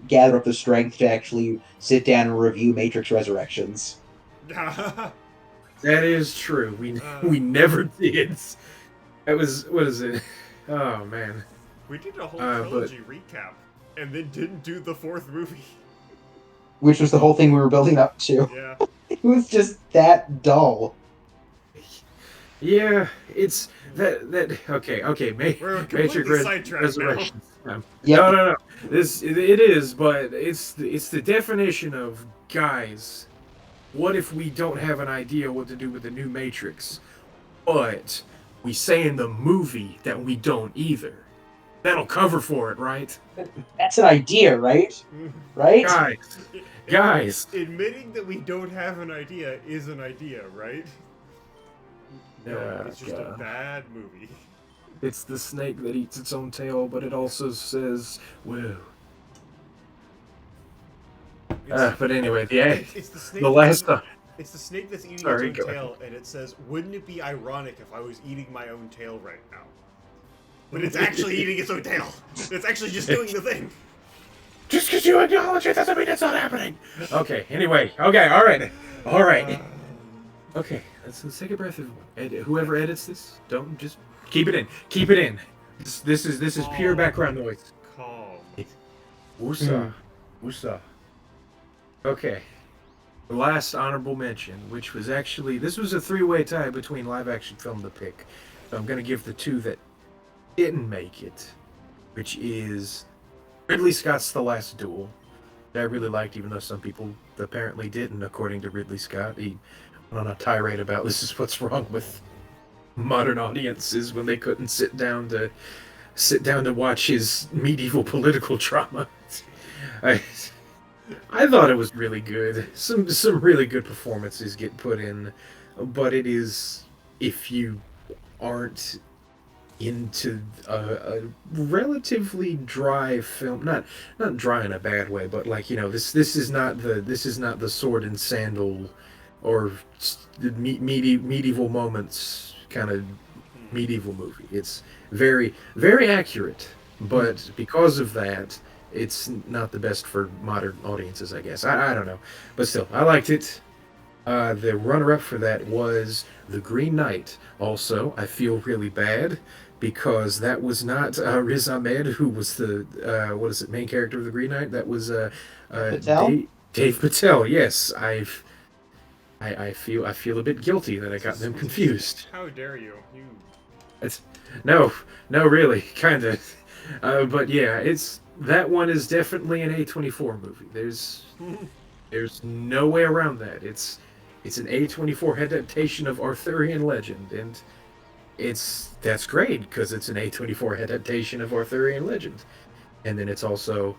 gather up the strength to actually sit down and review Matrix Resurrections. That is true. We never did. That was what is it? Oh man. We did a whole trilogy recap and then didn't do the fourth movie. Which was the whole thing we were building up to. Yeah. It was just that dull. Yeah, it's that okay. We're completely sidetracked now. Yep. No. It is, but it's the definition of guys. What if we don't have an idea what to do with the new Matrix, but we say in the movie that we don't either? That'll cover for it, right? That's an idea, right? Right? Guys. Admitting that we don't have an idea is an idea, right? No, it's just a bad movie. It's the snake that eats its own tail, but it also says, "Whoa." But anyway, It's the snake the last. It's the snake that's eating Sorry, its go own ahead. tail, and it says, "Wouldn't it be ironic if I was eating my own tail right now?" But it's actually eating its own tail. It's actually just doing the thing. Just because you acknowledge it doesn't mean it's not happening. Okay. Anyway. Okay. All right. All right. Okay. Let's take a breath. Whoever edits this, don't just keep it in. Keep it in. This is pure background noise. Calm. Woosah. Woosah. Okay. The last honorable mention, which was actually this was a three-way tie between live action film to pick. So I'm gonna give the two that didn't make it, which is Ridley Scott's The Last Duel. That I really liked, even though some people apparently didn't, according to Ridley Scott. He went on a tirade about this is what's wrong with modern audiences when they couldn't sit down to watch his medieval political drama. I thought it was really good. Some really good performances get put in, but it is if you aren't into a relatively dry film, not dry in a bad way, but like this is not the sword and sandal or the medieval moments kind of medieval movie. It's very very accurate, but because of that, it's not the best for modern audiences, I guess. I don't know, but still, I liked it. The runner-up for that was The Green Knight. Also, I feel really bad because that was not Riz Ahmed, who was the main character of The Green Knight. That was Patel? Dave Patel. Yes, I feel a bit guilty that I got them confused. How dare you? It's, no, really, kind of. But yeah, that one is definitely an A24 movie. There's no way around that. It's an A24 adaptation of Arthurian legend, and that's great because it's an A24 adaptation of Arthurian legend, and then it's also,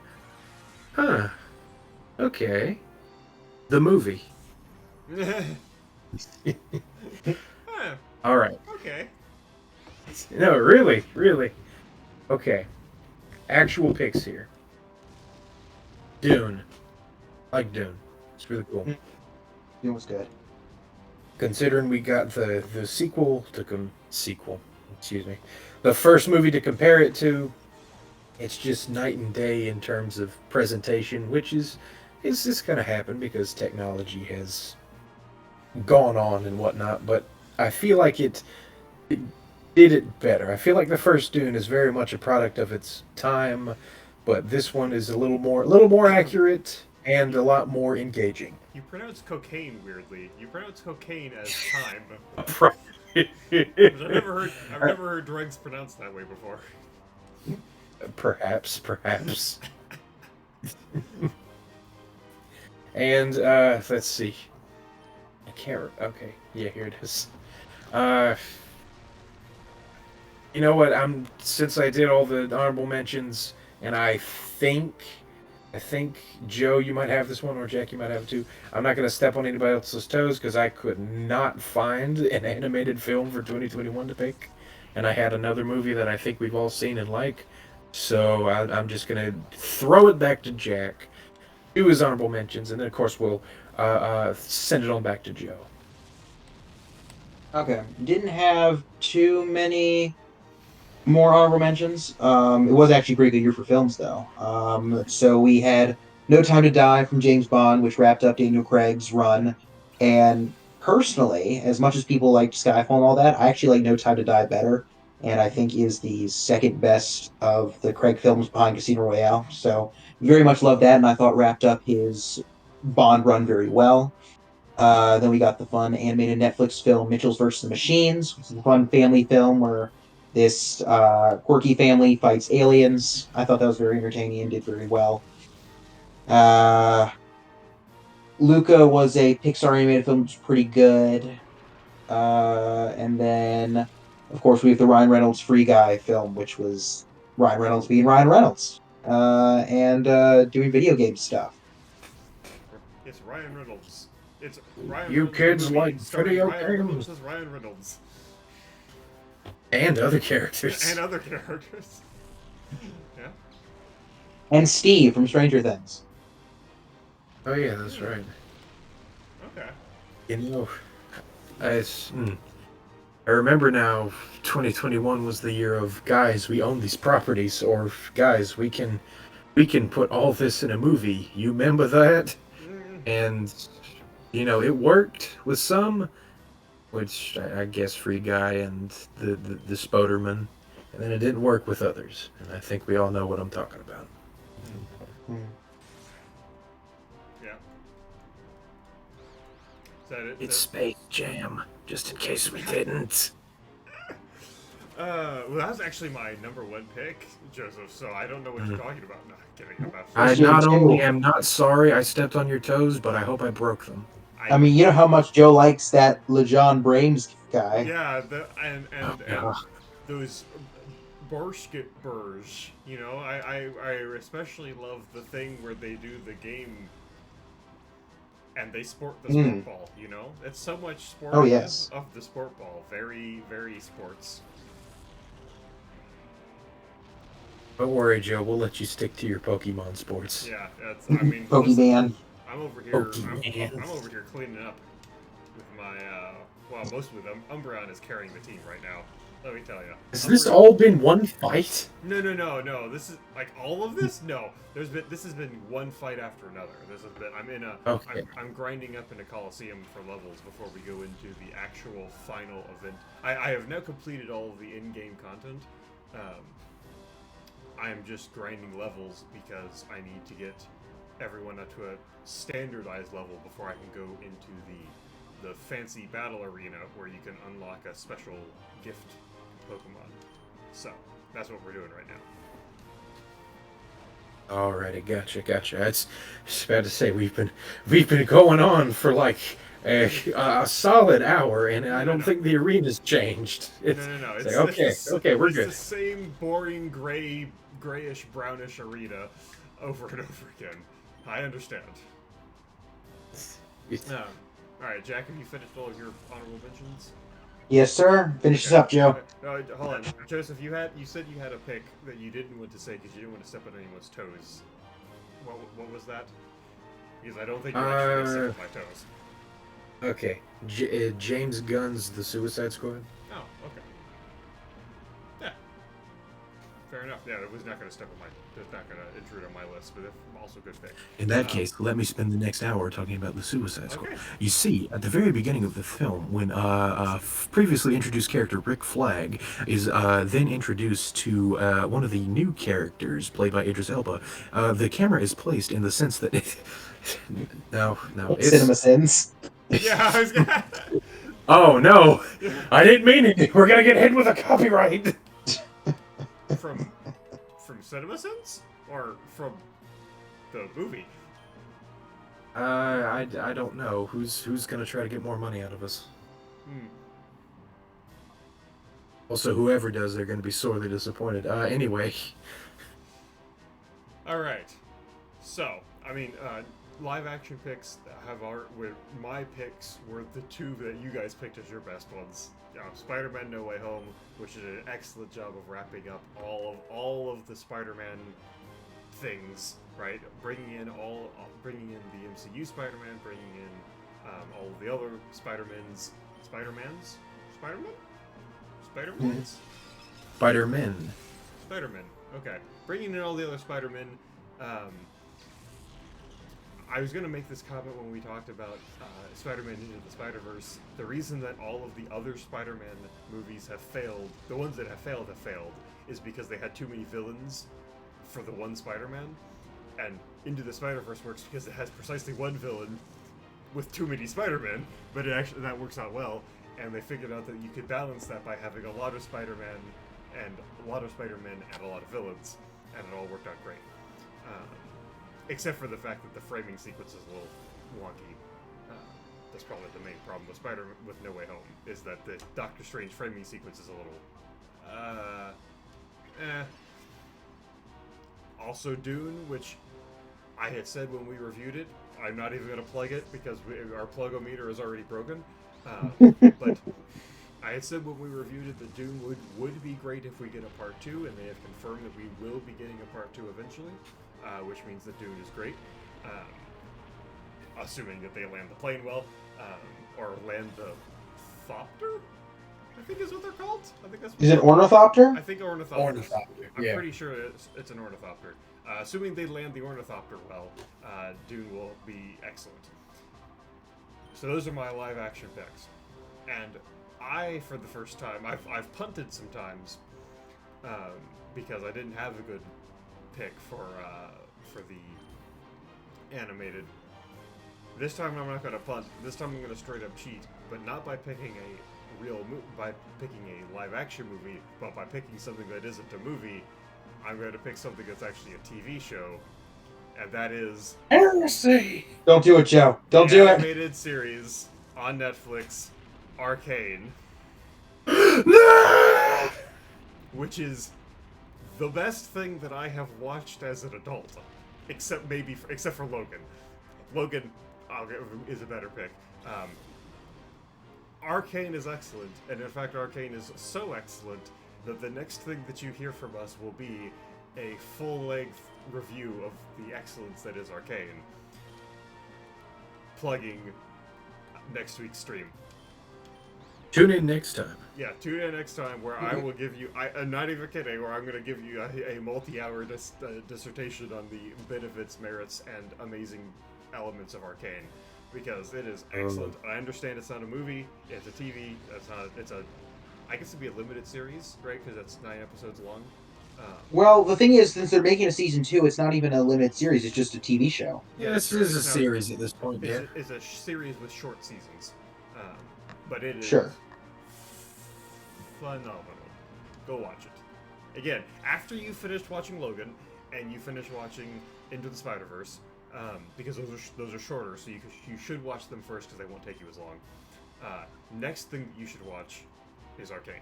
okay, the movie. Huh, All right. okay. No, really. Okay. Actual picks here. Dune. I like Dune. It's really cool. It was good. Considering we got the sequel, excuse me, the first movie to compare it to, it's just night and day in terms of presentation, which is just going to happen because technology has gone on and whatnot. But I feel like it did it better. I feel like the first Dune is very much a product of its time, but this one is a little more accurate and a lot more engaging. You pronounce cocaine weirdly. You pronounce cocaine as time. I've never heard drugs pronounced that way before. Perhaps. And let's see. I can't. Okay, yeah, here it is. You know what? Since I did all the honorable mentions, and I think Joe, you might have this one, or Jack, you might have it too. I'm not gonna step on anybody else's toes because I could not find an animated film for 2021 to pick, and I had another movie that I think we've all seen and like. So I'm just gonna throw it back to Jack, do his honorable mentions, and then of course we'll send it on back to Joe. Okay. Didn't have too many more honorable mentions. It was actually a pretty good year for films, though. So we had No Time to Die from James Bond, which wrapped up Daniel Craig's run. And personally, as much as people liked Skyfall and all that, I actually like No Time to Die better, and I think is the second best of the Craig films behind Casino Royale. So very much loved that, and I thought wrapped up his Bond run very well. Then we got the fun animated Netflix film Mitchell's vs. the Machines, which is a fun family film where this quirky family fights aliens. I thought that was very entertaining and did very well. Uh, Luca was a Pixar animated film, which was pretty good. And then, of course, we have the Ryan Reynolds Free Guy film, which was Ryan Reynolds being Ryan Reynolds and doing video game stuff. It's Ryan Reynolds. It's Ryan You Reynolds kids movie like starring video Ryan Reynolds games? as Ryan Reynolds. And other characters. And other characters. Yeah. And Steve from Stranger Things. Oh yeah, that's right. Okay. You know, I, I remember now 2021 was the year of guys, we own these properties, or guys, we can put all this in a movie. You remember that? Mm, And it worked with some, which I guess Free Guy and the Spoderman, and then it didn't work with others. And I think we all know what I'm talking about. Hmm. yeah. Is that it? It's Space Jam, just in case we didn't. Well, that was actually my number one pick, Joseph. So I don't know what you're Mhm. talking about. No, I'm kidding. I'm I Space absolutely. Jam not only 2. am not sorry I stepped on your toes, but I hope I broke them. I I mean, you know how much Joe likes that LeJon Brames guy. yeah, Oh, and yeah. those burrs. You know, I especially love the thing where they do the game and they sport the sport Mm. ball. You know, it's so much Oh, sporting yes. of the sport ball. Very very sports. Don't worry, Joe. We'll let you stick to your Pokemon sports. Yeah, that's. I mean, listen, Pokemon. I'm over here. Pokemon. I'm over here cleaning up with my. Well, mostly them. Umbreon is carrying the team right now. Let me tell you. Has this all been one fight? No. This is like all of this. No, this has been one fight after another. This has been. Okay. I'm grinding up in a Colosseum for levels before we go into the actual final event. I have now completed all of the in-game content. I am just grinding levels because I need to get everyone up to a standardized level before I can go into the fancy battle arena where you can unlock a special gift Pokemon. So that's what we're doing right now. Alrighty, gotcha. That's just about to say we've been going on for like a solid hour, and I don't No. think the arena's changed. No. It's like okay, we're It's good. the same boring grayish brownish arena over and over again. I understand. All right, Jack, have you finished all of your honorable mentions? Yes, sir. Finish this Okay. up, Joe. No, hold on, Joseph. You said you had a pick that you didn't want to say because you didn't want to step on anyone's toes. What was that? Because I don't think you're actually gonna step on my toes. Okay, James Gunn's The Suicide Squad. Oh, okay. Yeah. Fair enough. Yeah, it was not going to step on my. It's not going to intrude on my list, but also good pick. In that case, let me spend the next hour talking about the Suicide Squad. Okay. You see, at the very beginning of the film, when previously introduced character Rick Flag is then introduced to one of the new characters played by Idris Elba, the camera is placed in the sense that no, it's Cinema sins. Yeah, I was gonna. oh no, I didn't mean it. We're gonna get hit with a copyright. from CinemaSins or from the movie. I don't know who's gonna try to get more money out of us. Also, whoever does, they're gonna be sorely disappointed. Anyway. All right. So, I mean, live action picks my picks were the two that you guys picked as your best ones. Spider-Man: No Way Home, which did an excellent job of wrapping up all of the Spider-Man things, right? Bringing in the MCU Spider-Man, bringing in all of the other Spider-Mans. Spider-Man. Okay. Bringing in all the other Spider-Men. I was going to make this comment when we talked about Spider-Man Into the Spider-Verse. The reason that all of the other Spider-Man movies have failed, the ones that have failed, is because they had too many villains for the one Spider-Man. And Into the Spider-Verse works because it has precisely one villain with too many Spider-Men, but that works out well. And they figured out that you could balance that by having a lot of Spider-Man and a lot of Spider-Men and a lot of villains, and it all worked out great. Except for the fact that the framing sequence is a little wonky. That's probably the main problem with No Way Home, is that the Doctor Strange framing sequence is a little, Also Dune, which I had said when we reviewed it, I'm not even going to plug it because our plug-o-meter is already broken. But I had said when we reviewed it that Dune would be great if we get a part 2, and they have confirmed that we will be getting a part 2 eventually. Which means that Dune is great, assuming that they land the plane well. or land the thopter, I think is what they're called. I think that's what Is it ornithopter? I think ornithopter. Ornithopter, I'm yeah. pretty sure it's an ornithopter. Assuming they land the ornithopter well, Dune will be excellent. So those are my live action picks, and I, for the first time, I've punted sometimes because I didn't have a good pick for the animated. This time I'm not gonna punt. This time I'm gonna straight up cheat, but not by picking by picking a live action movie, but by picking something that isn't a movie. I'm going to pick something that's actually a TV show, and that is Heresy! Don't do it, Joe. Don't the do it. animated series on Netflix, Arcane, No! which is the best thing that I have watched as an adult, except for Logan. Logan is a better pick. Arcane is excellent, and in fact, Arcane is so excellent that the next thing that you hear from us will be a full-length review of the excellence that is Arcane. Plugging next week's stream. Tune in next time. Yeah, tune in next time where I will give you, I'm not even kidding, where I'm going to give you a multi-hour dissertation on the benefits, merits, and amazing elements of Arcane. Because it is excellent. I understand it's not a movie, it's a TV, I guess it'd be a limited series, right? Because that's 9 episodes long. Well, the thing is, since they're making a season 2, it's not even a limited series. It's just a TV show. Yeah, this is a series at this point, yeah. It's a series with short seasons. But it is Sure. phenomenal. Go watch it. Again, after you finished watching Logan, and you finish watching Into the Spider-Verse, because those are shorter, so you should watch them first because they won't take you as long. Next thing you should watch is Arcane.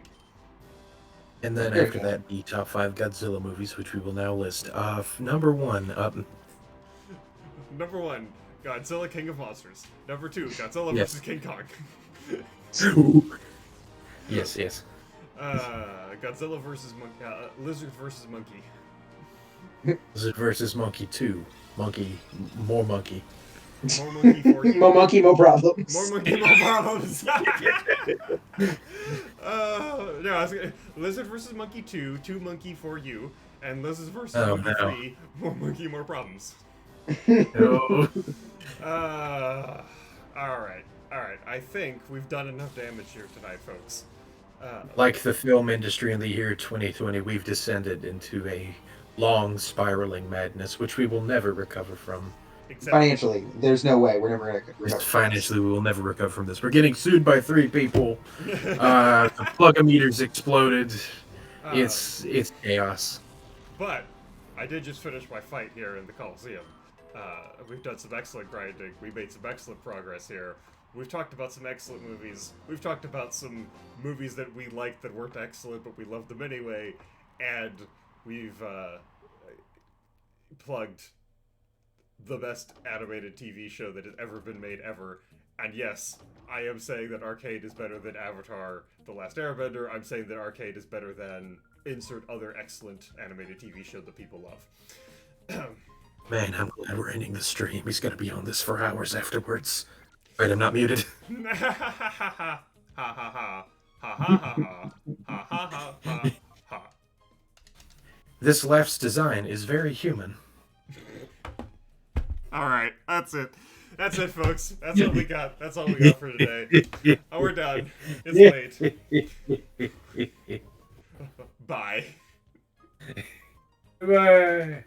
And then after that, the top 5 Godzilla movies, which we will now list. Number 1, Number 1, Godzilla King of Monsters. Number 2, Godzilla vs. King Kong. Yes. Godzilla vs. Lizard vs. Monkey. Lizard vs. Monkey 2. More monkey. More monkey for you. More monkey, more problems. More monkey, more problems. Lizard vs. Monkey 2, 2 monkey for you, and Lizard vs. Monkey 3, more monkey, more problems. No. Alright. I think we've done enough damage here tonight, folks. Like the film industry in the year 2020, we've descended into a long spiraling madness, which we will never recover from. Financially, there's no way. We're never going to recover. Financially, we will never recover from this. We're getting sued by 3 people. The plug-o-meters exploded. It's chaos. But I did just finish my fight here in the Colosseum. We've done some excellent grinding. We made some excellent progress here. We've talked about some excellent movies. We've talked about some movies that we liked that weren't excellent, but we loved them anyway. And we've plugged the best animated TV show that has ever been made ever. And yes, I am saying that Arcade is better than Avatar: The Last Airbender. I'm saying that Arcade is better than insert other excellent animated TV show that people love. Man, I'm glad we're ending the stream. He's gonna be on this for hours afterwards. Wait, I'm not muted. This left's design is very human. Alright, that's it. That's it, folks. That's what we got. That's all we got for today. Oh, we're done. It's late. Bye. Bye.